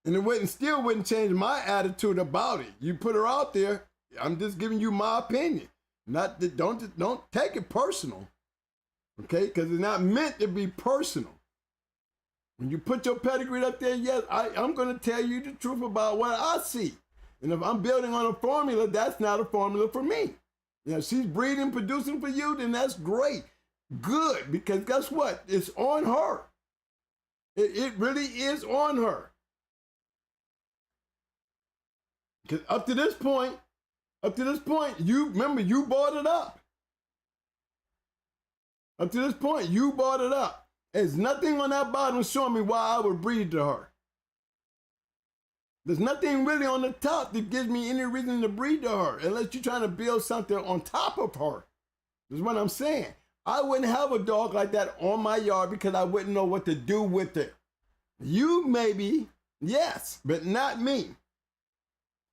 And it still wouldn't change my attitude about it. You put her out there, I'm just giving you my opinion. Don't take it personal. Okay? Because it's not meant to be personal. When you put your pedigree up there, yes, I'm going to tell you the truth about what I see. And if I'm building on a formula, that's not a formula for me. You know, she's breeding, producing for you, then that's great. Good, because guess what? It's on her. It really is on her. Because up to this point, you bought it up. Up to this point, you bought it up. There's nothing on that bottom showing me why I would breed to her. There's nothing really on the top that gives me any reason to breed to her, unless you're trying to build something on top of her. That's what I'm saying. I wouldn't have a dog like that on my yard because I wouldn't know what to do with it. You maybe, yes, but not me.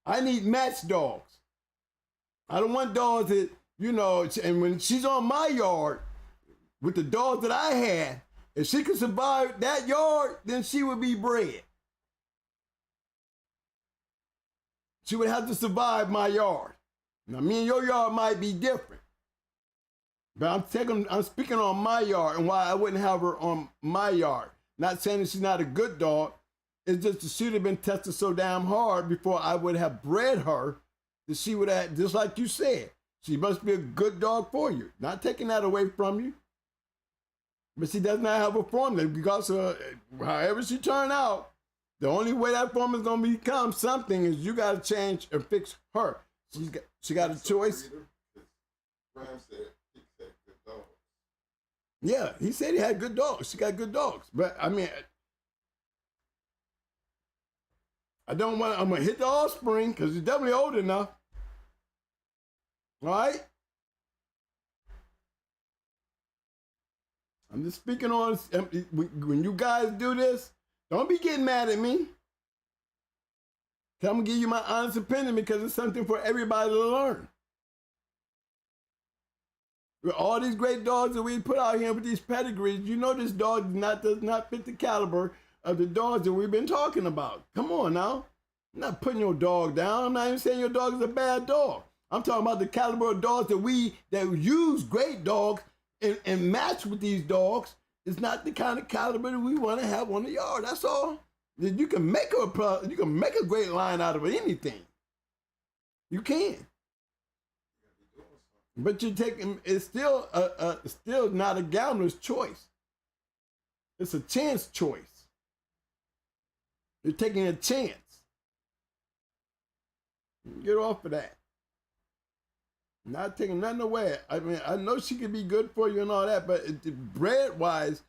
I need match dogs. I don't want dogs that, you know, and when she's on my yard with the dogs that I had, if she could survive that yard, then she would be bred. She would have to survive my yard. Now, me and your yard might be different. But I'm speaking on my yard and why I wouldn't have her on my yard. Not saying that she's not a good dog. It's just that she'd have been tested so damn hard before I would have bred her that she would have, just like you said, she must be a good dog for you. Not taking that away from you. But she does not have a formula because however she turned out, the only way that formula is going to become something is you got to change and fix her. She got a choice. Ram said he said good dogs. Yeah, he said he had good dogs. She got good dogs. But, I mean, I'm going to hit the offspring because he's definitely old enough. All right? I'm just speaking on, when you guys do this, don't be getting mad at me. I'm going to give you my honest opinion because it's something for everybody to learn. With all these great dogs that we put out here with these pedigrees, you know this dog does not fit the caliber of the dogs that we've been talking about. Come on now. I'm not putting your dog down. I'm not even saying your dog is a bad dog. I'm talking about the caliber of dogs that use great dogs and match with these dogs. It's not the kind of caliber that we want to have on the yard. That's all. You can make a great line out of anything. You can. But you're taking, it's still not a gambler's choice. It's a chance choice. You're taking a chance. Get off of that. Not taking nothing away. I mean, I know she could be good for you and all that, but bread-wise,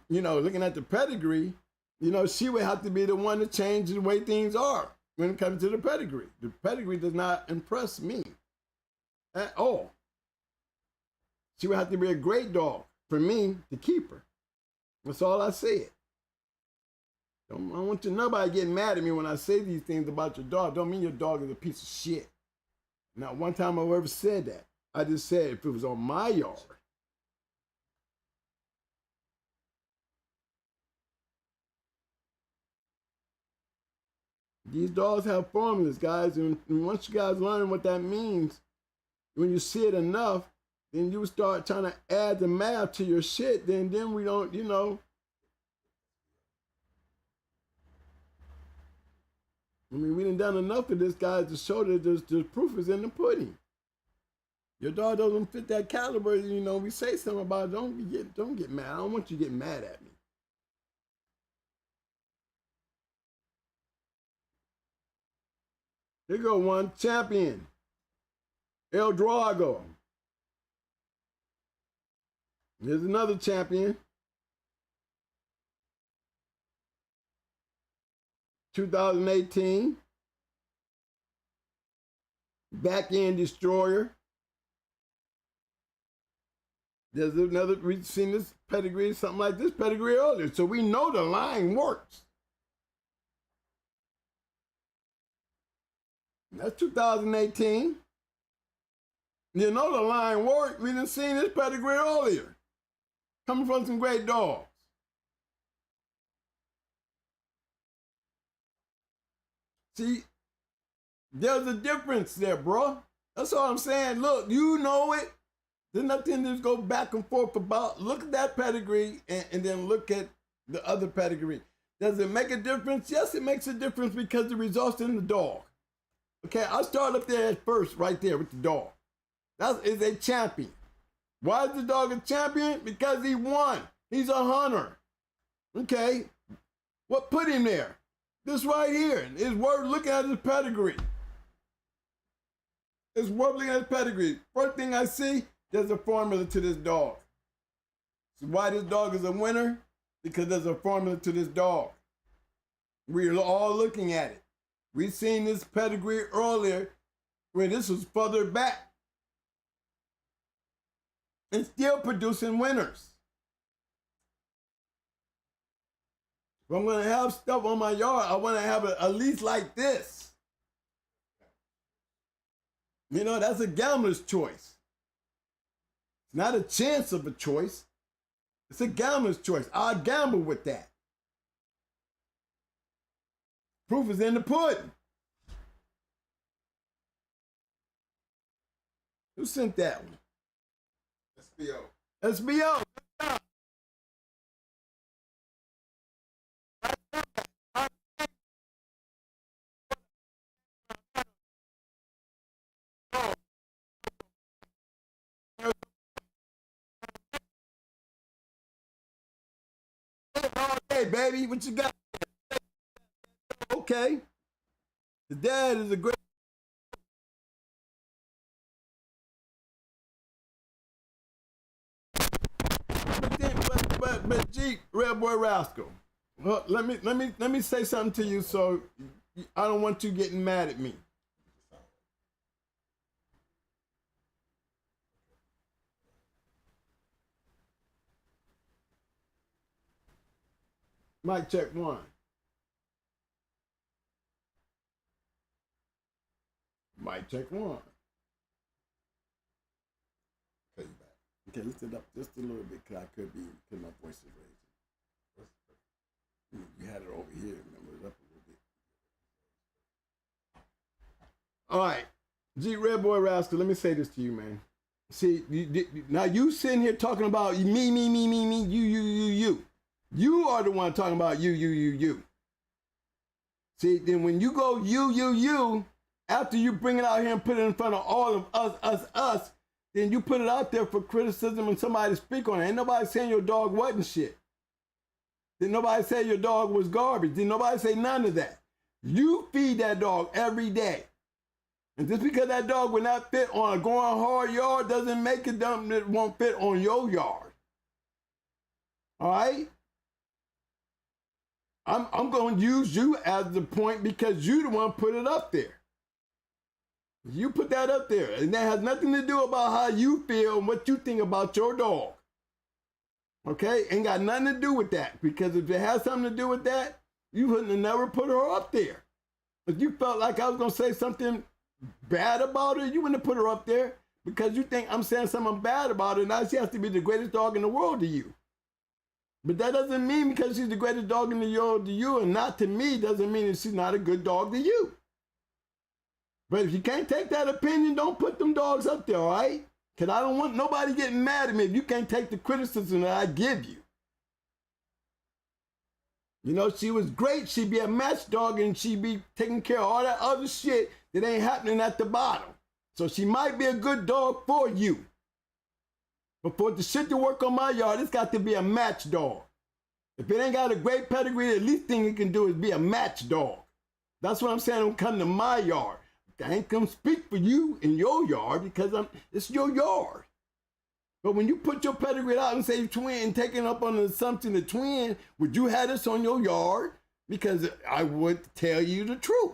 you know, looking at the pedigree, you know, she would have to be the one to change the way things are when it comes to the pedigree. The pedigree does not impress me at all. She would have to be a great dog for me to keep her. That's all I said. I don't want nobody getting mad at me when I say these things about your dog. Don't mean your dog is a piece of shit. Not one time I've ever said that. I just said if it was on my yard. These dogs have formulas, guys, and once you guys learn what that means, when you see it enough, then you start trying to add the math to your shit, then we don't, you know. I mean, we done enough of this, guys, to show that the proof is in the pudding. Your dog doesn't fit that caliber, you know, we say something about it, don't get mad. I don't want you getting mad at me. Here go one champion, El Drago. Here's another champion, 2018, back end destroyer. There's another, we've seen this pedigree, something like this pedigree earlier, so we know the line works. That's 2018. You know the line worked. We done seen this pedigree earlier. Coming from some great dogs. See, there's a difference there, bro. That's all I'm saying. Look, you know it. There's nothing to go back and forth about. Look at that pedigree and then look at the other pedigree. Does it make a difference? Yes, it makes a difference because the results in the dog. Okay, I'll start up there at first, right there with the dog. That is a champion. Why is the dog a champion? Because he won. He's a hunter. Okay, what put him there? This right here is worth looking at his pedigree. It's worth looking at his pedigree. First thing I see, there's a formula to this dog. So why this dog is a winner? Because there's a formula to this dog. We're all looking at it. We've seen this pedigree earlier where this was further back and still producing winners. If I'm going to have stuff on my yard, I want to have it at least like this. You know, that's a gambler's choice. It's not a chance of a choice. It's a gambler's choice. I gamble with that. Proof is in the pudding. Who sent that one? SBO. SBO. Hey, baby, what you got? Okay. The dad is a great. But Jeep, Red Boy Rascal. Well, let me say something to you, so I don't want you getting mad at me. Mic check one. Mic check one. Okay, you back. Okay, lift it up just a little bit because I could be, because my voice is raising. You had it over here, remember it up a little bit. All right, G Red Boy Rascal, let me say this to you, man. See, now you sitting here talking about me, you. You are the one talking about you. See, then when you go you, after you bring it out here and put it in front of all of us, then you put it out there for criticism and somebody to speak on it. Ain't nobody saying your dog wasn't shit. Did nobody say your dog was garbage? Did nobody say none of that? You feed that dog every day. And just because that dog will not fit on a going hard yard doesn't make it won't fit on your yard. All right? I'm going to use you as the point because you the one put it up there. You put that up there. And that has nothing to do about how you feel and what you think about your dog. Okay? Ain't got nothing to do with that. Because if it has something to do with that, you wouldn't have never put her up there. If you felt like I was going to say something bad about her, you wouldn't have put her up there because you think I'm saying something bad about her. Now she has to be the greatest dog in the world to you. But that doesn't mean because she's the greatest dog in the world to you and not to me doesn't mean that she's not a good dog to you. But if you can't take that opinion, don't put them dogs up there, all right? Because I don't want nobody getting mad at me if you can't take the criticism that I give you. You know, she was great. She'd be a match dog and she'd be taking care of all that other shit that ain't happening at the bottom. So she might be a good dog for you. But for the shit to work on my yard, it's got to be a match dog. If it ain't got a great pedigree, the least thing it can do is be a match dog. That's what I'm saying. Don't come to my yard. I ain't come speak for you in your yard because it's your yard. But when you put your pedigree out and say twin, taking up on the assumption of twin, would you have this on your yard? Because I would tell you the truth.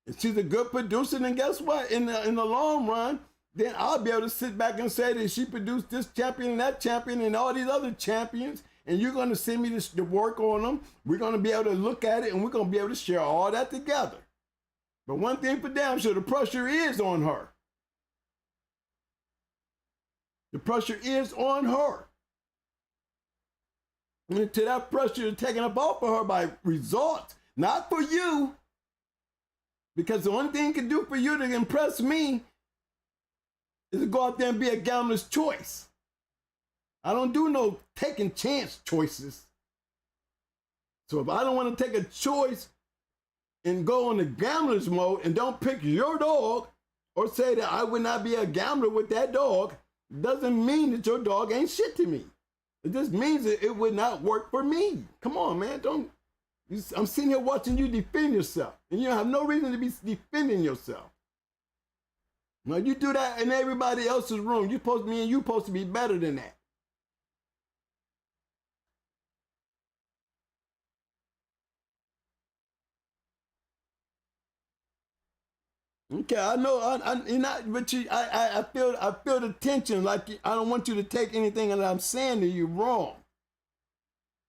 If she's a good producer, then guess what? In the long run, then I'll be able to sit back and say that she produced this champion and that champion and all these other champions, and you're going to send me the work on them. We're going to be able to look at it, and we're going to be able to share all that together. But one thing for damn sure, the pressure is on her. The pressure is on her. And until that pressure is taken up off of her by results, not for you, because the only thing it can do for you to impress me is to go out there and be a gambler's choice. I don't do no taking chance choices. So if I don't want to take a choice and go on the gambler's mode and don't pick your dog or say that I would not be a gambler with that dog, doesn't mean that your dog ain't shit to me. It just means that it would not work for me. Come on, man. I'm sitting here watching you defend yourself, and you have no reason to be defending yourself. Now, you do that in everybody else's room. You supposed to be better than that. Okay, I know. I feel the tension. Like I don't want you to take anything that I'm saying to you wrong.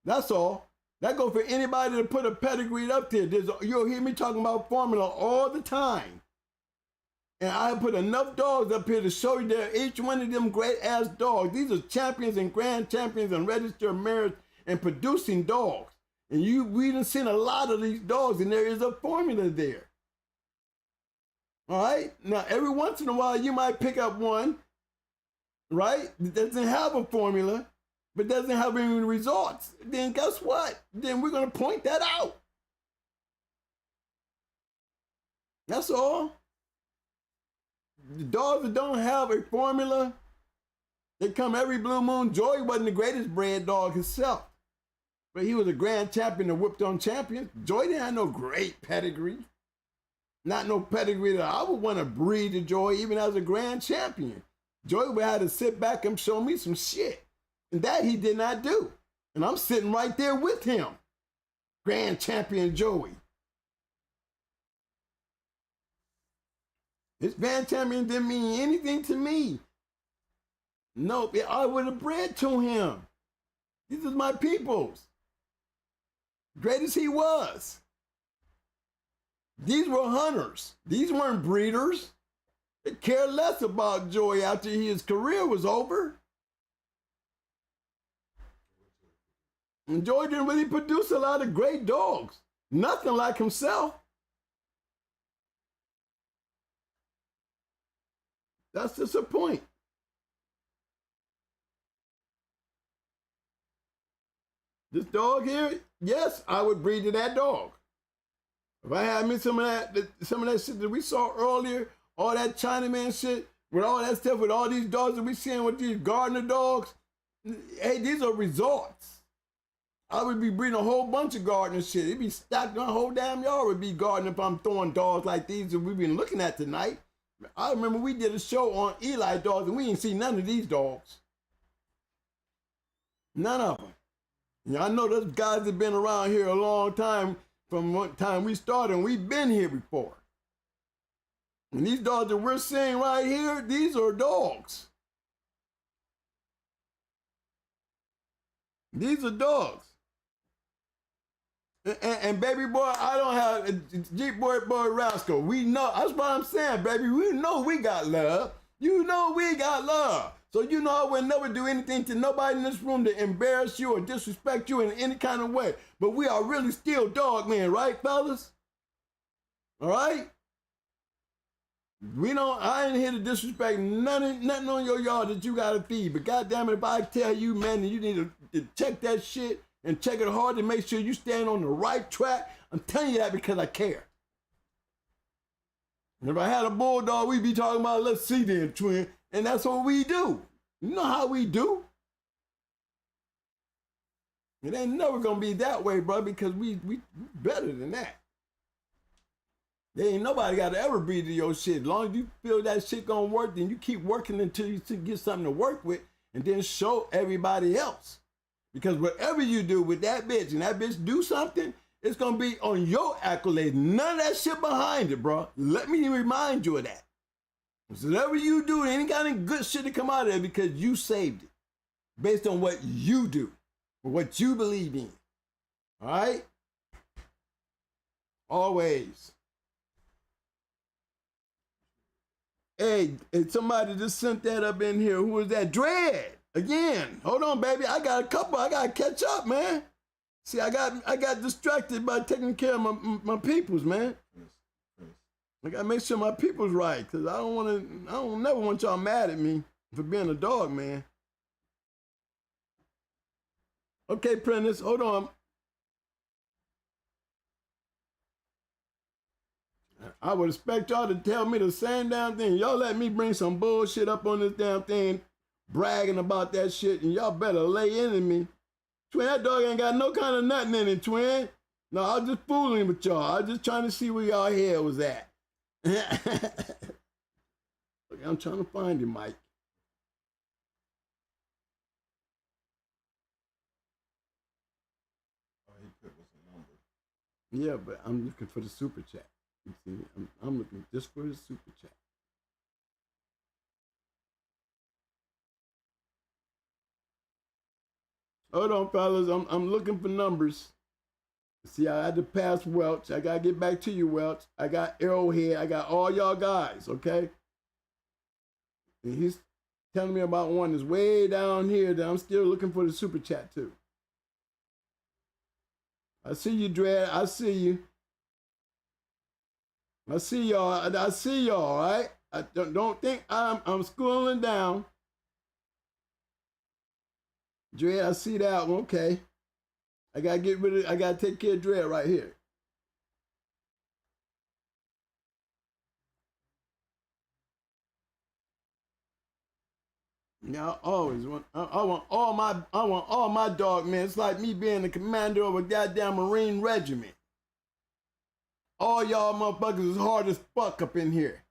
That's all. That goes for anybody to put a pedigree up there. You'll hear me talking about formula all the time. And I put enough dogs up here to show you that each one of them great ass dogs. These are champions and grand champions and registered marriage and producing dogs. And we done seen a lot of these dogs, and there is a formula there. All right? Now, every once in a while, you might pick up one, right, that doesn't have a formula, but doesn't have any results. Then guess what? Then we're going to point that out. That's all. The dogs that don't have a formula, they come every blue moon. Joey wasn't the greatest bred dog himself, but he was a grand champion and whipped on champions. Joey didn't have no great pedigree. Not no pedigree that I would want to breed to Joey even as a grand champion. Joey would have to sit back and show me some shit. And that he did not do. And I'm sitting right there with him. Grand champion Joey. This grand champion didn't mean anything to me. No, I would have bred to him. These are my peoples. Great as he was. These were hunters. These weren't breeders. They cared less about Joey after his career was over. And Joey didn't really produce a lot of great dogs. Nothing like himself. That's just a point. This dog here, yes, I would breed to that dog. If I had me some of that shit that we saw earlier, all that Chinaman shit, with all that stuff, with all these dogs that we seeing with these gardener dogs, hey, these are results. I would be breeding a whole bunch of garden and shit. It'd be stacked on a whole damn yard would be garden if I'm throwing dogs like these that we've been looking at tonight. I remember we did a show on Eli dogs and we didn't see none of these dogs. None of them. Yeah, I know those guys have been around here a long time from what time we started, and we've been here before. And these dogs that we're seeing right here, these are dogs. These are dogs. And baby boy, I don't have Jeep boy Rascal. We know, that's what I'm saying, baby. We know we got love. You know we got love. So you know I would never do anything to nobody in this room to embarrass you or disrespect you in any kind of way. But we are really still dog men, right, fellas? All right? I ain't here to disrespect nothing on your yard that you gotta feed. But goddamn it, if I tell you, man, that you need to check that shit and check it hard to make sure you stand on the right track, I'm telling you that because I care. And if I had a bulldog, we'd be talking about, let's see then, twin. And that's what we do. You know how we do. It ain't never gonna be that way, bro, because we better than that. There ain't nobody got to ever breathe to your shit. As long as you feel that shit gonna work, then you keep working until you get something to work with and then show everybody else. Because whatever you do with that bitch and that bitch do something, it's gonna be on your accolade. None of that shit behind it, bro. Let me remind you of that. So whatever you do, any kind of good shit to come out of it because you saved it. Based on what you do, or what you believe in. All right? Always. Hey, somebody just sent that up in here. Who was that? Dread. Again. Hold on, baby. I got a couple. I got to catch up, man. See, I got distracted by taking care of my peoples, man. I got to make sure my people's right, because I don't never want y'all mad at me for being a dog, man. Okay, Prentice, hold on. I would expect y'all to tell me the same damn thing. Y'all let me bring some bullshit up on this damn thing, bragging about that shit, and y'all better lay into me. Twin, that dog ain't got no kind of nothing in it, twin. No, I was just fooling with y'all. I was just trying to see where y'all head was at. Look, I'm trying to find you, Mike. Oh, he put us a number. Yeah, but I'm looking for the super chat. You see, I'm looking just for the super chat. Hold on, fellas. I'm looking for numbers. See, I had to pass Welch. I got to get back to you, Welch. I got Arrowhead. I got all y'all guys, okay? And he's telling me about one that's way down here that I'm still looking for the super chat, too. I see you, Dread. I see you. I see y'all. I see y'all, all right? I don't think I'm schooling down. Dread, I see that one. Okay. I gotta get rid of, I gotta take care of Dread right here. Now I always want, I want all my dog men. It's like me being the commander of a goddamn Marine regiment. All y'all motherfuckers is hard as fuck up in here.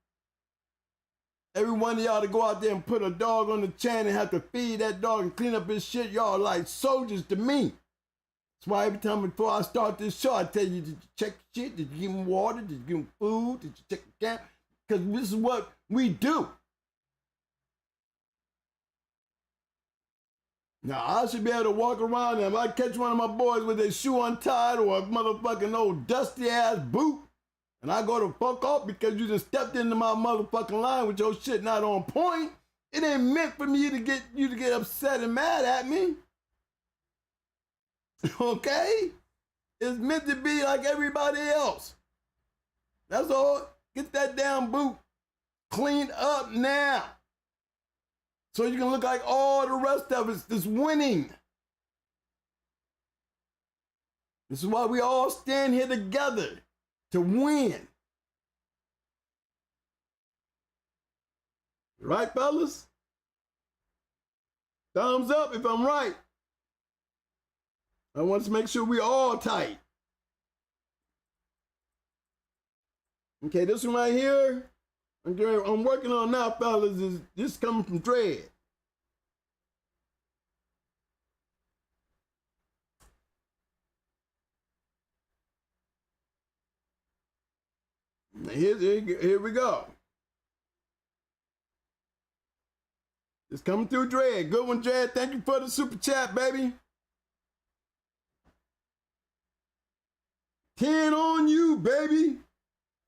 Every one of y'all to go out there and put a dog on the chain and have to feed that dog and clean up his shit, y'all like soldiers to me. That's why every time before I start this show, I tell you, did you check shit? Did you give him water? Did you give him food? Did you check the camp? Because this is what we do. Now, I should be able to walk around and if I catch one of my boys with their shoe untied or a motherfucking old dusty-ass boot, and I go to fuck off because you just stepped into my motherfucking line with your shit not on point, it ain't meant for me to get you to get upset and mad at me. Okay? It's meant to be like everybody else. That's all. Get that damn boot cleaned up now. So you can look like all the rest of us that's winning. This is why we all stand here together to win. Right, fellas? Thumbs up if I'm right. I want to make sure we all tight. Okay, this one right here, I'm working on now, fellas, is just coming from Dread. Here we go. It's coming through Dread. Good one, Dread. Thank you for the super chat, baby. 10 on you, baby.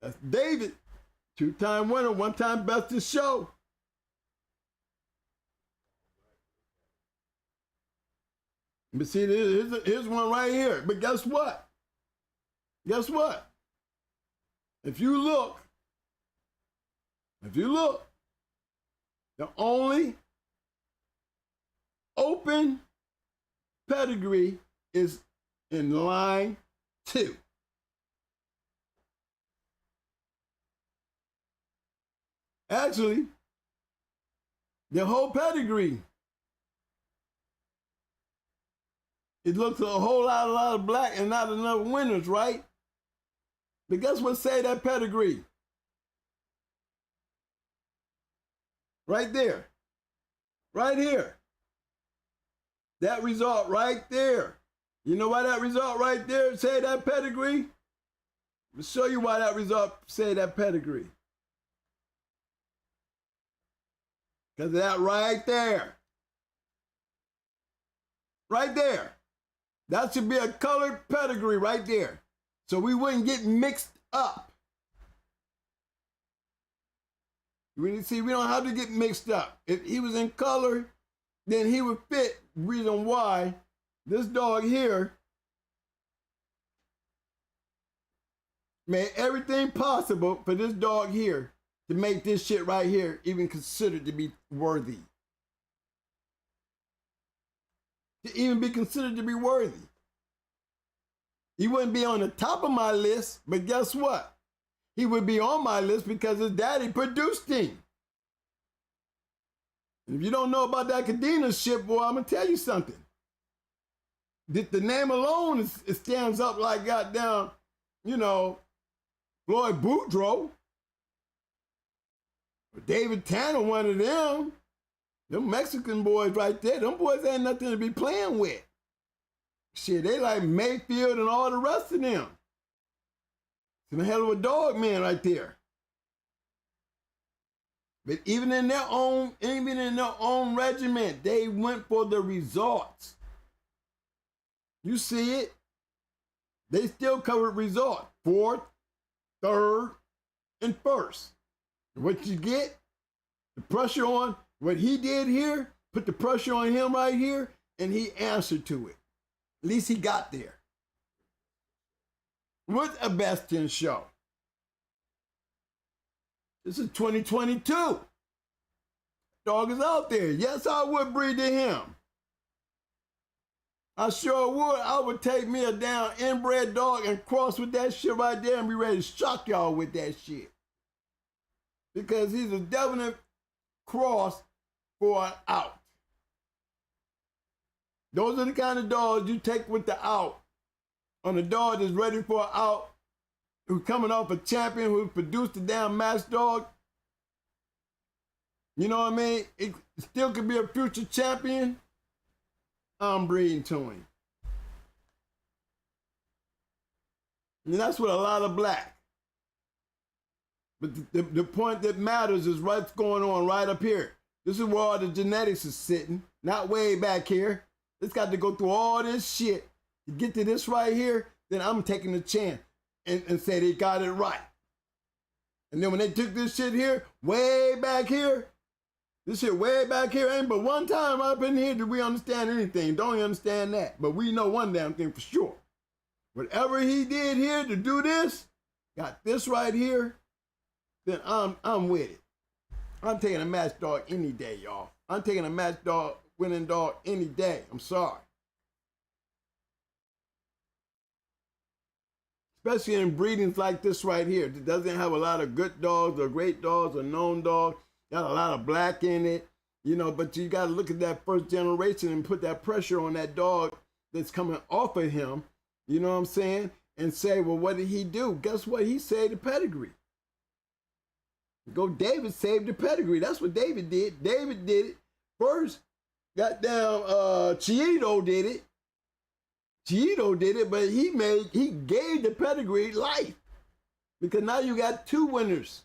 That's David. 2-time winner, 1-time best of show. But see, here's one right here. But guess what? Guess what? If you look, the only open pedigree is in line 2. Actually, the whole pedigree, it looks a whole lot of black and not enough winners, right? But guess what say that pedigree? Right there. Right here. That result right there. You know why that result right there say that pedigree? I'll show you why that result say that pedigree. Because of that right there. Right there. That should be a colored pedigree right there. So we wouldn't get mixed up. We don't have to get mixed up. If he was in color, then he would fit. Reason why this dog here made everything possible for this dog here to make this shit right here even considered to be worthy. To even be considered to be worthy. He wouldn't be on the top of my list, but guess what? He would be on my list because his daddy produced him. If you don't know about that Cadena shit, boy, I'm going to tell you something. The name alone, it stands up like goddamn, Floyd Boudreaux. David Tanner, one of them. Them Mexican boys right there, them boys ain't nothing to be playing with. Shit, they like Mayfield and all the rest of them. It's a hell of a dog man right there. But even in their own regiment, they went for the results. You see it. They still covered results. 4th, 3rd, and 1st. What you get? The pressure on what he did here, put the pressure on him right here, and he answered to it. At least he got there. With a best in show. This is 2022. Dog is out there. Yes, I would breed to him. I sure would. I would take me a damn inbred dog and cross with that shit right there and be ready to shock y'all with that shit. Because he's a definite cross for an out. Those are the kind of dogs you take with the out. On a dog that's ready for an out, who's coming off a champion, who produced a damn match dog. You know what I mean? It still could be a future champion. I'm breeding to him. And that's with a lot of black. But the point that matters is what's going on right up here. This is where all the genetics is sitting, not way back here. It's got to go through all this shit to get to this right here. Then I'm taking a chance and say they got it right. And then when they took this shit here, way back here, this shit way back here ain't but one time up in here did we understand anything. Don't understand that. But we know one damn thing for sure. Whatever he did here to do this, got this right here, then I'm with it. I'm taking a match dog any day, y'all. I'm taking a match dog, winning dog any day. I'm sorry. Especially in breedings like this right here. It doesn't have a lot of good dogs or great dogs or known dogs. Got a lot of black in it, but you got to look at that first generation and put that pressure on that dog that's coming off of him, you know what I'm saying, and say, well, what did he do? Guess what? He saved the pedigree. Go David saved the pedigree. That's what David did. David did it first. Got down, Cheeto did it. Cheeto did it, but he gave the pedigree life. Because now you got 2 winners.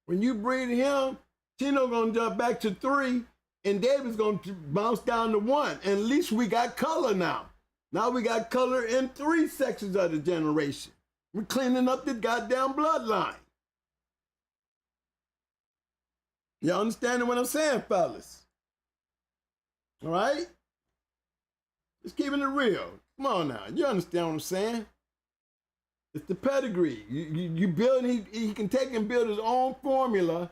When you breed him, Chino gonna jump back to 3, and David's gonna bounce down to 1. And at least we got color now. Now we got color in 3 sections of the generation. We're cleaning up the goddamn bloodline. Y'all understanding what I'm saying, fellas? All right? Just keeping it real. Come on now. You understand what I'm saying? It's the pedigree. You build, he can take and build his own formula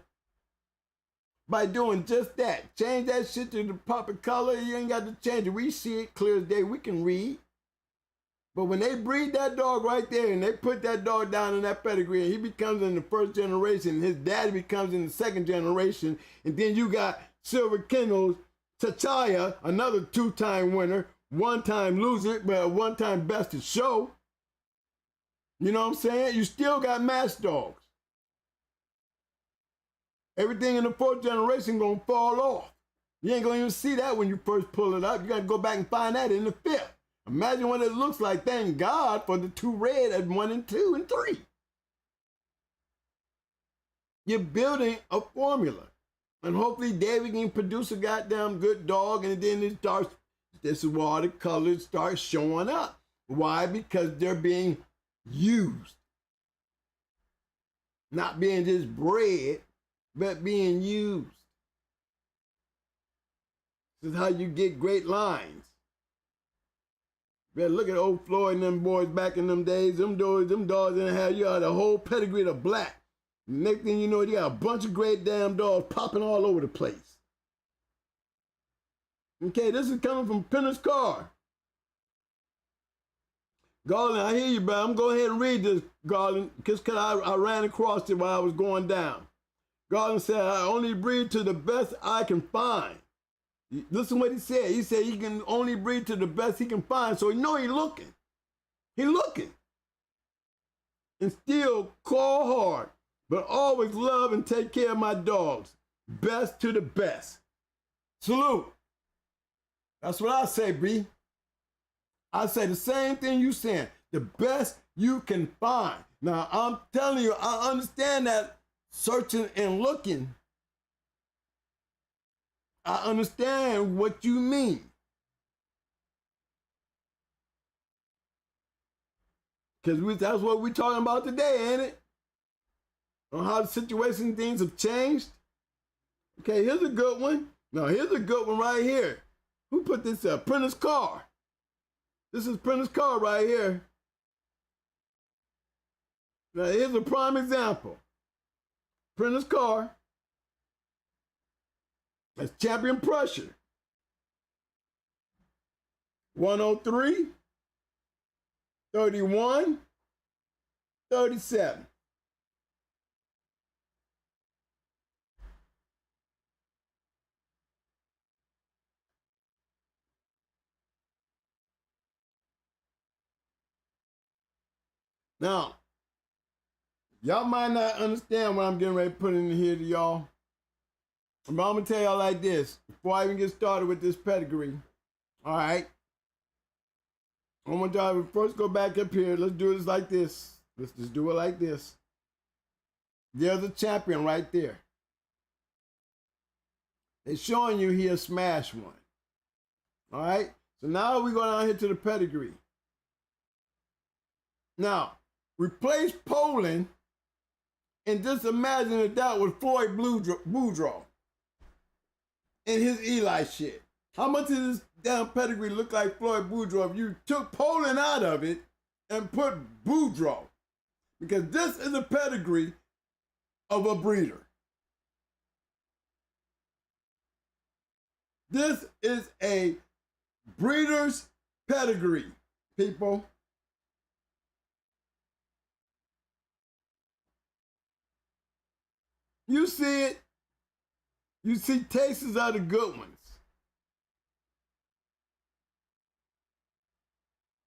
by doing just that. Change that shit to the proper color. You ain't got to change it. We see it clear as day. We can read. But when they breed that dog right there and they put that dog down in that pedigree and he becomes in the 1st generation, his daddy becomes in the 2nd generation, and then you got Silver Kennels, Tachaya, another 2-time winner, 1-time loser, but a 1-time best of show. You know what I'm saying? You still got match dogs. Everything in the 4th generation gonna fall off. You ain't gonna even see that when you first pull it up. You gotta go back and find that in the 5th. Imagine what it looks like. Thank God for the 2 red at 1 and 2 and 3. You're building a formula. And hopefully David can produce a goddamn good dog, and then it starts, this is where all the colors start showing up. Why? Because they're being used. Not being just bred, but being used. This is how you get great lines. Better look at old Floyd and them boys back in them days. Them dogs didn't have, you had a whole pedigree of black. Next thing you know, you got a bunch of great damn dogs popping all over the place. Okay, this is coming from Penner's Car. Garland, I hear you, but I'm going to go ahead and read this, Garland, because I ran across it while I was going down. Garland said, I only breed to the best I can find. Listen what he said. He said he can only breed to the best he can find, so you know he's looking. He's looking. And still claw hard, but always love and take care of my dogs. Best to the best. Salute. That's what I say, B. I say the same thing you saying. The best you can find. Now, I'm telling you, I understand that searching and looking. I understand what you mean. Because that's what we're talking about today, ain't it? On how the situation, things have changed. Okay, here's a good one. Now, here's a good one right here. Who put this up? Printer's Car. This is Printer's Car right here. Now, here's a prime example. Printer's Car. That's Champion Pressure. 103, 31, 37. Now, y'all might not understand what I'm getting ready to put in here to y'all. But I'm gonna tell y'all like this, before I even get started with this pedigree. All right. I'm gonna try to first go back up here. Let's do this like this. Let's just do it like this. There's a champion right there. They're showing you he a smash one. All right. So now we go down here to the pedigree. Now, replace Poland and just imagine if that was Floyd Boudreaux and his Eli shit. How much does this damn pedigree look like Floyd Boudreaux if you took Poland out of it and put Boudreaux? Because this is a pedigree of a breeder. This is a breeder's pedigree, people. You see it. You see tastes of the good ones.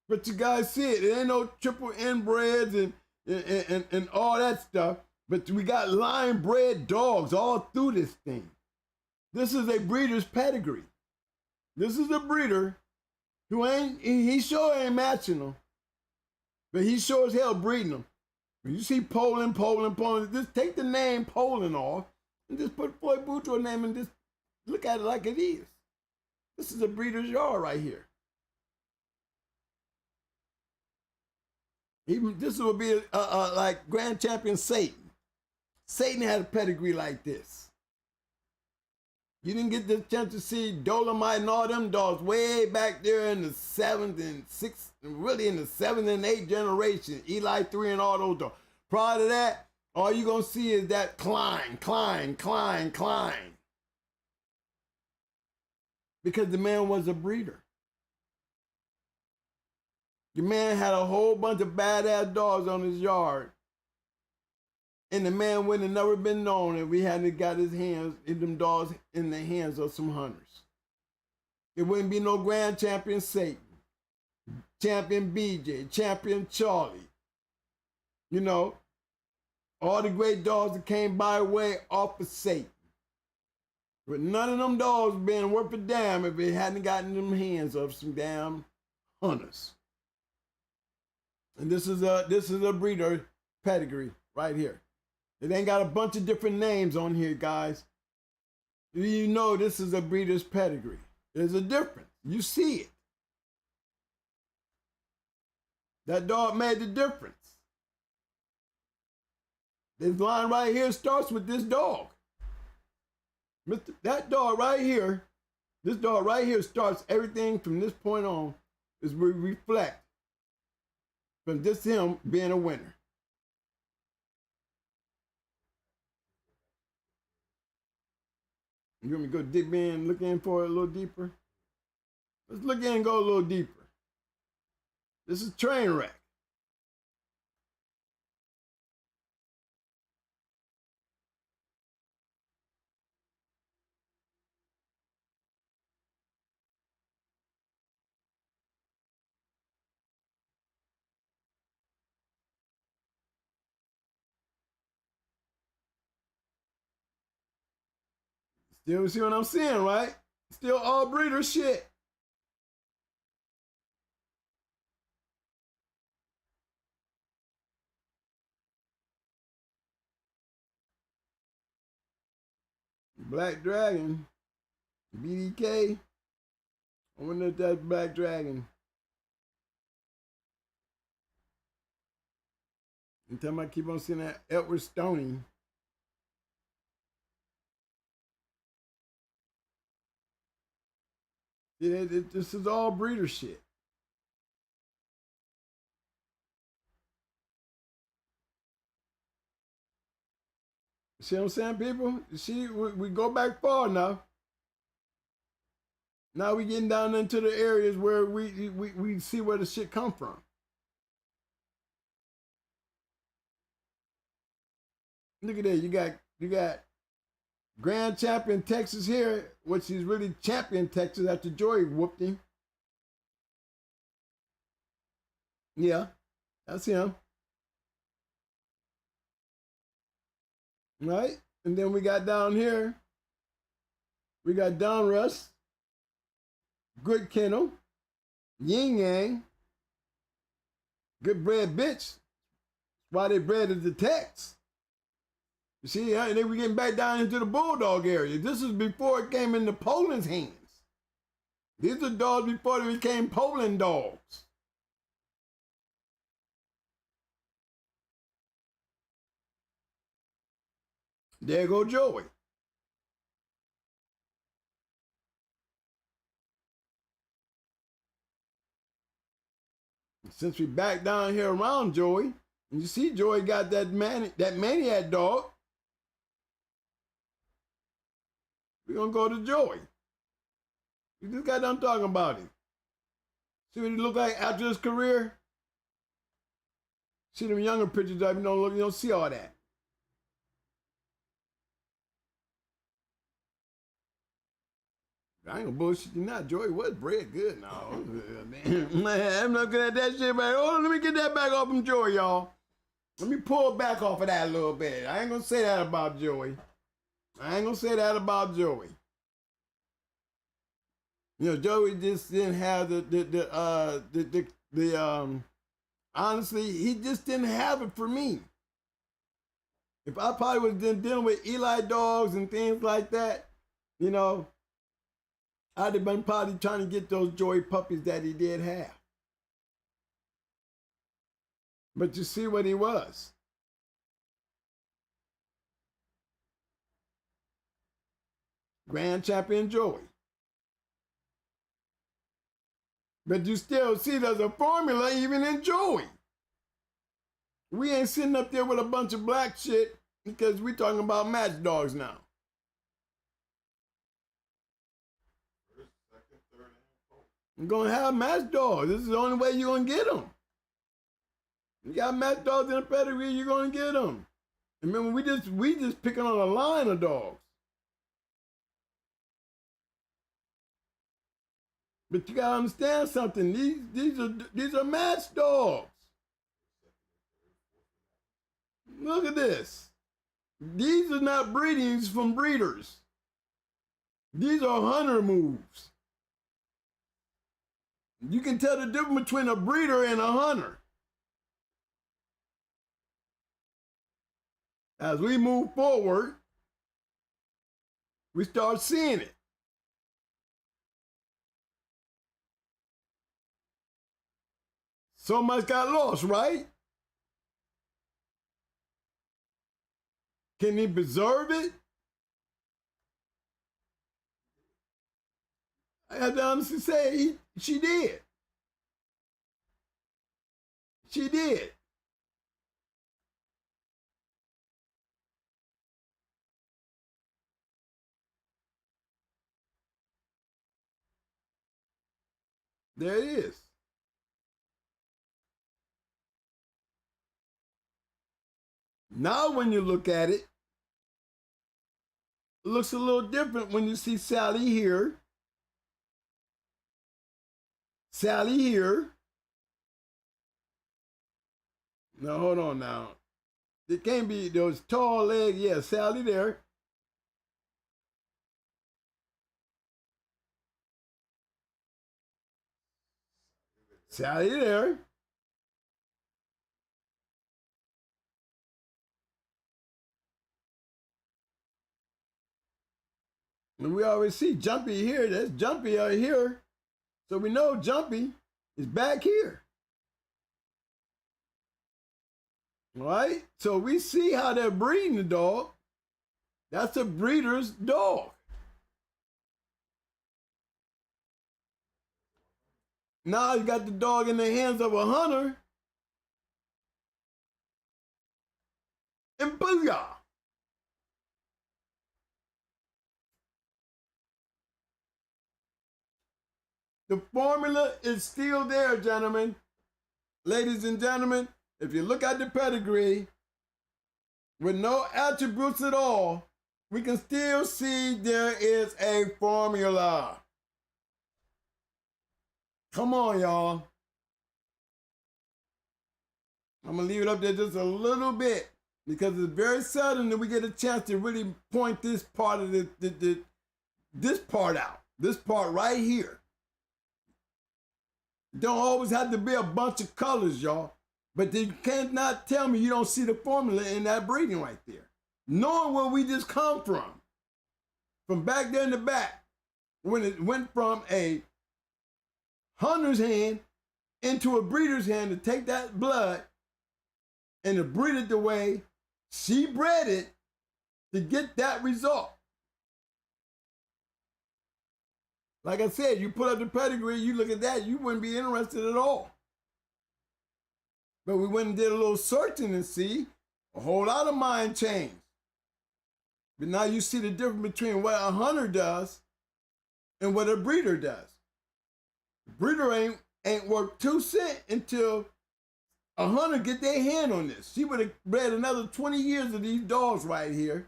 But you guys see it. It ain't no triple inbreds and all that stuff. But we got line bred dogs all through this thing. This is a breeder's pedigree. This is a breeder who he sure ain't matching them. But he sure as hell breeding them. When you see Poland, just take the name Poland off and just put Floyd Boudreaux name and just look at it like it is. This is a breeder's yard right here. This would be like Grand Champion Satan. Satan had a pedigree like this. You didn't get the chance to see Dolomite and all them dogs way back there in the 7th and 6th, really in the 7th and 8th generation, Eli 3 and all those dogs. Prior to that, all you're going to see is that Klein. Because the man was a breeder. The man had a whole bunch of badass dogs on his yard. And the man wouldn't have never been known if we hadn't got his hands, them dogs in the hands of some hunters. It wouldn't be no Grand Champion Satan, Champion BJ, Champion Charlie. You know, all the great dogs that came by way off of Satan. But none of them dogs been worth a damn if it hadn't gotten them hands of some damn hunters. And this is a breeder pedigree right here. It ain't got a bunch of different names on here, guys. You know this is a breeder's pedigree. There's a difference. You see it. That dog made the difference. This line right here starts with this dog. That dog right here, this dog right here starts everything from this point on is we reflect from just him being a winner. You want me to go dig in and look in for it a little deeper? Let's look in and go a little deeper. This is train wreck. Still see what I'm saying, right? Still all breeder shit. Black Dragon, BDK. I wonder if that's Black Dragon. Until I keep on seeing that Edward Stoney. Yeah, this is all breeder shit. See what I'm saying, people? You see, we go back far now. Now we getting down into the areas where we see where the shit come from. Look at that. You got Grand Champion Texas here, which is really Champion Texas after Joy whooped him. Yeah, that's him. Right? And then we got down here, we got Don Russ, Good Kennel, Yin Yang, Good Bred Bitch. Why they bred as the Tex. You see, and then we're getting back down into the Bulldog area. This is before it came into Poland's hands. These are dogs before they became Poland dogs. There go Joey. Since we back down here around Joey, and you see Joey got that maniac dog. We're gonna go to Joey. You just got done talking about him. See what he look like after his career? See them younger pictures of him, you don't see all that. I ain't gonna bullshit you not. Joey was bred good now. Man, I'm not good at that shit, man. Hold on, let me get that back off from Joey, y'all. Let me pull back off of that a little bit. I ain't gonna say that about Joey. You know, Joey just didn't have honestly, he just didn't have it for me. If I probably was dealing with Eli dogs and things like that, you know, I'd have been probably trying to get those Joey puppies that he did have. But you see what he was. Grand champion Joey. But you still see there's a formula even in Joey. We ain't sitting up there with a bunch of black shit because we talking about match dogs now. First, second, third, and fourth. You're going to have match dogs. This is the only way you're going to get them. You got match dogs in the pedigree, you're going to get them. Remember, we just picking on a line of dogs. But you got to understand something. These are match dogs. Look at this. These are not breedings from breeders. These are hunter moves. You can tell the difference between a breeder and a hunter. As we move forward, we start seeing it. So much got lost, right? Can he preserve it? I have to honestly say she did. She did. There it is. Now when you look at it, it looks a little different when you see Sally here. Sally here. Now hold on now. It can't be those tall legs. Yeah, Sally there. Sally there. And we always see Jumpy here. There's Jumpy out here. So we know Jumpy is back here. All right? So we see how they're breeding the dog. That's a breeder's dog. Now you got the dog in the hands of a hunter. And booyah! The formula is still there, gentlemen. Ladies and gentlemen, if you look at the pedigree, with no attributes at all, we can still see there is a formula. Come on, y'all. I'm going to leave it up there just a little bit because it's very seldom that we get a chance to really point this part of this part out. This part right here. Don't always have to be a bunch of colors, y'all. But you cannot tell me you don't see the formula in that breeding right there. Knowing where we just come from back there in the back, when it went from a hunter's hand into a breeder's hand to take that blood and to breed it the way she bred it to get that result. Like I said, you put up the pedigree, you look at that, you wouldn't be interested at all. But we went and did a little searching and see a whole lot of mind change. But now you see the difference between what a hunter does and what a breeder does. The breeder ain't worth 2 cents until a hunter get their hand on this. She would have bred another 20 years of these dogs right here.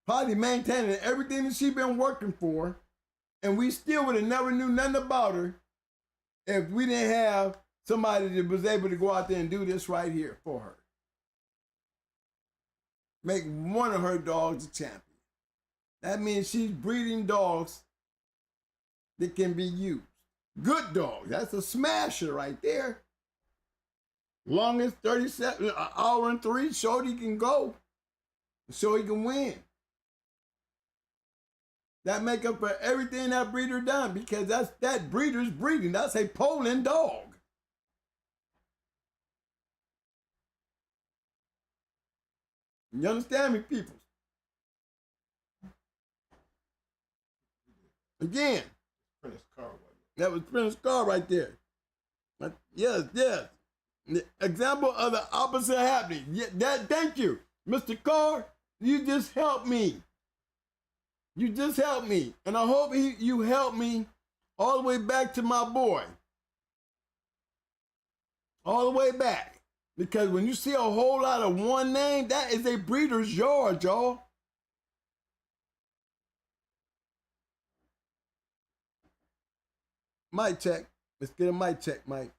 probably maintaining everything that she been working for, and we still would have never knew nothing about her if we didn't have somebody that was able to go out there and do this right here for her. Make one of her dogs a champion. That means she's breeding dogs that can be used. Good dog. That's a smasher right there. Longest 37, an hour and 3, showed he can go. So he can win. That make up for everything that breeder done, because that breeder's breeding. That's a Poland dog. You understand me, people? Again, that was Prince Carr right there. Yes, yes. The example of the opposite happening. Yeah, thank you, Mr. Carr. You just helped me. You just helped me. And I hope you helped me all the way back to my boy. All the way back. Because when you see a whole lot of one name, that is a breeder's yard, y'all. Mic check. Let's get a mic check, Mike.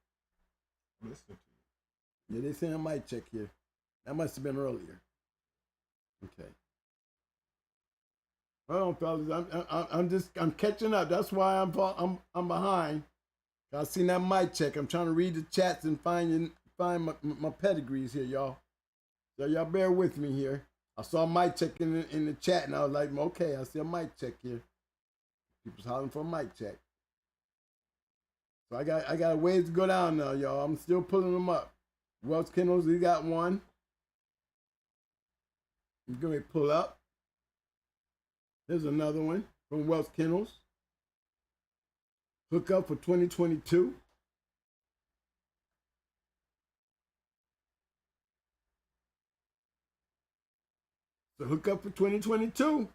Listen to you. Yeah, they saying a mic check here. That must have been earlier. Okay. Hold on, fellas. I'm catching up. That's why I'm behind. I seen that mic check. I'm trying to read the chats and find my pedigrees here, y'all. So y'all bear with me here. I saw a mic check in the chat, and I was like, okay, I see a mic check here. People's hollering for a mic check. So I got a ways to go down now, y'all. I'm still pulling them up. Welch Kennels, we got one. You're going to pull up. There's another one from Welch Kennels. Hook up for 2022. So hook up for 2022.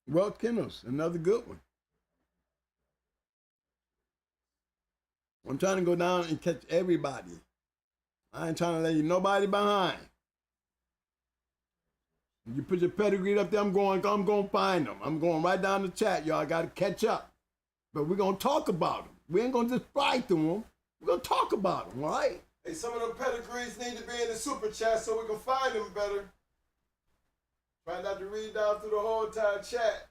Welch Kennels, another good one. I'm trying to go down and catch everybody. I ain't trying to leave nobody behind. You put your pedigree up there, I'm going to find them. I'm going right down the chat, y'all. I got to catch up. But we're going to talk about them. We ain't going to just fly through them. We're going to talk about them, all right? Hey, some of them pedigrees need to be in the super chat so we can find them better. Try not to read down through the whole entire chat.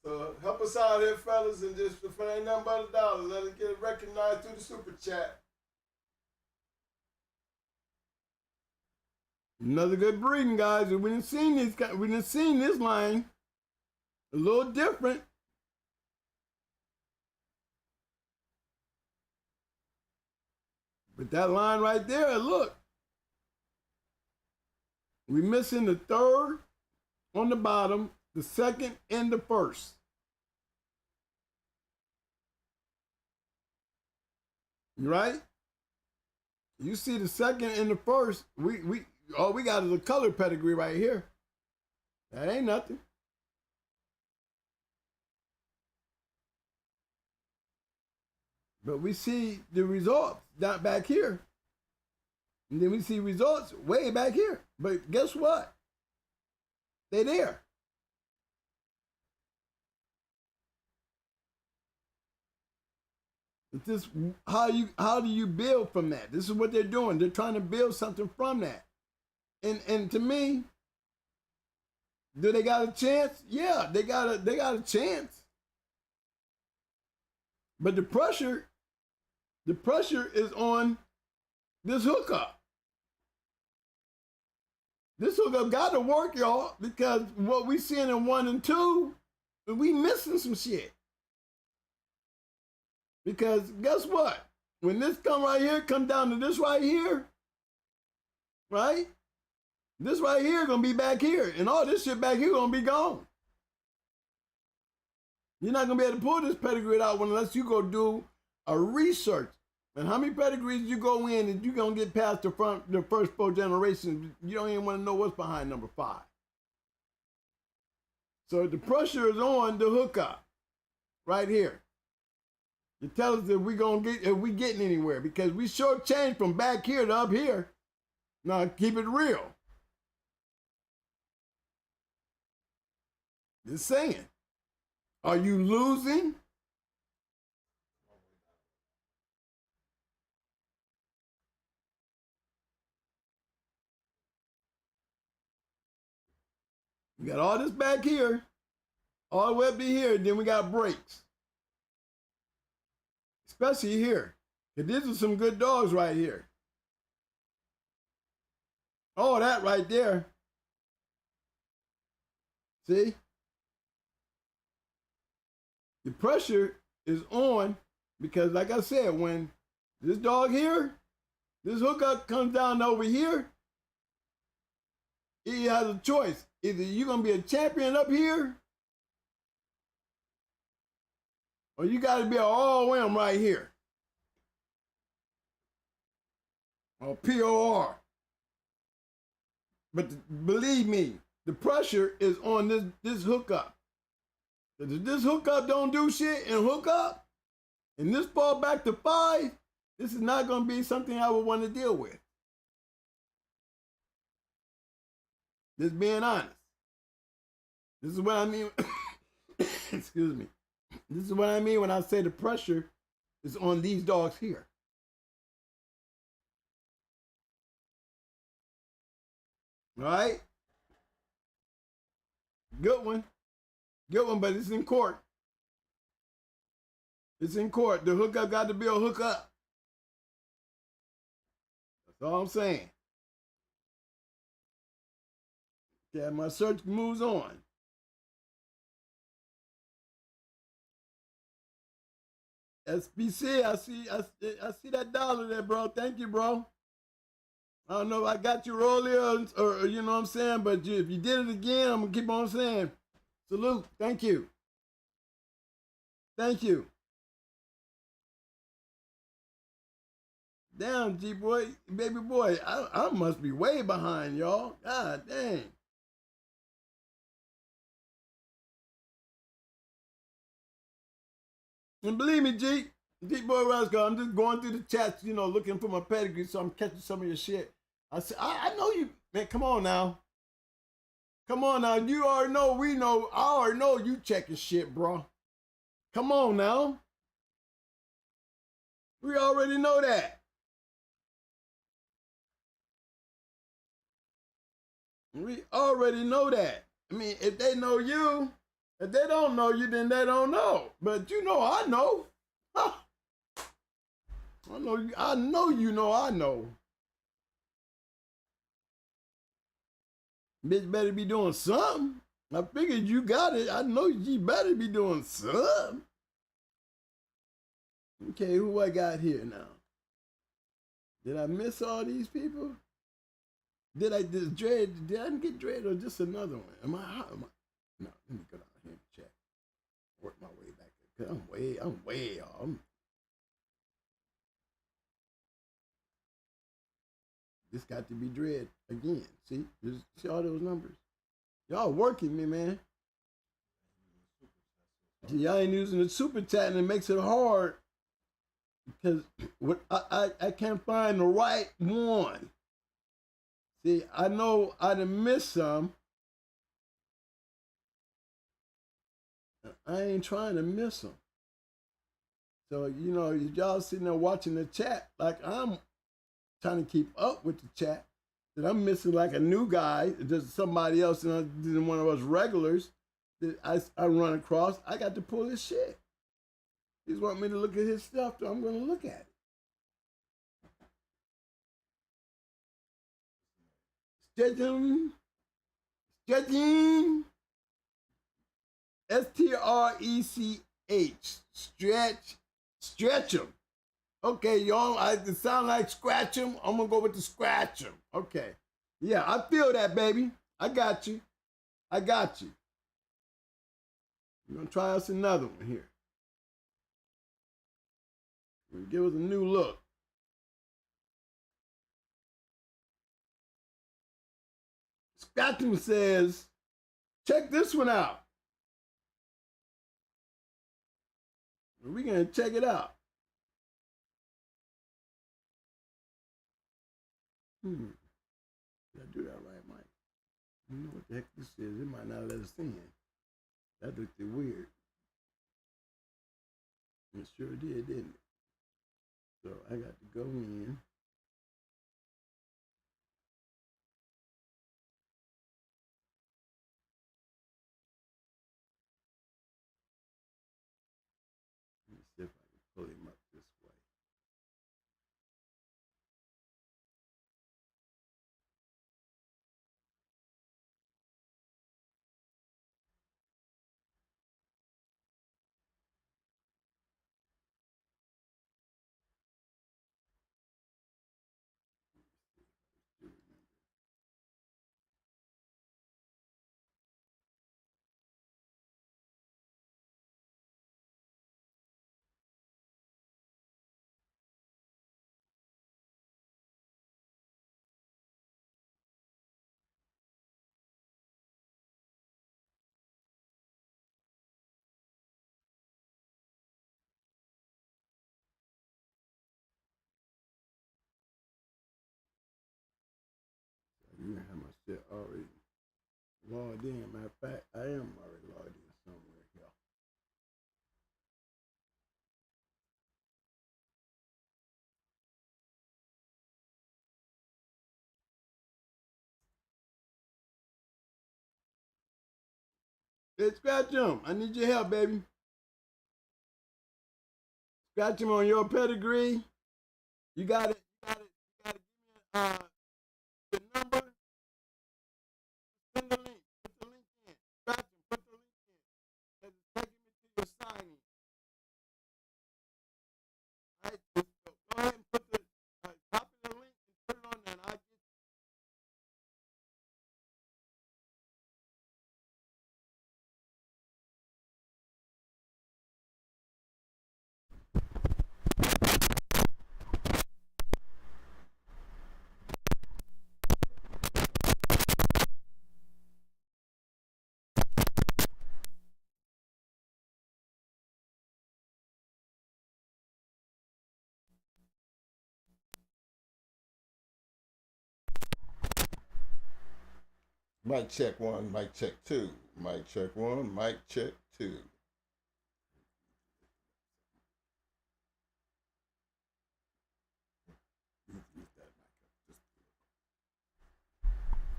So help us out here, fellas, and just, if it ain't nothing but $1, let it get recognized through the super chat. Another good breeding, guys. We didn't seen this line. A little different. But that line right there, look. We missing the third on the bottom, the second and the first. Right? You see the second and the first, all we got is a color pedigree right here. That ain't nothing. But we see the results down back here. And then we see results way back here. But guess what? They're there. It's just how do you build from that? This is what they're doing. They're trying to build something from that. And to me, do they got a chance? Yeah, they got a chance. But the pressure is on this hookup. This hookup got to work, y'all, because what we seeing in 1 and 2, we missing some shit. Because guess what? When this come down to this right here, right? This right here gonna be back here, and all this shit back here gonna be gone. You're not gonna be able to pull this pedigree out unless you go do a research. And how many pedigrees you go in and you gonna get past the first 4 generations, you don't even want to know what's behind number 5. So the pressure is on the hookup right here. to tell us if we getting anywhere, because we short change from back here to up here. Now keep it real. Just saying. Are you losing? We got all this back here, all the way up to here, then we got breaks. Especially here. Because these are some good dogs right here. Oh, that right there. See? The pressure is on because, like I said, when this dog here, this hookup comes down over here, he has a choice. Either you're going to be a champion up here, or you got to be an all-win right here. Or POR. But believe me, the pressure is on this hookup. If this hookup don't do shit and hook up, and this fall back to 5, this is not going to be something I would want to deal with. Just being honest. This is what I mean. Excuse me. This is what I mean when I say the pressure is on these dogs here. All right? Good one. Good one, but it's in court. It's in court. The hookup got to be a hookup. That's all I'm saying. Yeah, my search moves on. SBC, I see that dollar there, bro. Thank you, bro. I don't know if I got you earlier or you know what I'm saying, but if you did it again, I'm gonna keep on saying, salute. Thank you. Thank you. Damn, G-boy, baby boy, I must be way behind, y'all. God dang. And believe me, G-boy Roscoe, I'm just going through the chats, you know, looking for my pedigree, so I'm catching some of your shit. I said, I know you, man, come on now. Come on now, you already know, we know, I already know you checking shit, bro. Come on now. We already know that. We already know that. I mean, if they know you, if they don't know you, then they don't know. But you know, I know. Huh. I know you. I know you know. I know. Bitch better be doing something. I figured you got it. I know you better be doing something. Okay, who I got here now? Did I miss all these people? Did I just dread? Did I get dread or just another one? Am I? No, let me go down here and check. Work my way back there. I'm way off. This got to be dread again. See all those numbers. Y'all working me, man. See, y'all ain't using the super chat, and it makes it hard because I can't find the right one. See, I know I done missed some. I ain't trying to miss them. So, you know, y'all sitting there watching the chat like I'm trying to keep up with the chat, that I'm missing like a new guy, just somebody else than one of us regulars that I run across. I got to pull his shit. He's want me to look at his stuff, so I'm going to look at it. Stretching. S-T-R-E-C-H. Stretch them. Okay, y'all, it sound like scratch them. I'm going to go with the scratch them. Okay. Yeah, I feel that, baby. I got you. We're going to try us another one here. Give us a new look. Scratchum says, check this one out. We're going to check it out. Did I do that right, Mike? You know what the heck this is. It might not let us in. That looked weird. It sure did, didn't it? So I got to go in. Let me see if I can pull him up this way. You have my shit already logged in. Matter of fact, I am already logged in somewhere here. Hey, Scratch him. I need your help, baby. Scratch him on your pedigree. You got it. You got it. You got to give me the number. Send the link. Put the link in. Scratch him. Put the link in. And it's taking me to your signing. All right. So go ahead and put the copy the link and put it on there. And I get Mic check one, mic check two, mic check one, mic check two.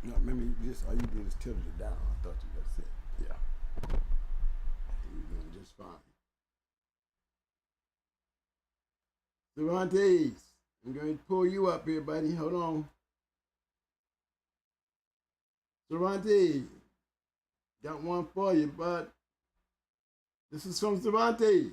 no, remember, you just all you did is tilt it down. I thought you just said, yeah. You're doing just fine. Cervantes, I'm going to pull you up here, buddy. Hold on. Cervantes, got one for you, bud. This is from Cervantes.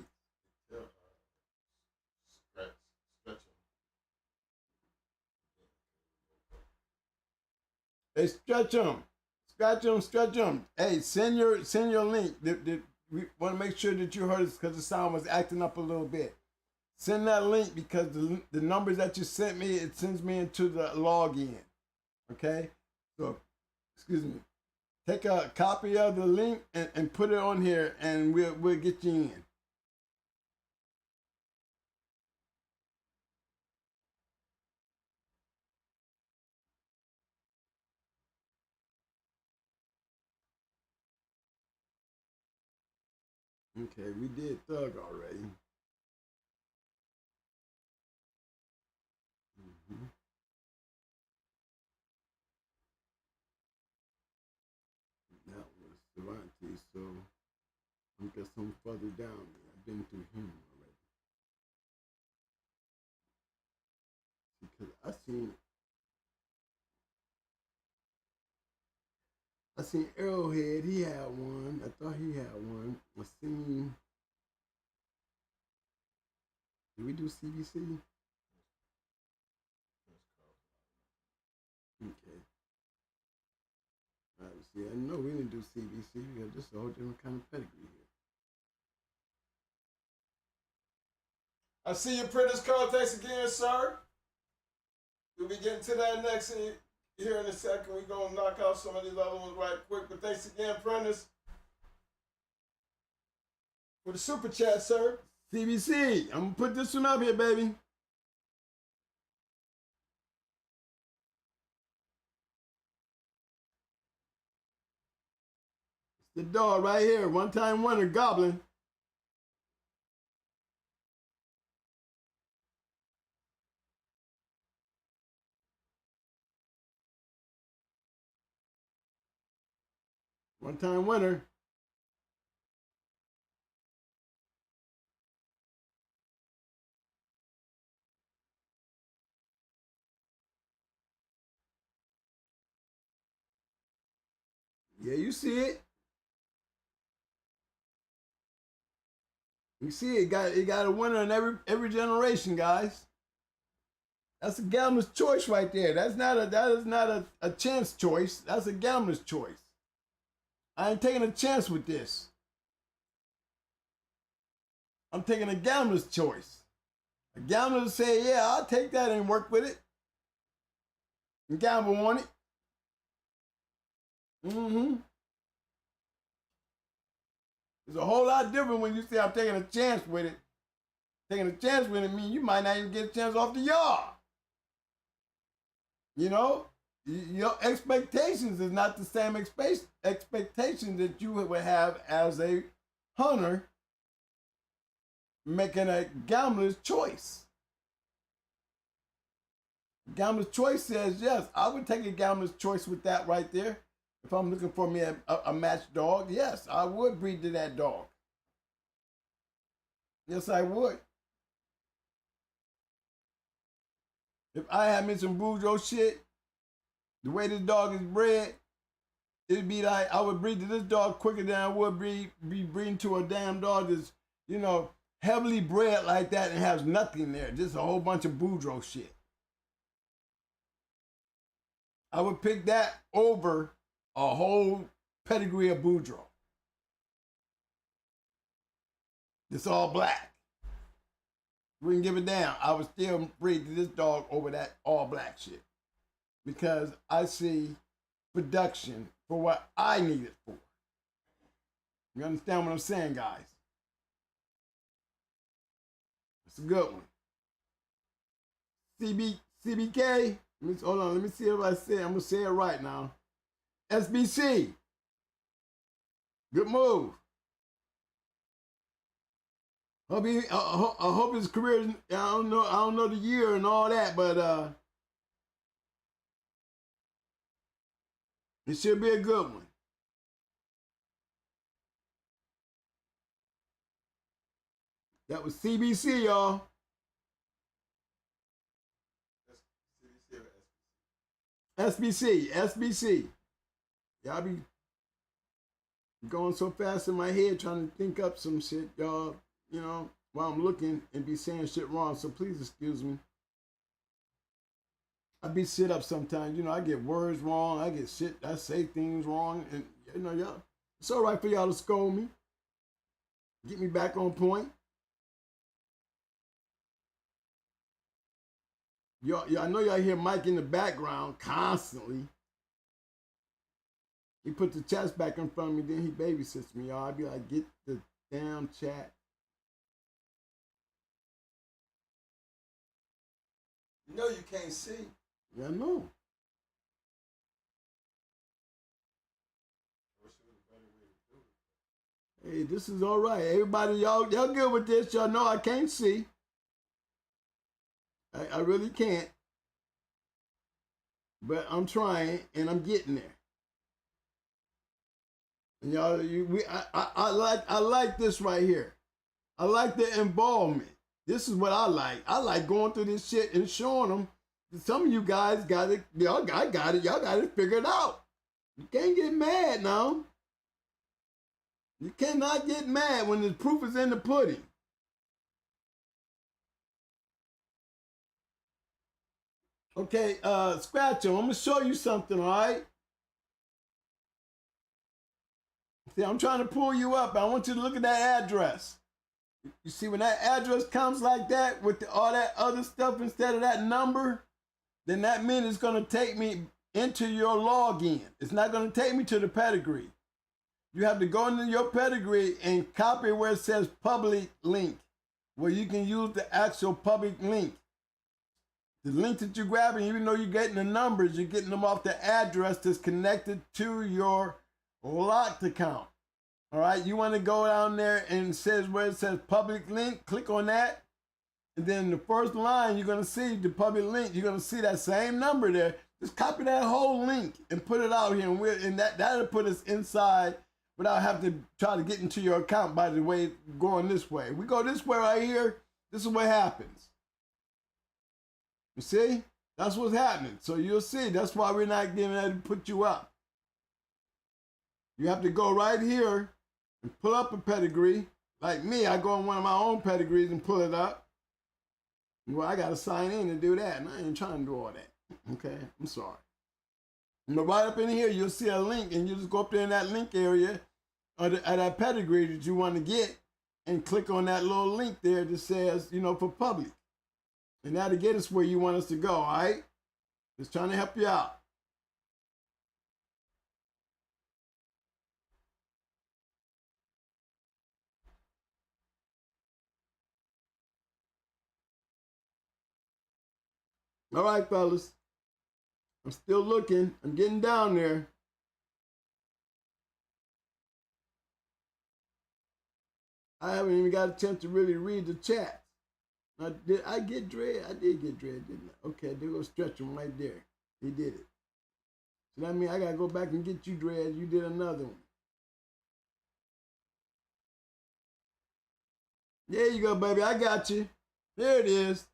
Hey, stretch them. Scratch them, stretch them. Hey, send your link. We want to make sure that you heard us because the sound was acting up a little bit. Send that link because the numbers that you sent me, it sends me into the login. Okay? So, excuse me. Take a copy of the link and put it on here and we'll get you in. Okay, we did Thug already. Mm-hmm. That was Cervantes, so I guess I'm further down. I've been through him already. Because I seen Arrowhead, he had one. I thought he had one. I seen, did we do CBC? Okay. All right, see, I know we didn't do CBC because this is a whole different kind of pedigree here. I see your printer's call. Thanks again, sir. We'll be getting to that next here in a second. We're going to knock out some of these other ones right quick. But thanks again, printers, for the super chat, sir. CBC, I'm gonna put this one up here, baby. It's the dog right here, one-time winner, Goblin. One-time winner. Yeah, you see it. You see it. It got a winner in every generation, guys. That's a gambler's choice right there. That is not a chance choice. That's a gambler's choice. I ain't taking a chance with this. I'm taking a gambler's choice. A gambler say, yeah, I'll take that and work with it. And gamble on it. Mm-hmm. It's a whole lot different when you say I'm taking a chance with it. Taking a chance with it means you might not even get a chance off the yard. You know? Your expectations is not the same expectation that you would have as a hunter making a gambler's choice. Gambler's choice says, yes, I would take a gambler's choice with that right there. If I'm looking for me a matched dog, yes, I would breed to that dog. Yes, I would. If I had me some Boudreaux shit, the way this dog is bred, it'd be like I would breed to this dog quicker than I would be breeding to a damn dog that's, you know, heavily bred like that and has nothing there. Just a whole bunch of Boudreaux shit. I would pick that over a whole pedigree of Boudreaux. It's all black. Wouldn't give a damn. I would still breed to this dog over that all black shit. Because I see production for what I need it for. You understand what I'm saying, guys? It's a good one. CBK. Hold on, let me see if I say it. I'm going to say it right now. SBC. Good move. I hope his career, I don't know the year and all that, but it should be a good one. That was CBC, y'all. SBC. Y'all be going so fast in my head trying to think up some shit, y'all, you know, while I'm looking and be saying shit wrong, so please excuse me. I be shit up sometimes, you know, I get words wrong, I say things wrong, and, you know, y'all, it's all right for y'all to scold me. Get me back on point. I know y'all hear Mike in the background constantly. He put the chats back in front of me, then he babysits me, y'all. I'd be like, get the damn chat. You know you can't see. Yeah, I know. Hey, this is all right. Everybody, y'all good with this. Y'all know I can't see. I really can't. But I'm trying, and I'm getting there. And y'all, I like this right here. I like the involvement. This is what I like. I like going through this shit and showing them. Some of you guys got it. Y'all got it. Y'all got it figured out. You can't get mad now. You cannot get mad when the proof is in the pudding. Okay, Scratcher, I'm gonna show you something, all right? See, I'm trying to pull you up. I want you to look at that address. You see, when that address comes like that with all that other stuff instead of that number, then that means it's gonna take me into your login. It's not gonna take me to the pedigree. You have to go into your pedigree and copy where it says public link where you can use the actual public link. The link that you're grabbing, even though you're getting the numbers, you're getting them off the address that's connected to your locked account. All right, you want to go down there and it says where it says public link, click on that. And then the first line, you're going to see the public link. You're going to see that same number there. Just copy that whole link and put it out here. And that'll put us inside without having to try to get into your account by the way going this way. We go this way right here. This is what happens. You see? That's what's happening. So you'll see. That's why we're not getting ready to put you up. You have to go right here and pull up a pedigree. Like me, I go on one of my own pedigrees and pull it up. Well, I got to sign in and do that, and I ain't trying to do all that. Okay, I'm sorry. But right up in here, you'll see a link, and you just go up there in that link area at that pedigree that you want to get and click on that little link there that says, for public. And that'll get us where you want us to go, all right? Just trying to help you out. All right, fellas. I'm still looking. I'm getting down there. I haven't even got a chance to really read the chat. Did I get Dread? I did get Dread, didn't I? Okay, there goes Stretch him right there. He did it. So that means I got to go back and get you, Dread. You did another one. There you go, baby. I got you. There it is.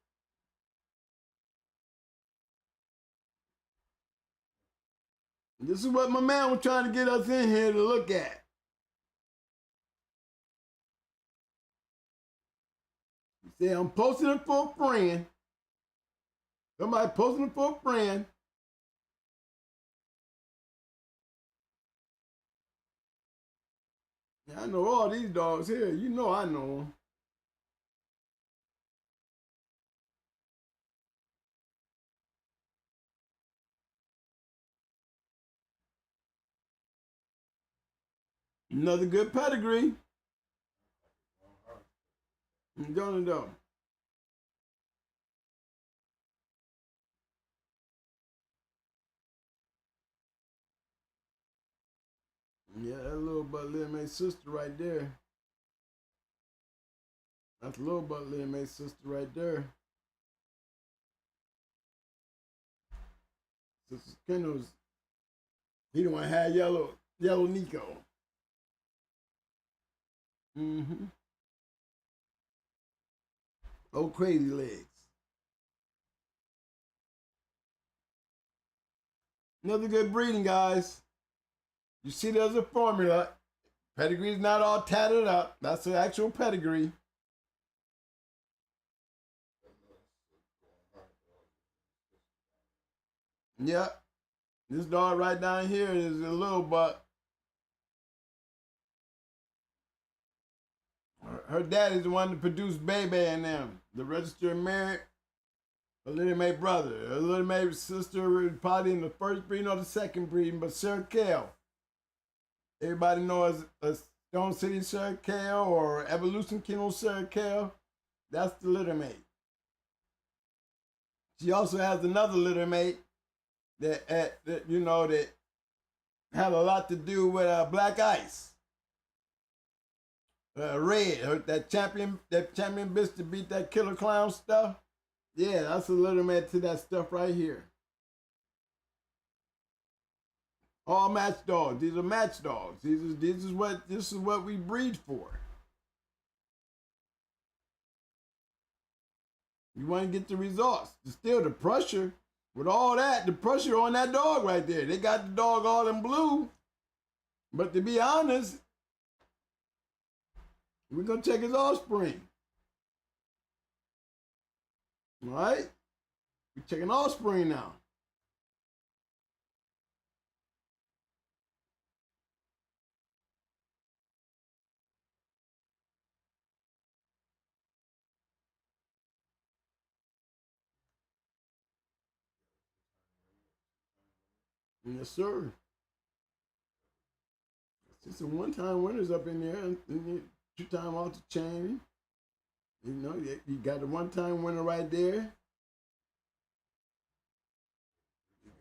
This is what my man was trying to get us in here to look at. He said, I'm posting it for a friend. Somebody posting it for a friend. Yeah, I know all these dogs here. I know them. Another good pedigree. Don't know. Yeah, that little but little May's sister right there. That's little but little May's sister right there. Sister Kennels. He the one had yellow Nico. Mm-hmm. Oh, crazy legs. Another good breeding, guys. You see there's a formula. Pedigree's not all tatted up. That's the actual pedigree. Yep. This dog right down here is a little buck. Her daddy's the one that produced Baby and them. The registered married. A Little May brother. A Little May sister was probably in the first breeding or the second breeding, but Sir Kale. Everybody knows as Stone City Sir Kale or Evolution Kennel Sir Kale. That's the Little May. She also has another Little May that had a lot to do with Black Ice. Red, that champion bitch to beat that killer clown stuff. Yeah, that's a little man to that stuff right here. All match dogs. These are match dogs. This is what we breed for. You want to get the results. Still the pressure with all that, the pressure on that dog right there. They got the dog all in blue. But to be honest, we're gonna check his offspring. All right? We're checking offspring now. Yes, sir. See some one-time winners up in there, and two-time off the chain. You know, you got the one-time winner right there.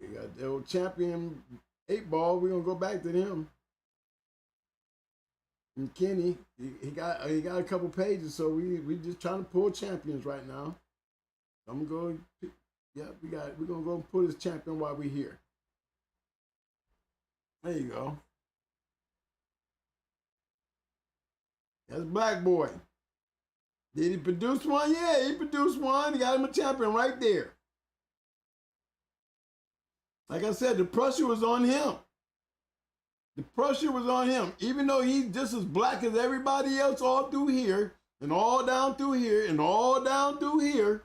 You got the old champion 8-ball. We're gonna go back to him. And Kenny, he got a couple pages, so we just trying to pull champions right now. I'm gonna go. Yeah, we're gonna go pull this champion while we're here. There you go. That's Black Boy. Did he produce one? Yeah, he produced one. He got him a champion right there. Like I said, the pressure was on him. The pressure was on him. Even though he's just as black as everybody else all through here, and all down through here, and all down through here,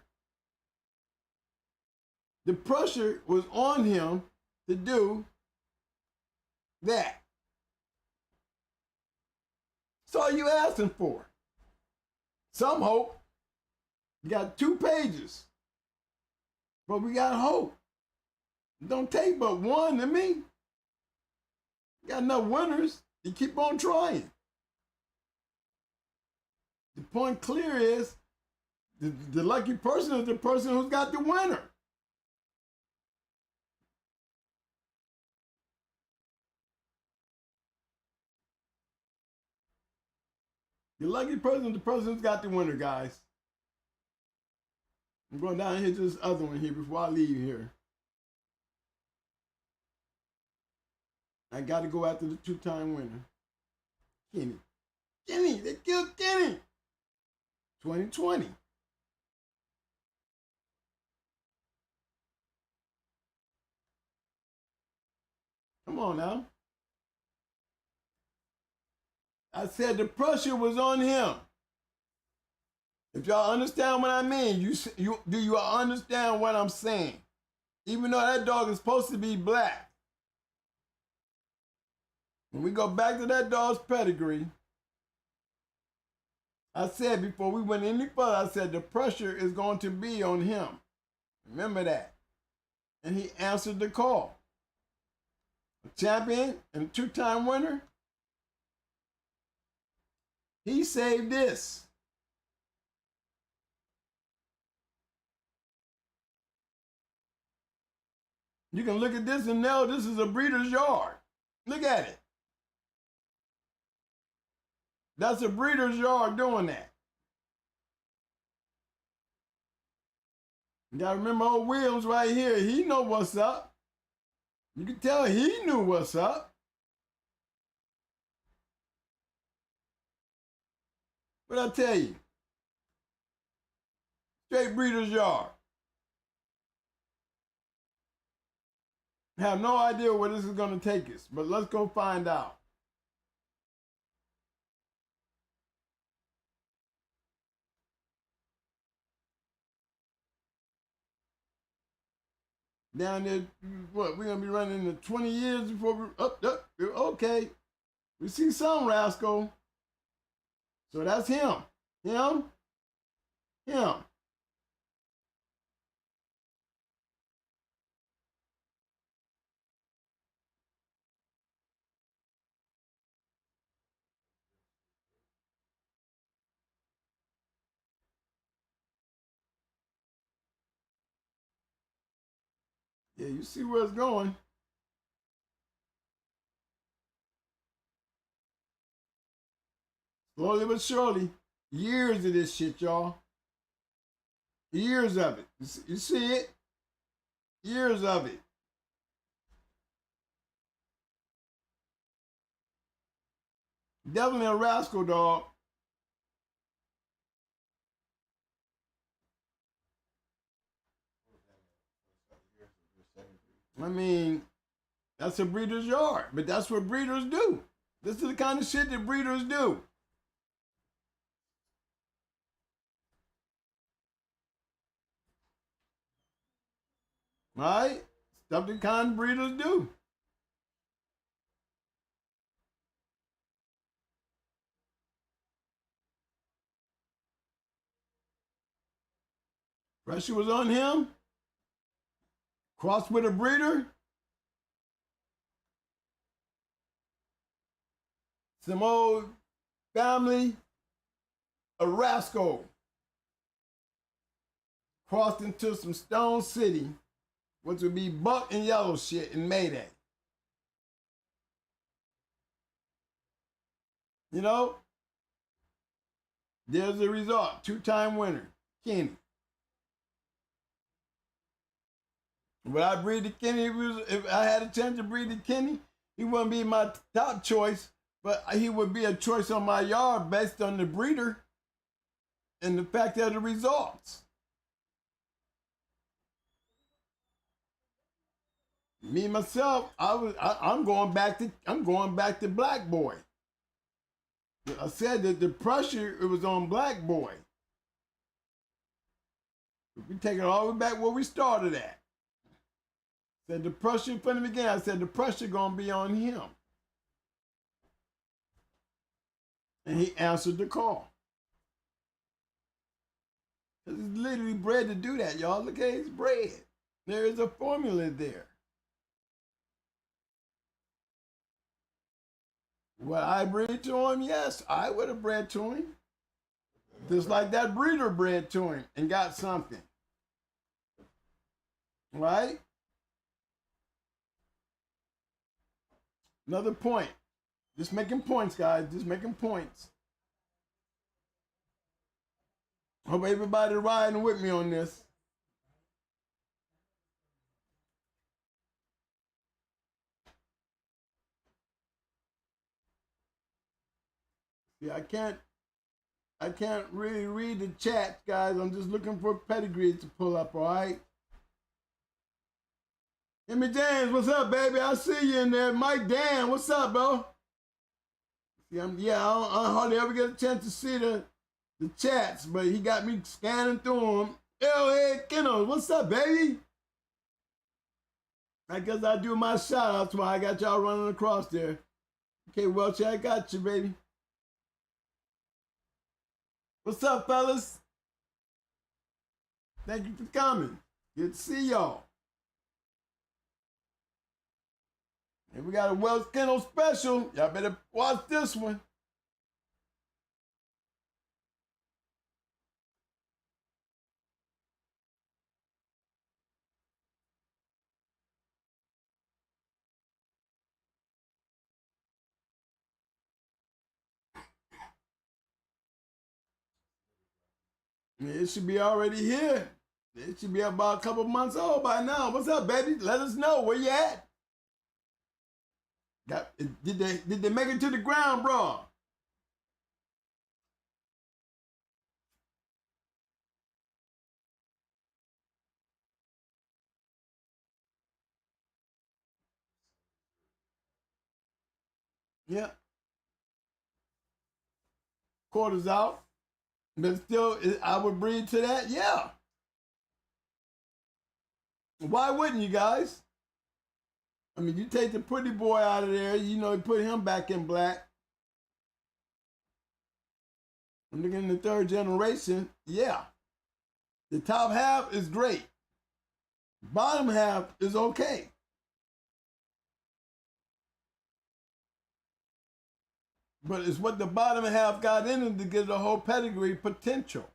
the pressure was on him to do that. That's all you asking for. Some hope. You got 2 pages. But we got hope. It don't take but one to me. You got enough winners. You keep on trying. The point clear is the lucky person is the person who's got the winner. The lucky person is the person who's got the winner, guys. I'm going down here to this other one here before I leave here. I got to go after the 2-time winner, Kenny. Kenny, they killed Kenny. 2020. Come on now. I said the pressure was on him. If y'all understand what I mean, do you understand what I'm saying? Even though that dog is supposed to be black. When we go back to that dog's pedigree, I said before we went any further, I said the pressure is going to be on him. Remember that. And he answered the call. A champion and a 2-time winner. He saved this. You can look at this and know this is a breeder's yard. Look at it. That's a breeder's yard doing that. You gotta remember old Williams right here. He know what's up. You can tell he knew what's up. But I tell you, straight breeder's yard. Have no idea where this is gonna take us, but let's go find out. Down there, what, we're gonna be running into 20 years before we, okay. We see some rascal. So that's him. Him. Him. Yeah, you see where it's going. Slowly but surely. Years of this shit, y'all. Years of it. You see it? Years of it. Definitely a rascal, dog. I mean, that's a breeder's yard, but that's what breeders do. This is the kind of shit that breeders do. Right? Stuff the kind of breeders do. Pressure was on him. Crossed with a breeder. Some old family, a rascal. crossed into some Stone City, which would be buck and yellow shit in Mayday. You know, there's the result. Two-time winner, Kenny. Would I breed to Kenny? If I had a chance to breed to Kenny, he wouldn't be my top choice, but he would be a choice on my yard based on the breeder and the fact of the results. Me myself, I'm going back to Black Boy. I said that the pressure, it was on Black Boy. If we take it all the way back where we started at. Said the pressure from the beginning, I said the pressure gonna be on him. And he answered the call. Because he's literally bred to do that, y'all. Look at his bred. There is a formula there. Would I breed to him? Yes, I would have bred to him. Just like that breeder bred to him and got something. Right? Another point. Just making points, guys. Just making points. Hope everybody riding with me on this. See, I can't really read the chat, guys. I'm just looking for pedigrees to pull up, all right? Jimmy James, what's up, baby? I see you in there. Mike Dan, what's up, bro? See, I hardly ever get a chance to see the chats, but he got me scanning through them. Hey, Kennels, what's up, baby? I guess I do my shout outs while I got y'all running across there. Okay, Welch, I got you, baby. What's up, fellas? Thank you for coming. Good to see y'all. And we got a Welch Kennel special. Y'all better watch this one. It should be already here. It should be about a couple months old by now. What's up, baby? Let us know where you at. Did they make it to the ground, bro? Yeah. Quarters out. But still, I would breed to that? Yeah. Why wouldn't you guys? I mean, you take the pretty boy out of there, you know, put him back in black. I'm looking in the third generation, yeah. The top half is great. Bottom half is okay. But it's what the bottom half got in it to give the whole pedigree potential.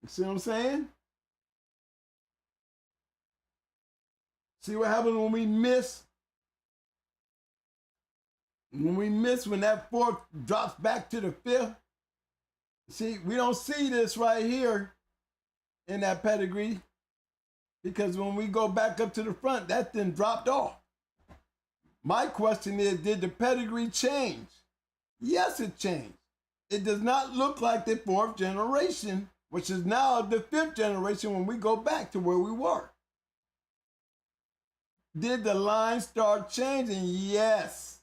You see what I'm saying? See what happens when we miss? When that fourth drops back to the fifth? See, we don't see this right here in that pedigree because when we go back up to the front, that then dropped off. My question is, did the pedigree change? Yes, it changed. It does not look like the fourth generation, which is now the fifth generation when we go back to where we were. Did the line start changing? Yes.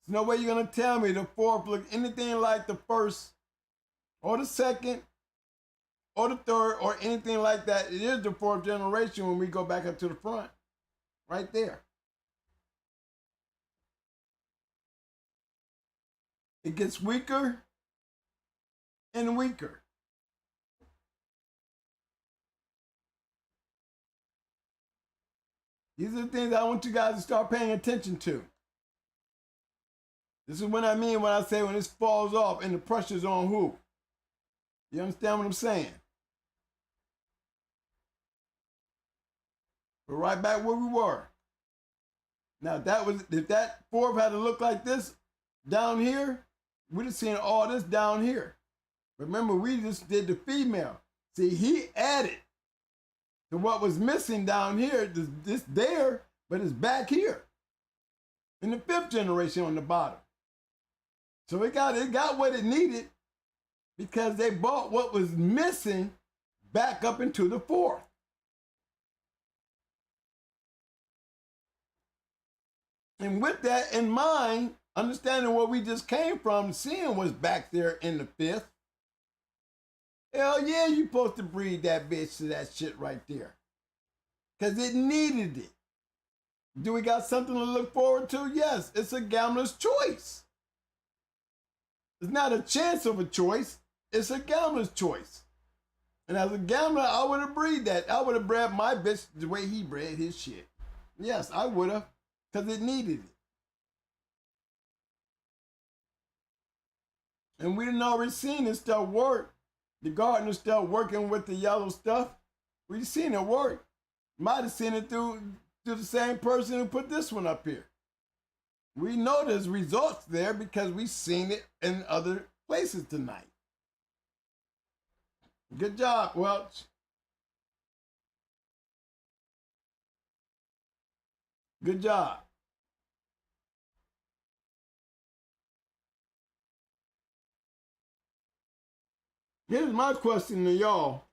There's no way you're going to tell me the fourth looked anything like the first or the second or the third or anything like that. It is the fourth generation when we go back up to the front. Right there. It gets weaker and weaker. These are the things I want you guys to start paying attention to. This is what I mean when I say when this falls off and the pressure's on who. You understand what I'm saying? We're right back where we were. Now, if that fourth had to look like this down here, we'd have seen all this down here. Remember, we just did the female. See, he added to what was missing down here. This there, but it's back here in the fifth generation on the bottom. So it got what it needed because they brought what was missing back up into the fourth. And with that in mind, understanding where we just came from, seeing what's back there in the fifth, hell yeah, you supposed to breed that bitch to that shit right there. Because it needed it. Do we got something to look forward to? Yes, it's a gambler's choice. It's not a chance of a choice, it's a gambler's choice. And as a gambler, I would have breed that. I would have bred my bitch the way he bred his shit. Yes, I would have. Because it needed it. And we done already seen this stuff work. The gardener stuff working with the yellow stuff. We seen it work. Might have seen it through the same person who put this one up here. We know there's results there because we've seen it in other places tonight. Good job, Welch. Good job. Here's my question to y'all.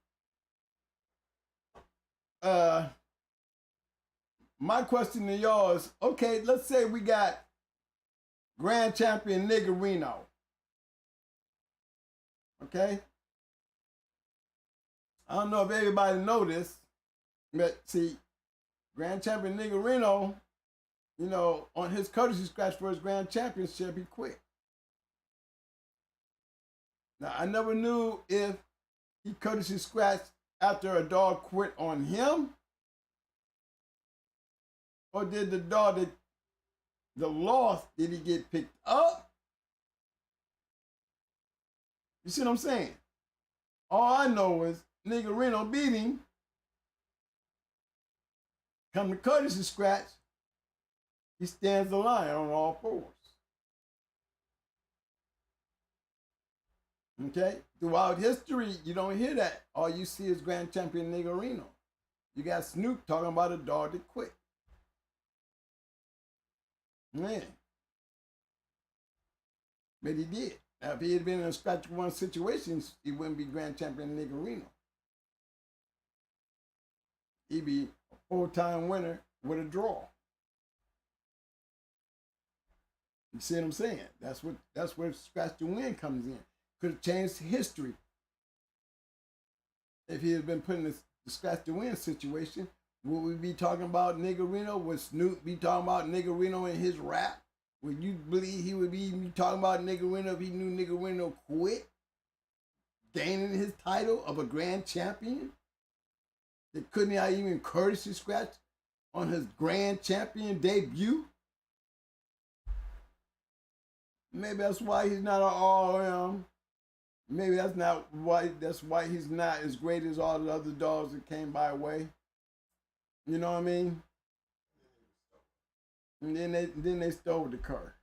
My question to y'all is, okay, let's say we got Grand Champion Niggerino. Okay? I don't know if everybody know this, but see, Grand Champion Niggerino, you know, on his courtesy scratch for his Grand Championship, he quit. Now, I never knew if he courtesy scratched after a dog quit on him, or did the dog the loss, did he get picked up? You see what I'm saying? All I know is Niggerino beat him, come to courtesy scratch, he stands the line on all fours. Okay? Throughout history, you don't hear that. All you see is Grand Champion Niggerino. You got Snoop talking about a dog that quit. Man. But he did. Now, if he had been in a scratch one situation, he wouldn't be Grand Champion Niggerino. He'd be a full-time winner with a draw. You see what I'm saying? That's where scratch to win comes in. Could have changed history. If he had been put in the scratch to win situation, would we be talking about Niggerino? Would Snoop be talking about Niggerino in his rap? Would you believe he would be talking about Niggerino if he knew Niggerino quit? Gaining his title of a grand champion? That couldn't even courtesy scratch on his grand champion debut? Maybe that's why he's not an all-around. Maybe that's why he's not as great as all the other dogs that came by way. You know what I mean? And then they stole the car.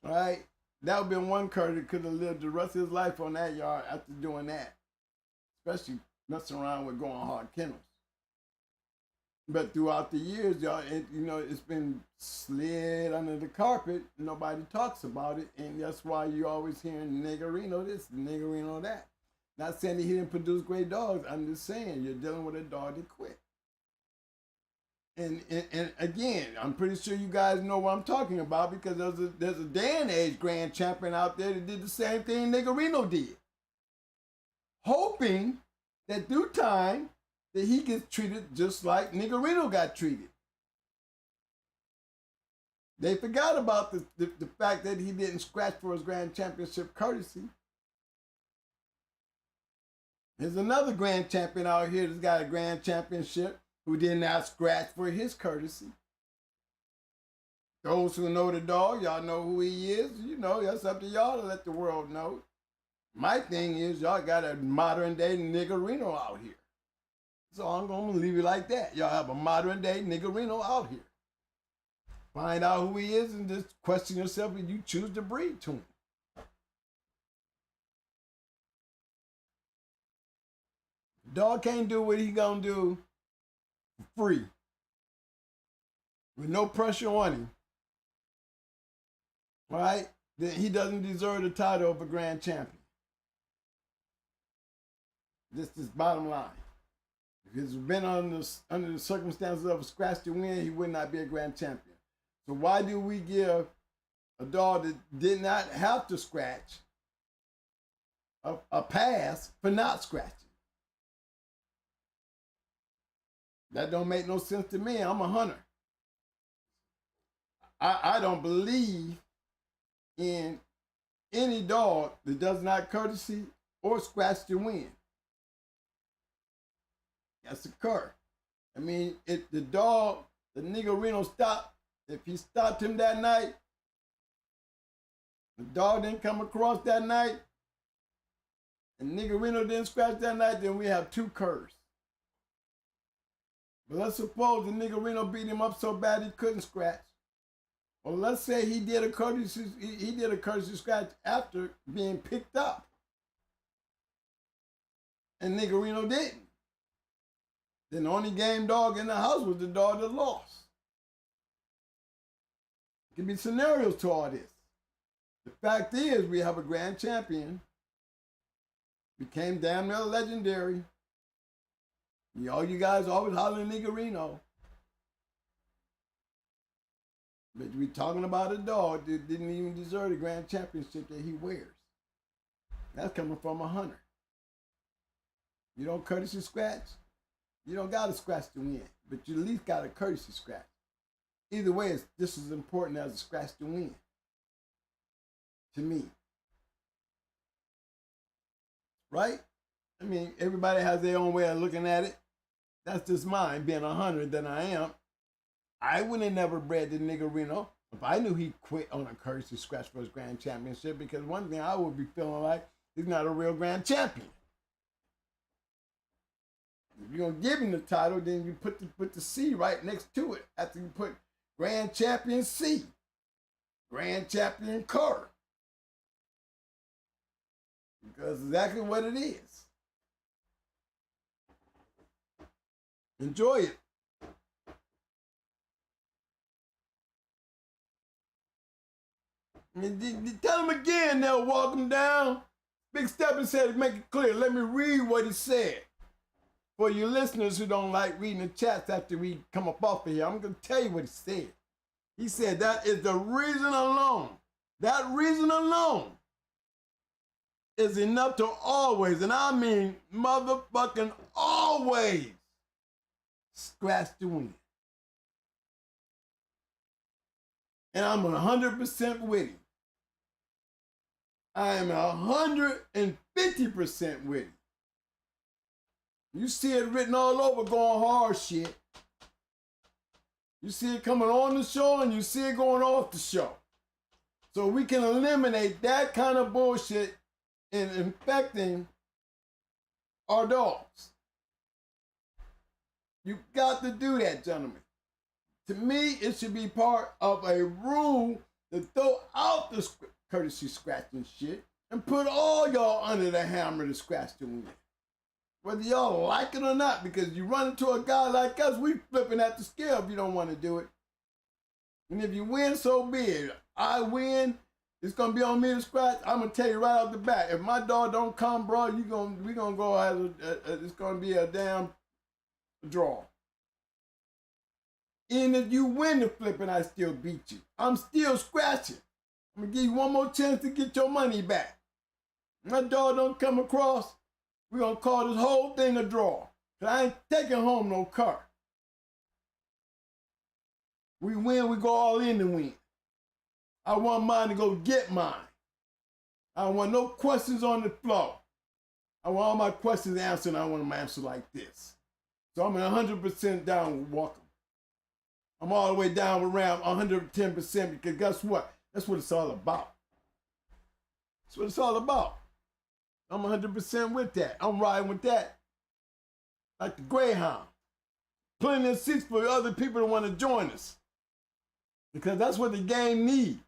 All right? That would have been one cur that could have lived the rest of his life on that yard after doing that. Especially messing around with going hard kennels. But throughout the years, y'all, it's been slid under the carpet. Nobody talks about it, and that's why you're always hearing Niggerino this, Niggerino that. Not saying that he didn't produce great dogs. I'm just saying you're dealing with a dog that quit. And again, I'm pretty sure you guys know what I'm talking about because there's a day and age grand champion out there that did the same thing Niggerino did, hoping that through time that he gets treated just like Niggerino got treated. They forgot about the fact that he didn't scratch for his grand championship courtesy. There's another grand champion out here that's got a grand championship who did not scratch for his courtesy. Those who know the dog, y'all know who he is. You know, that's up to y'all to let the world know. My thing is, y'all got a modern day niggerino out here. So I'm going to leave it like that. Y'all have a modern day niggerino out here. Find out who he is and just question yourself if you choose to breed to him. Dog can't do what he gonna do for free, with no pressure on him. Right? Then he doesn't deserve the title of a grand champion. This is bottom line. If he's been under the circumstances of a scratch to win, he would not be a grand champion. So why do we give a dog that did not have to scratch a pass for not scratching? That don't make no sense to me. I'm a hunter. I don't believe in any dog that does not courtesy or scratch to win. That's a cur. I mean, if the dog, the niggerino stopped, if he stopped him that night, the dog didn't come across that night, and niggerino didn't scratch that night, then we have two curs. But let's suppose the niggerino beat him up so bad he couldn't scratch. Well, let's say he did a courtesy scratch after being picked up, and niggerino didn't. Then the only game dog in the house was the dog that lost. There can be scenarios to all this. The fact is, we have a grand champion, became damn near legendary. All you guys always hollering niggerino. But we talking about a dog that didn't even deserve the grand championship that he wears. That's coming from a hunter. You don't courtesy scratch, you don't got to scratch to win, but you at least got a courtesy scratch. Either way, it's just as important as a scratch to win, to me. Right? I mean, everybody has their own way of looking at it. That's just mine, being a hunter that I am. I would have never bred the niggerino if I knew he quit on a courtesy scratch for his grand championship, because one thing I would be feeling like, he's not a real grand champion. If you're going to give him the title, then you put the C right next to it after you put Grand Champion C, Grand Champion Cur. Because exactly what it is. Enjoy it. And tell him again, they'll walk him down. Big Steppin said, make it clear. Let me read what he said. For you listeners who don't like reading the chats after we come up off of here, I'm going to tell you what he said. He said that is the reason alone. That reason alone is enough to always, and I mean motherfucking always, scratch to win. And I'm 100% with him. I am 150% with him. You see it written all over going hard shit. You see it coming on the show and you see it going off the show. So we can eliminate that kind of bullshit in infecting our dogs. You got to do that, gentlemen. To me, it should be part of a rule to throw out the courtesy scratching shit and put all y'all under the hammer to scratch to win. Whether y'all like it or not, because you run into a guy like us, we flipping at the scale if you don't want to do it. And if you win, so be it. I win, it's gonna be on me to scratch. I'm gonna tell you right off the bat, if my dog don't come, bro, we gonna go as it's gonna be a damn draw. And if you win the flipping, I still beat you. I'm still scratching. I'm gonna give you one more chance to get your money back. If my dog don't come across, we're gonna call this whole thing a draw. Cause I ain't taking home no car. We win, we go all in to win. I want mine to go get mine. I don't want no questions on the floor. I want all my questions answered, and I want them answered like this. So I'm 100% down with Walker. I'm all the way down with Ram 110% because guess what? That's what it's all about. That's what it's all about. I'm 100% with that. I'm riding with that. Like the Greyhound. Plenty of seats for other people that want to join us. Because that's what the game needs.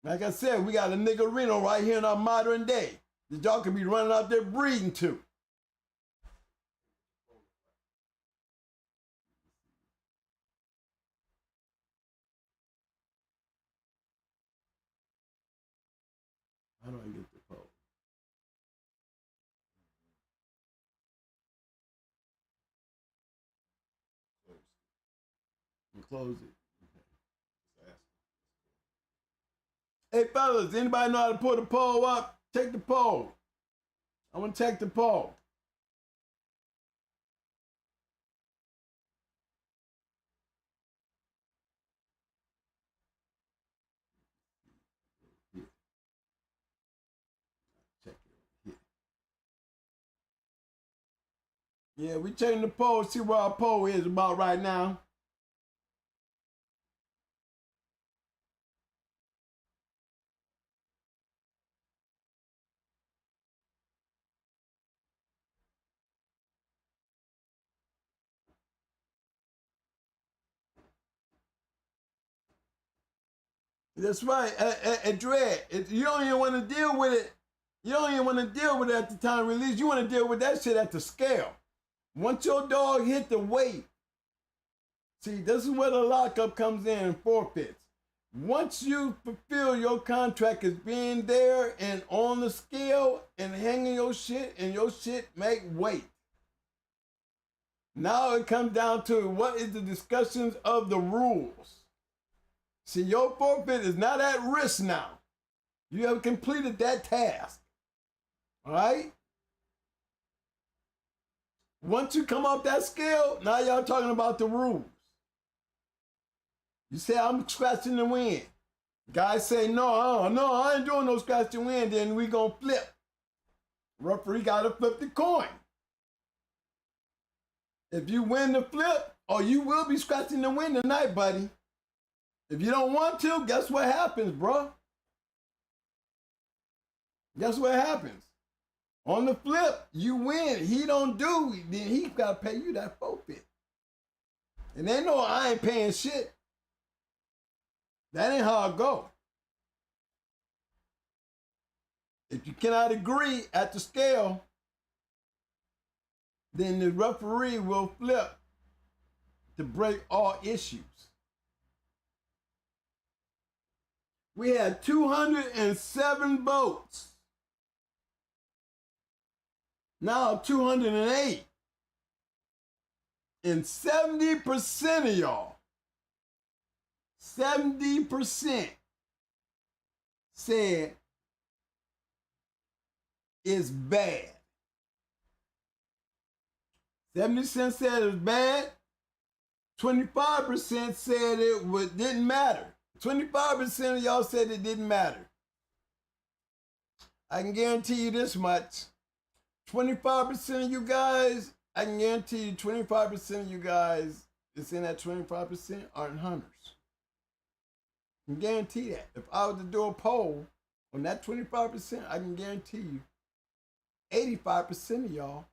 Like I said, we got a nigga Reno right here in our modern day that y'all can be running out there breeding to. How do I get the poll? Close it. Hey fellas, anybody know how to pull the poll up? Take the poll. I want to take the poll. Check it. Yeah, we checking the poll, see where our poll is about right now. That's right. Dread, you don't even want to deal with it. You don't even want to deal with it at the time of release. You want to deal with that shit at the scale. Once your dog hit the weight, see, this is where the lockup comes in and forfeits. Once you fulfill your contract as being there and on the scale and hanging your shit and your shit make weight. Now it comes down to what is the discussions of the rules. See, your forfeit is not at risk now. You have completed that task. All right? Once you come off that scale, now y'all talking about the rules. You say, I'm scratching the wind. Guys say, no, I ain't doing no scratching wind, then we gonna flip. Referee gotta flip the coin. If you win the flip, or you will be scratching the wind tonight, buddy. If you don't want to, guess what happens, bro? Guess what happens? On the flip, you win. He don't do, then he got to pay you that forfeit. And they know I ain't paying shit. That ain't how it go. If you cannot agree at the scale, then the referee will flip to break all issues. We had 207 votes. Now 208. And 70% of y'all, 70% said it's bad. 70% said it was bad. 25% said it didn't matter. 25% of y'all said it didn't matter. I can guarantee you this much. 25% of you guys, I can guarantee you 25% of you guys that's in that 25% aren't hunters. I can guarantee that. If I was to do a poll on that 25%, I can guarantee you 85% of y'all,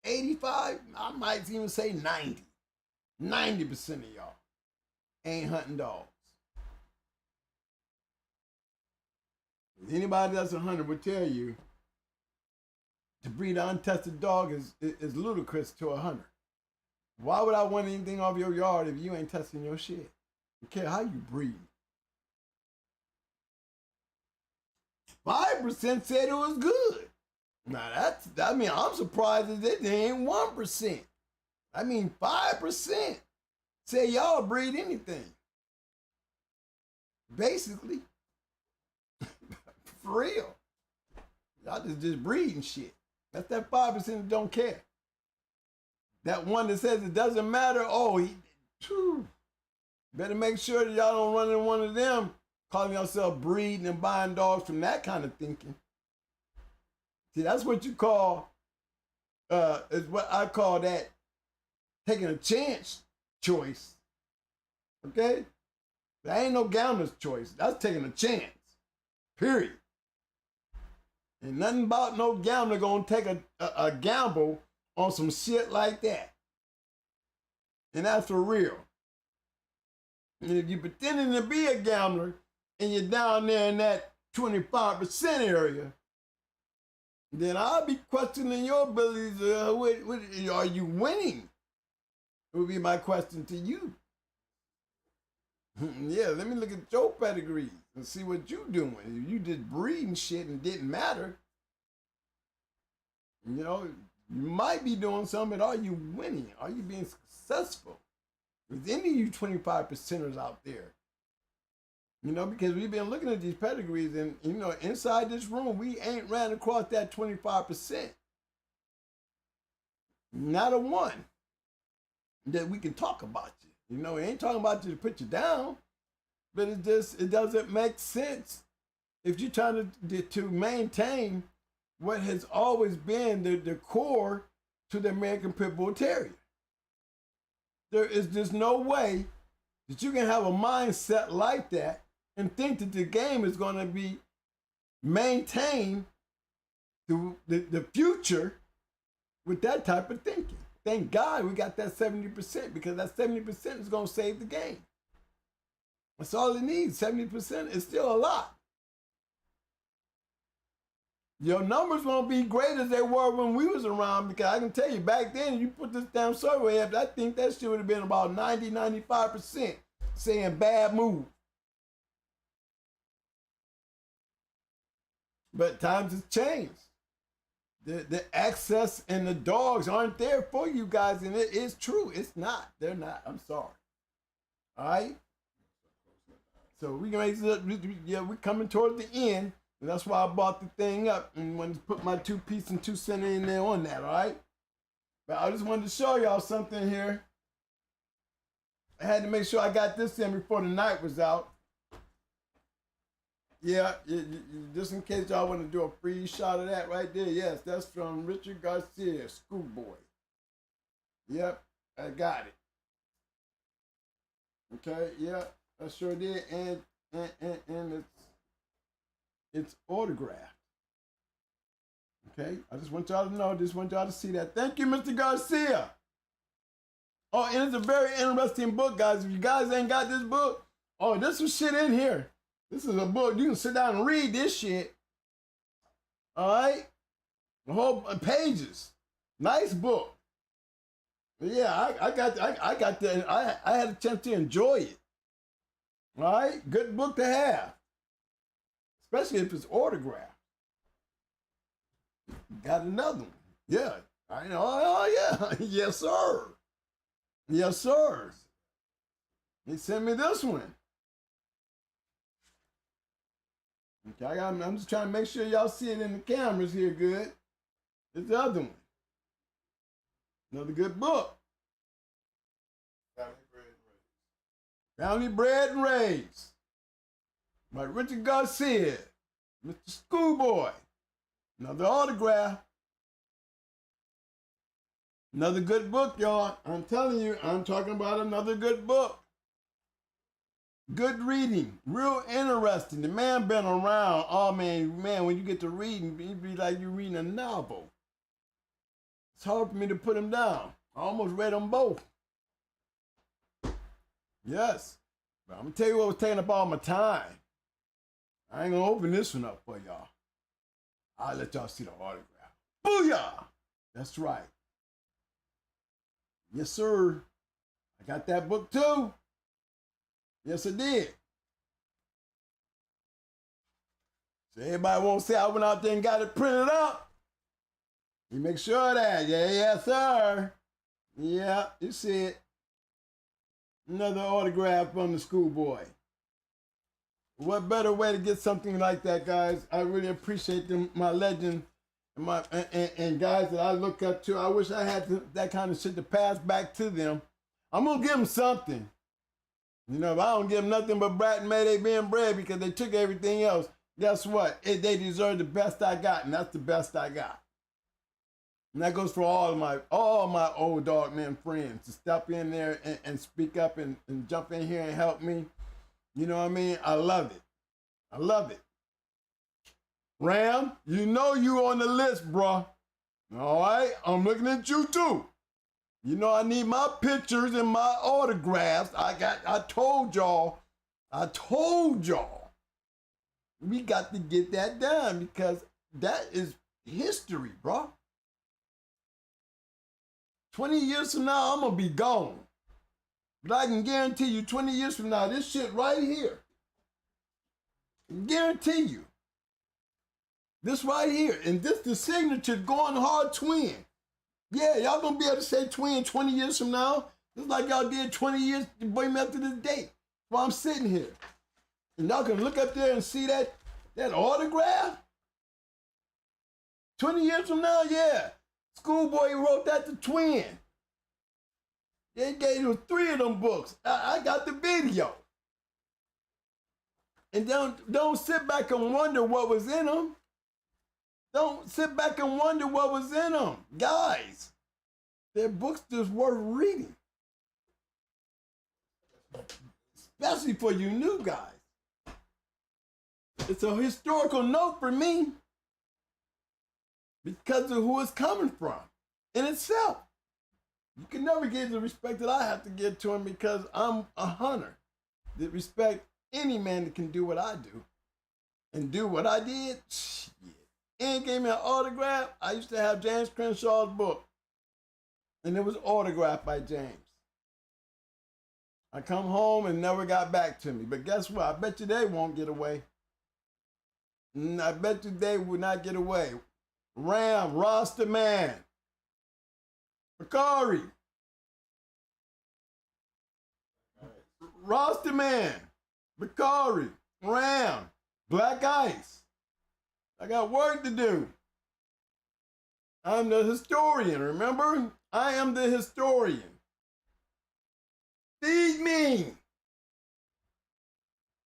85, I might even say 90. 90% of y'all ain't hunting dogs. Anybody that's a hunter would tell you to breed an untested dog is ludicrous to a hunter. Why would I want anything off your yard if you ain't testing your shit? I don't care how you breed. 5% said it was good. Now I'm surprised that they ain't 1%. 5% say y'all breed anything. Basically. For real. Y'all just breeding shit. That's that 5% that don't care. That one that says it doesn't matter, better make sure that y'all don't run into one of them calling yourself breeding and buying dogs from that kind of thinking. See, that's what you call, is what I call that taking a chance choice. Okay? That ain't no gambler's choice. That's taking a chance. Period. Ain't nothing about no gambler gonna take a gamble on some shit like that. And that's for real. And if you're pretending to be a gambler and you're down there in that 25% area, then I'll be questioning your abilities. Are you winning? It would be my question to you. Yeah, let me look at your pedigree and see what you doing. If you just breeding shit and didn't matter, you know, you might be doing something, but are you winning? Are you being successful? Is any of you 25%ers out there? You know, because we've been looking at these pedigrees and, you know, inside this room, we ain't ran across that 25%. Not a one that we can talk about you. You know, it ain't talking about you to put you down, but it doesn't make sense if you're trying to maintain what has always been the core to the American Pit Bull Terrier. There is just no way that you can have a mindset like that and think that the game is going to be maintained through the future with that type of thinking. Thank God we got that 70%, because that 70% is going to save the game. That's all it needs. 70% is still a lot. Your numbers won't be great as they were when we was around, because I can tell you back then, you put this damn survey up, I think that shit would have been about 90, 95% saying bad move. But times have changed. The access and the dogs aren't there for you guys, and it is true. It's not. They're not. I'm sorry. All right? So we're coming toward the end. And that's why I bought the thing up and wanted to put my 2 piece and 2 cent in there on that, all right? But I just wanted to show y'all something here. I had to make sure I got this in before the night was out. Yeah, just in case y'all want to do a free shot of that right there. Yes, that's from Richard Garcia, Schoolboy. Yep, I got it. Okay, yeah, I sure did. And it's autographed. Okay, I just want y'all to know, just want y'all to see that. Thank you, Mr. Garcia. Oh, and it's a very interesting book, guys. If you guys ain't got this book, oh, there's some shit in here. This is a book. You can sit down and read this shit. All right? The whole pages. Nice book. But yeah, I had a chance to enjoy it. All right? Good book to have. Especially if it's autographed. Got another one. Yeah. I know. Oh, yeah. Yes, sir. Yes, sir. He sent me this one. Okay, I'm just trying to make sure y'all see it in the cameras here good. It's the other one. Another good book. Family Bred and Raised. By Richard Garcia, Mr. Schoolboy. Another autograph. Another good book, y'all. I'm telling you, I'm talking about another good book. Good reading, real interesting. The man been around. Oh man, when you get to reading, it be like you're reading a novel. It's hard for me to put them down. I almost read them both. Yes, but I'm gonna tell you what was taking up all my time. I ain't gonna open this one up for y'all. I'll let y'all see the autograph. Booyah! That's right. Yes, sir. I got that book too. Yes, I did. So everybody won't say I went out there and got it printed up. You make sure of that. Yeah, yes, sir. Yeah, you see it. Another autograph from the Schoolboy. What better way to get something like that, guys? I really appreciate them, my legend, and guys that I look up to. I wish I had that kind of shit to pass back to them. I'm gonna give them something. You know, if I don't give them nothing but brat and mayday being bred because they took everything else, guess what? They deserve the best I got, and that's the best I got. And that goes for all my old dog men friends to step in there and speak up and jump in here and help me. You know what I mean? I love it. I love it. Ram, you know you on the list, bro. All right? I'm looking at you too. You know I need my pictures and my autographs. I told y'all. We got to get that done because that is history, bro. 20 years from now, I'm going to be gone. But I can guarantee you 20 years from now, this shit right here. I guarantee you. This right here. And this the signature Going Hard Twin. Yeah, y'all going to be able to say twin 20 years from now. Just like y'all did 20 years to bring me up to this date. While I'm sitting here. And y'all can look up there and see that autograph. 20 years from now, yeah. Schoolboy wrote that to Twin. They gave you 3 of them books. I got the video. And don't sit back and wonder what was in them. Don't sit back and wonder what was in them. Guys, they're books that's worth reading. Especially for you new guys. It's a historical note for me because of who it's coming from in itself. You can never give the respect that I have to give to him because I'm a hunter that respect any man that can do what I do and do what I did. Shit. And gave me an autograph. I used to have James Crenshaw's book, and it was autographed by James. I come home and never got back to me. But guess what? I bet you they won't get away. I bet you they will not get away. Ram, Roster Man, Bakari, Roster Man, Bakari, Ram, Black Ice. I got work to do. I'm the historian, remember? I am the historian. Feed me.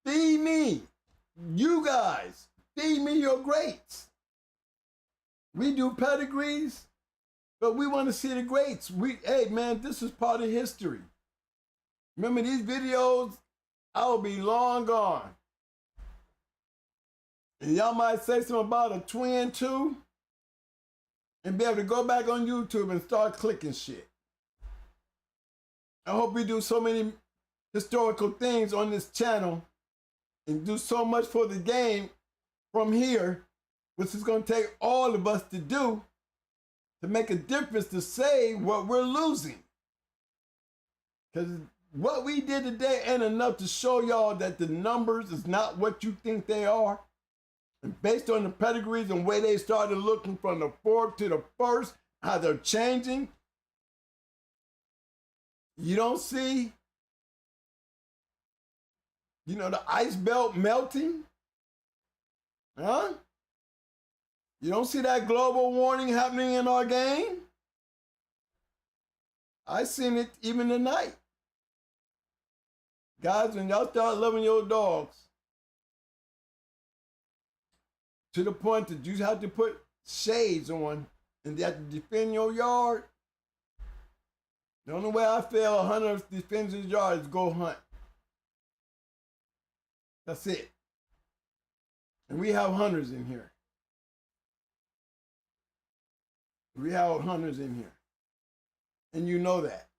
Feed me. You guys, feed me your greats. We do pedigrees, but we want to see the greats. Hey man, this is part of history. Remember these videos? I will be long gone. And y'all might say something about a twin too, and be able to go back on YouTube and start clicking shit. I hope we do so many historical things on this channel and do so much for the game from here, which is going to take all of us to do to make a difference to save what we're losing. Because what we did today ain't enough to show y'all that the numbers is not what you think they are. And based on the pedigrees and where they started looking from the 4th to the 1st, how they're changing, you don't see, the ice belt melting, huh? You don't see that global warming happening in our game? I seen it even tonight. Guys, when y'all start loving your dogs, to the point that you have to put shades on and you have to defend your yard. The only way I feel a hunter defends his yard is go hunt. That's it. And we have hunters in here. We have hunters in here. And you know that.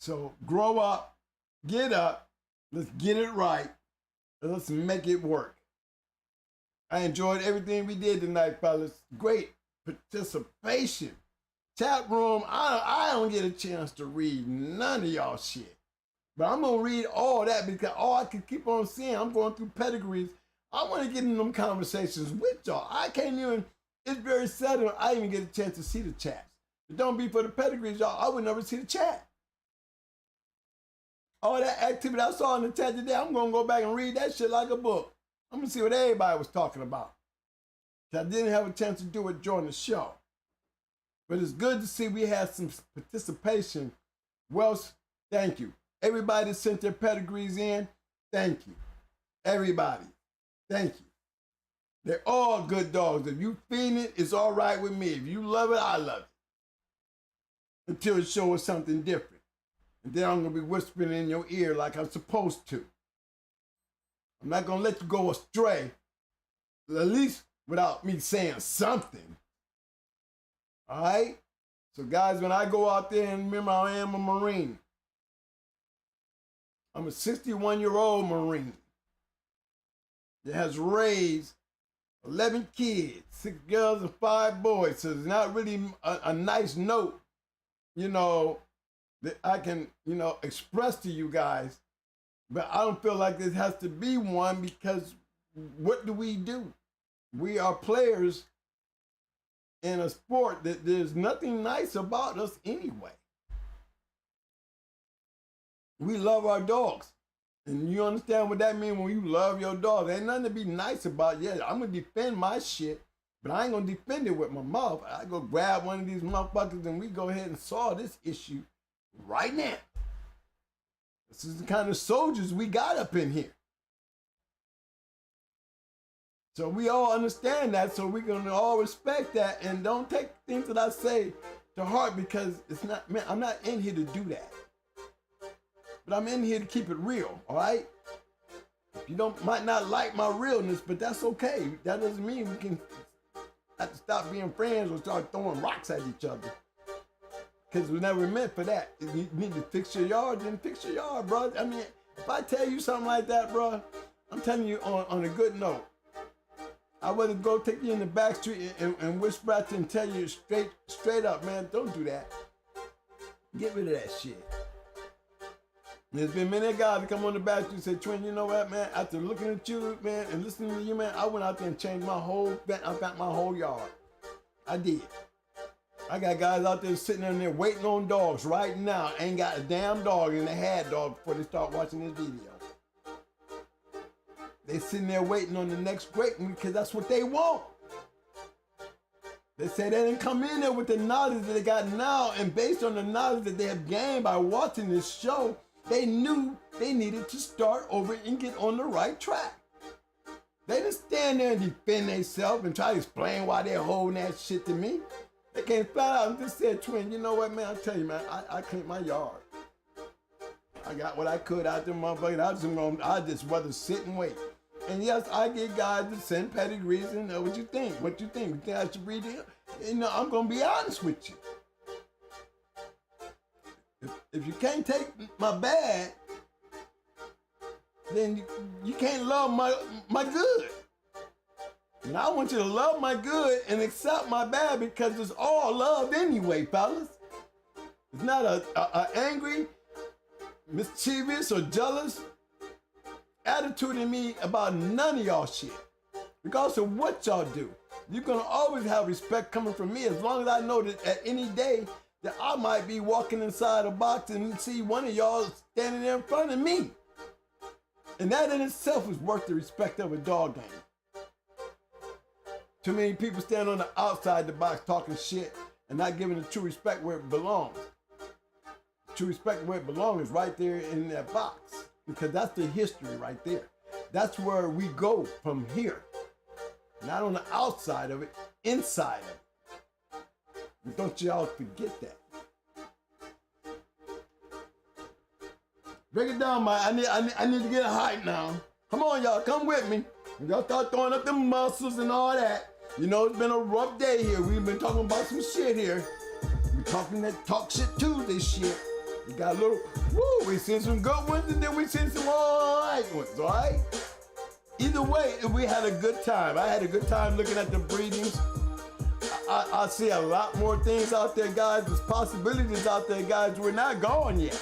So grow up, get up, let's get it right, and let's make it work. I enjoyed everything we did tonight, fellas. Great participation. Chat room, I don't get a chance to read none of y'all shit. But I'm going to read all that because all I can keep on seeing, I'm going through pedigrees. I want to get in them conversations with y'all. I can't even, it's very seldom I even get a chance to see the chats. If it don't be for the pedigrees, y'all, I would never see the chat. All that activity I saw in the chat today, I'm going to go back and read that shit like a book. I'm going to see what everybody was talking about. I didn't have a chance to do it during the show. But it's good to see we had some participation. Wells, thank you. Everybody that sent their pedigrees in, thank you. Everybody, thank you. They're all good dogs. If you feed it, it's all right with me. If you love it, I love it. Until it shows something different. And then I'm going to be whispering in your ear like I'm supposed to. I'm not going to let you go astray, at least without me saying something. All right? So guys, when I go out there, and remember I am a Marine. I'm a 61-year-old Marine that has raised 11 kids, 6 girls and 5 boys. So it's not really a nice note, that I can, express to you guys. But I don't feel like this has to be one because what do? We are players in a sport that there's nothing nice about us anyway. We love our dogs. And you understand what that means when you love your dog. There ain't nothing to be nice about. Yeah, I'm going to defend my shit, but I ain't going to defend it with my mouth. I go grab one of these motherfuckers and we go ahead and solve this issue right now. This is the kind of soldiers we got up in here. So we all understand that, so we're going to all respect that and don't take things that I say to heart because it's not, man, I'm not in here to do that. But I'm in here to keep it real, all right? You might not like my realness, but that's okay. That doesn't mean we can have to stop being friends or start throwing rocks at each other. Because we never meant for that. If you need to fix your yard, then fix your yard, bro. I mean, if I tell you something like that, bro, I'm telling you on a good note. I would go take you in the back street and whisper at you and tell you straight up, man, don't do that. Get rid of that shit. There's been many guys that come on the back street and say, Twin, you know what, man? After looking at you, man, and listening to you, man, I went out there and changed my whole yard. I did. I got guys out there sitting in there waiting on dogs right now. Ain't got a damn dog and they had dog before they start watching this video. They sitting there waiting on the next great one because that's what they want. They say they didn't come in there with the knowledge that they got now, and based on the knowledge that they have gained by watching this show, they knew they needed to start over and get on the right track. They didn't stand there and defend themselves and try to explain why they're holding that shit to me. They came flat out and just said, Twin, you know what, man? I tell you, man, I cleaned my yard. I got what I could out there, motherfucker. I just rather sit and wait. And yes, I get guys to send pedigrees and what you think? What you think? You think I should read it? I'm gonna be honest with you. If you can't take my bad, then you can't love my good. And I want you to love my good and accept my bad because it's all love anyway, fellas. It's not a angry, mischievous, or jealous attitude in me about none of y'all shit. Regardless of what y'all do, you're gonna always have respect coming from me as long as I know that at any day that I might be walking inside a box and see one of y'all standing there in front of me. And that in itself is worth the respect of a dog game. Too many people stand on the outside the box talking shit and not giving the true respect where it belongs. True respect where it belongs is right there in that box, because that's the history right there. That's where we go from here. Not on the outside of it, inside of it. And don't y'all forget that. Break it down, man. I need to get a height now. Come on, y'all, come with me. Y'all start throwing up the muscles and all that. You know, it's been a rough day here. We've been talking about some shit here. We're talking that Talk Shit Tuesday shit. We got a little, we seen some good ones and then we seen some all right ones, all right? Either way, we had a good time. I had a good time looking at the breedings. I see a lot more things out there, guys. There's possibilities out there, guys. We're not gone yet.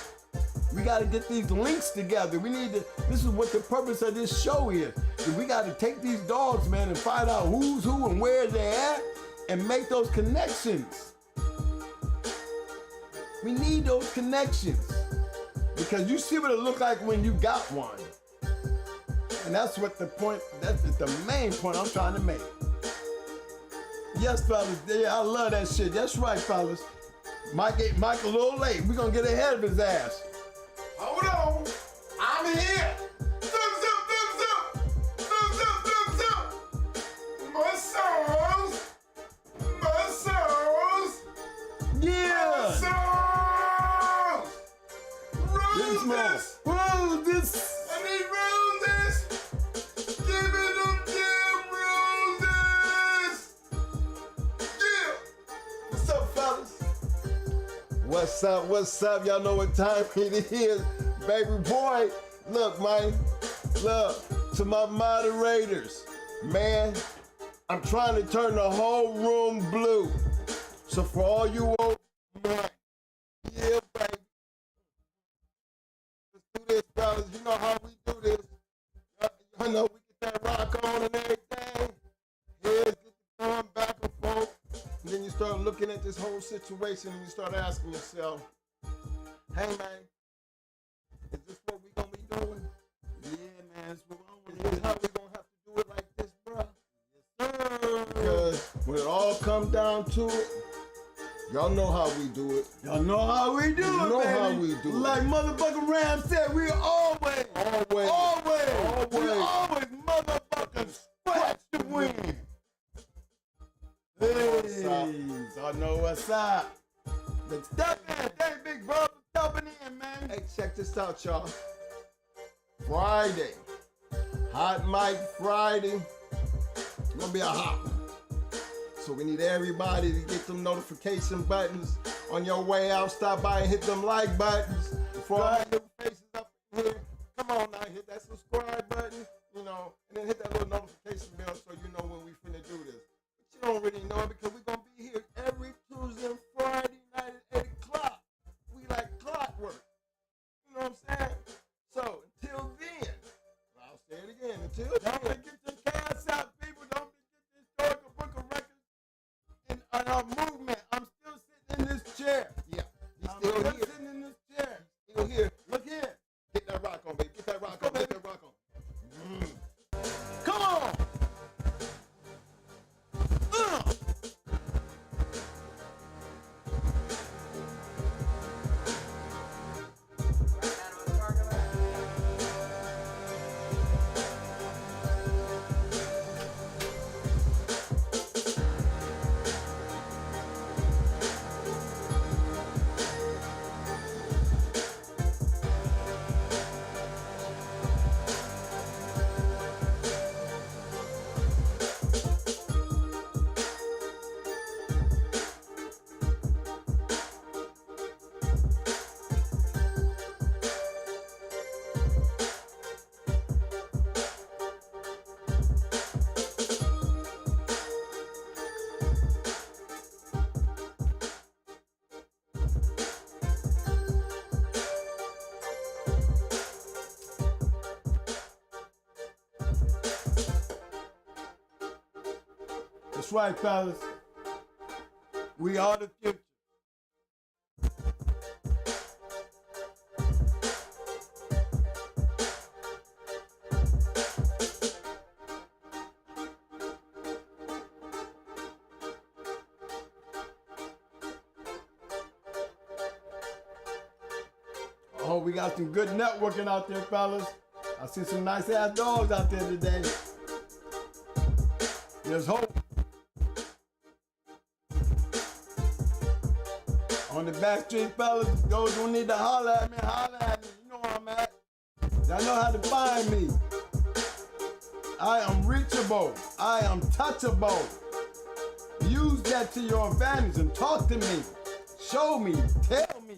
We got to get these links together. This is what the purpose of this show is. We got to take these dogs, man, and find out who's who and where they're at and make those connections. We need those connections because you see what it look like when you got one. And that's what that's the main point I'm trying to make. Yes, fellas, I love that shit. That's right, fellas. Mike a little late. We're going to get ahead of his ass. Hold on. I'm here. this. Roll this. I need roses. Give me them damn roses. Yeah. What's up, fellas? What's up? What's up? Y'all know what time it is, baby boy. Look, man. Look, to my moderators, man, I'm trying to turn the whole room blue. So for all you old man, yeah, baby. Let's do this, fellas. You know how we do this. You know, we get that rock on and everything. Heads get the going back and forth. And then you start looking at this whole situation and you start asking yourself, hey, man, is this what we gonna be doing? Yeah, man. That's what I Is want this to how do. we gonna have to do it like this, bro? Because when it all come down to it, y'all know how we do it. Y'all know how we do You it, know baby. how we do it. Like motherfucking Ram said, we always we always motherfucking scratch the wind. Hey, I know what's up. Let's step in. Thank big brother for stepping in, man. Hey, check this out, y'all. Friday. Hot Mic Friday. It's gonna be a hot one. So we need everybody to get them notification buttons on your way out. Stop by and hit them like buttons. Before all your faces up in here, come on now, hit that subscribe button, you know, and then hit that little notification bell so you know when we finna do this. But you don't really know it because we're gonna be here every Tuesday and Friday night at 8 o'clock. We like clockwork. You know what I'm saying? So until then, I'll say it again, until Don't then, forget your cash out, people. Don't forget the historical book of records in our movement. I'm still sitting in this chair. yeah, he's I'm still still here. sitting in this chair. Still here. Look here. Get that rock on, baby. Get that rock Go, on. Get baby. that rock on. Come on. That's right, fellas. We are the future. Oh, we got some good networking out there, fellas. I see some nice ass dogs out there today. There's hope. On the back street, fellas, those who need to holler at me, holler at me. You know where I'm at. Y'all know how to find me. I am reachable. I am touchable. Use that to your advantage and talk to me. Show me. Tell me.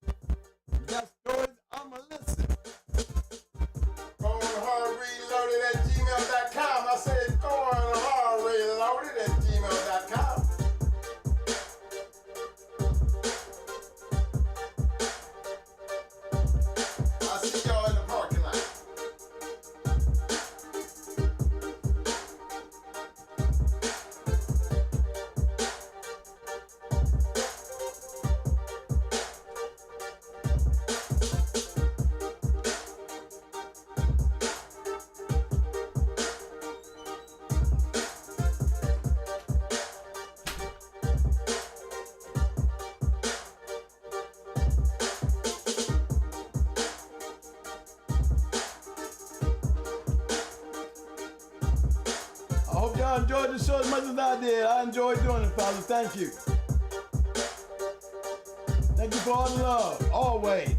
You got stories? I'ma listen. GR.CH. I said going hard reloaded at gmail.com. I see y'all in the parking lot. I hope y'all enjoyed the show as much as I did. I enjoyed doing it, fellas. Thank you. Thank you for all the love, always.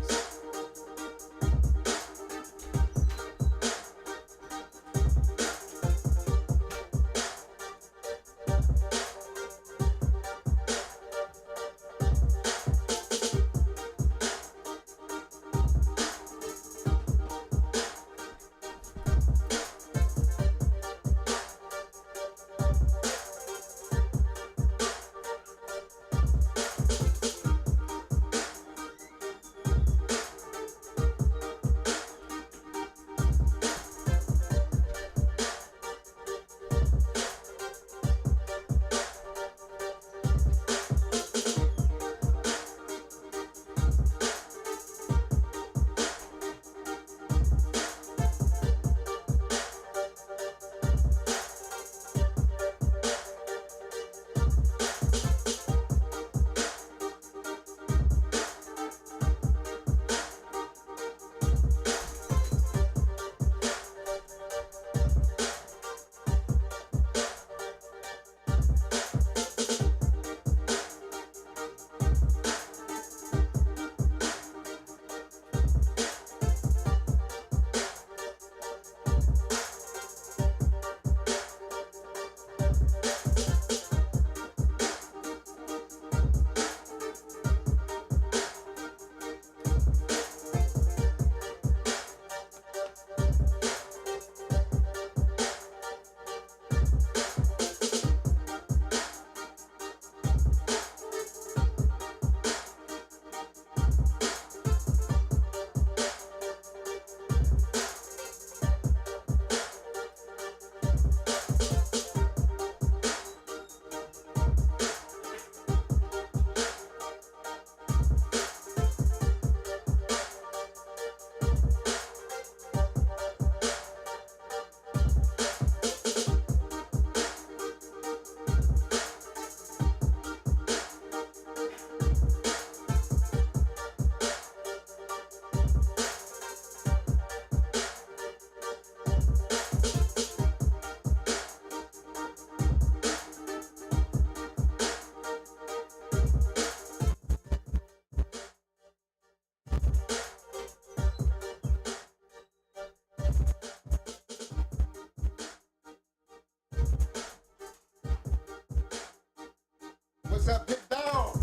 What's up, Pit Dog?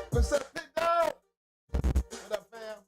What's up, Pit Dog? What up, fam?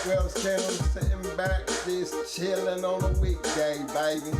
Rockwell's Kennels, sitting back, just chilling on a weekday, baby.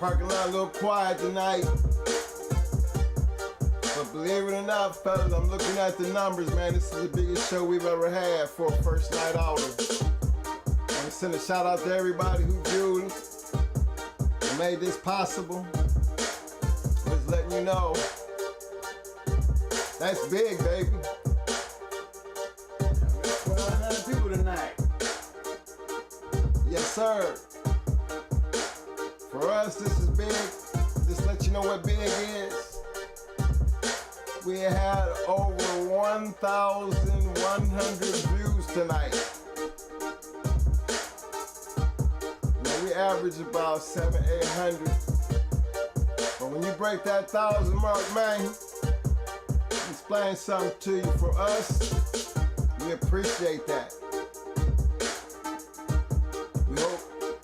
Parking lot a little quiet tonight. But believe it or not, fellas, I'm looking at the numbers, man. This is the biggest show we've ever had for a first night outer. I want to send a shout out to everybody who viewed and made this possible. Just letting you know, that's big, baby. 1,200 people tonight. Yes, sir. For us, this is big. Just let you know what big is. We had over 1,100 views tonight. Now we average about 700-800. But when you break that 1,000 mark, man, explain something to you. For us, we appreciate that. We hope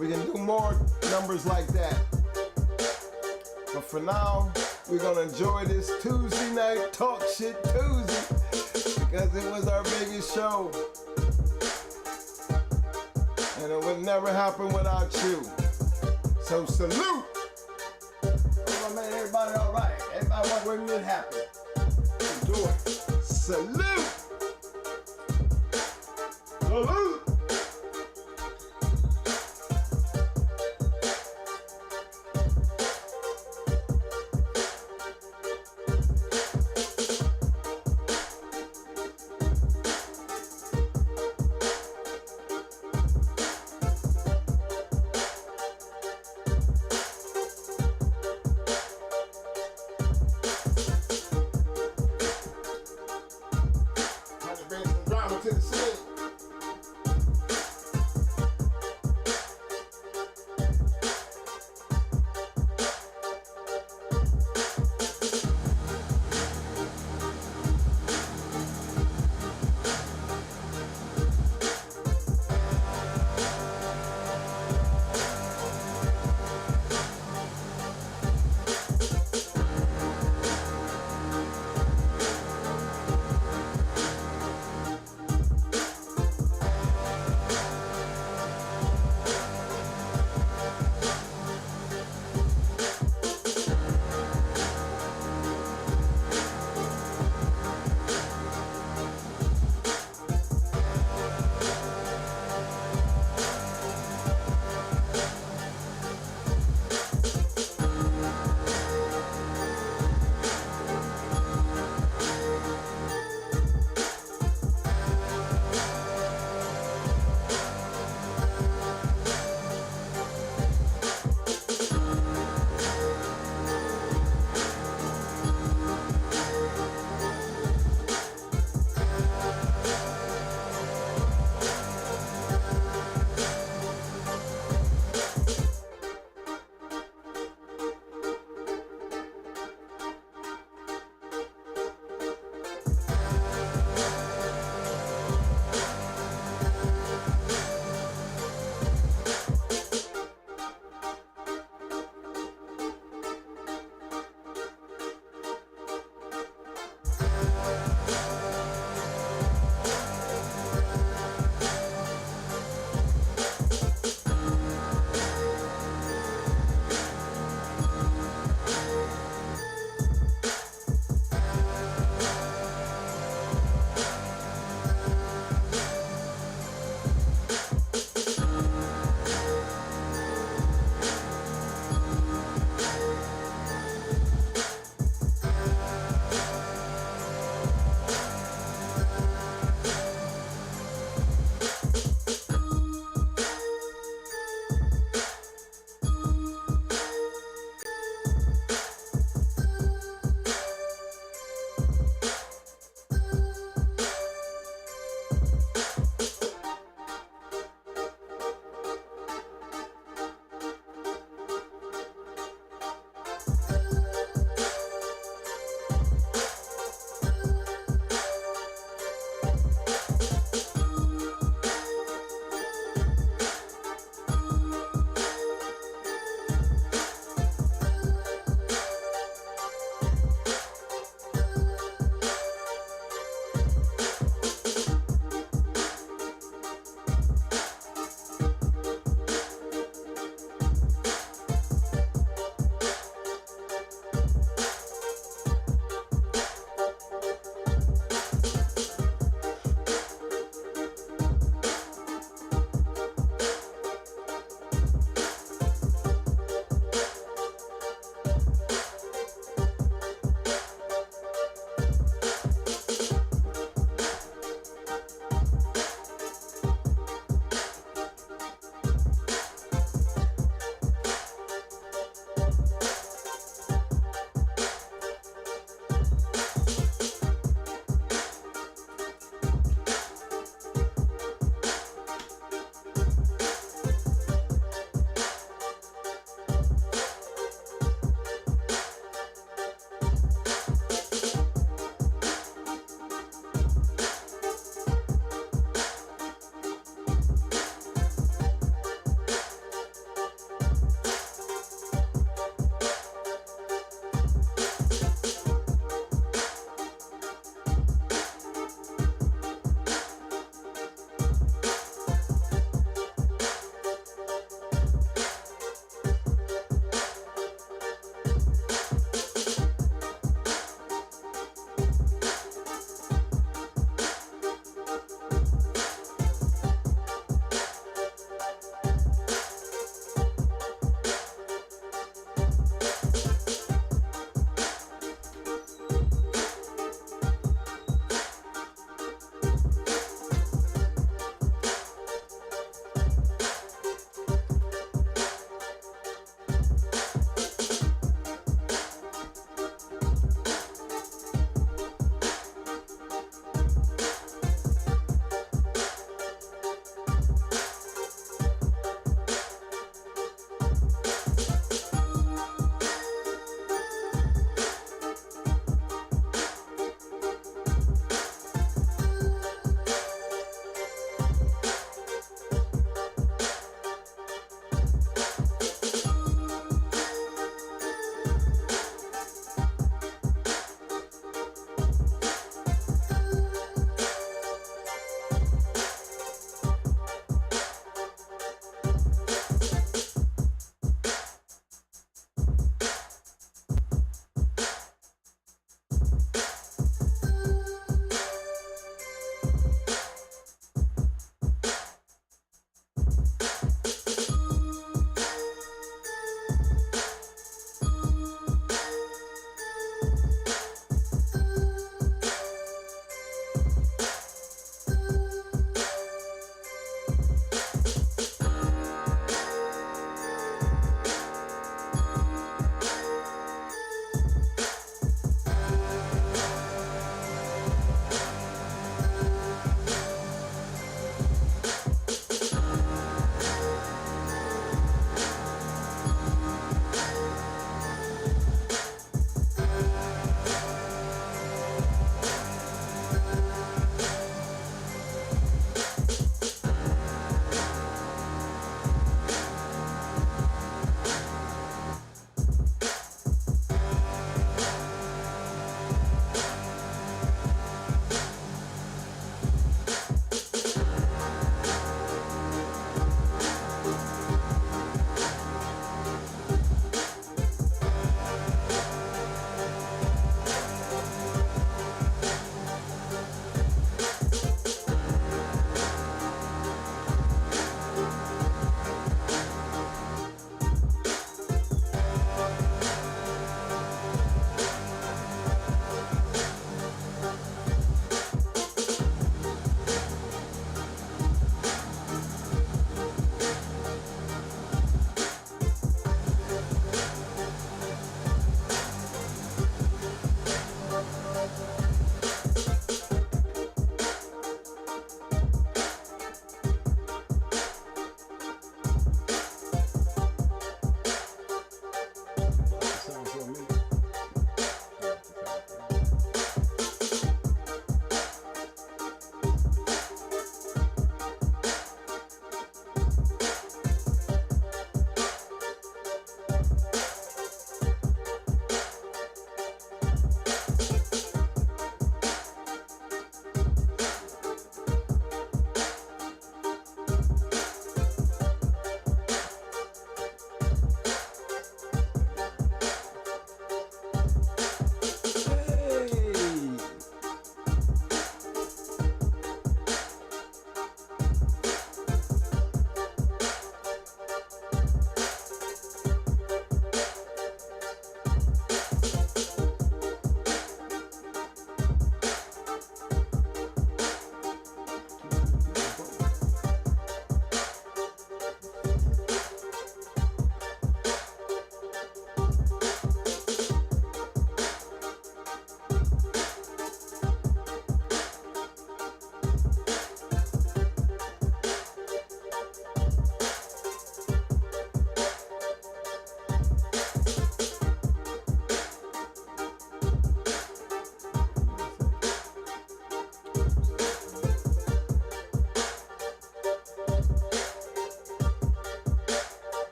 we can do more numbers like that. But for now, we're gonna enjoy this Tuesday night Talk Shit Tuesday because it was our biggest show. And it would never happen without you. So salute! I made everybody all right. Everybody want when it happen. Do it. Salute! Salute! Had to bring some drama to the scene.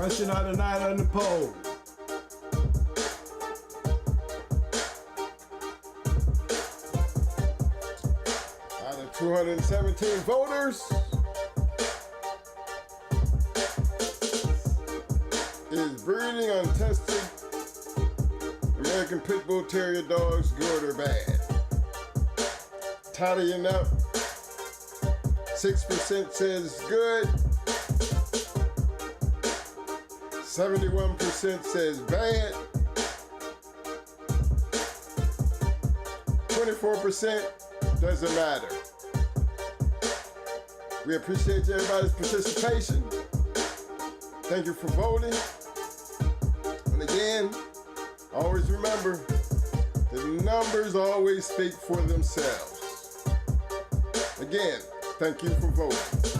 Question of the night on the poll. Out of 217 voters, is breeding untested American Pit Bull Terrier dogs good or bad? Tidying up, 6% says good, 71% says bad, 24% doesn't matter. We appreciate everybody's participation. Thank you for voting. And again, always remember, the numbers always speak for themselves. Again, thank you for voting.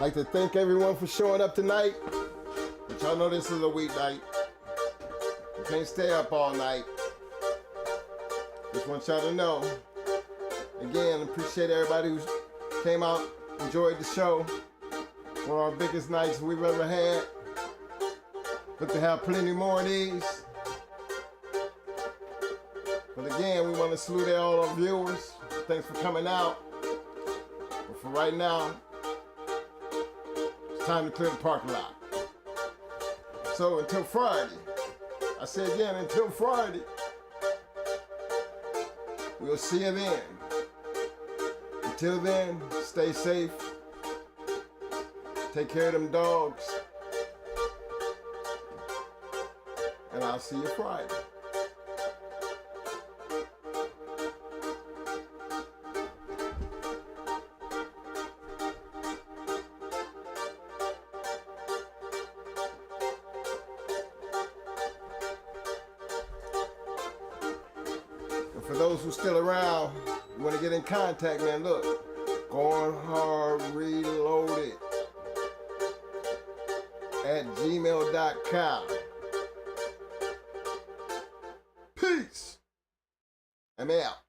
like to thank everyone for showing up tonight. But y'all know this is a weeknight. You can't stay up all night. Just want y'all to know. Again, appreciate everybody who came out, enjoyed the show. One of our biggest nights we've ever had. Hope to have plenty more of these. But again, we want to salute all our viewers. Thanks for coming out. But for right now, it's time to clear the parking lot. So until Friday, I say again, until Friday, we'll see you then. Until then, stay safe. Take care of them dogs. And I'll see you Friday. And for those who are still around, you want to get in contact, man, look, Going Hard Reloaded at gmail.com. Peace. I'm out.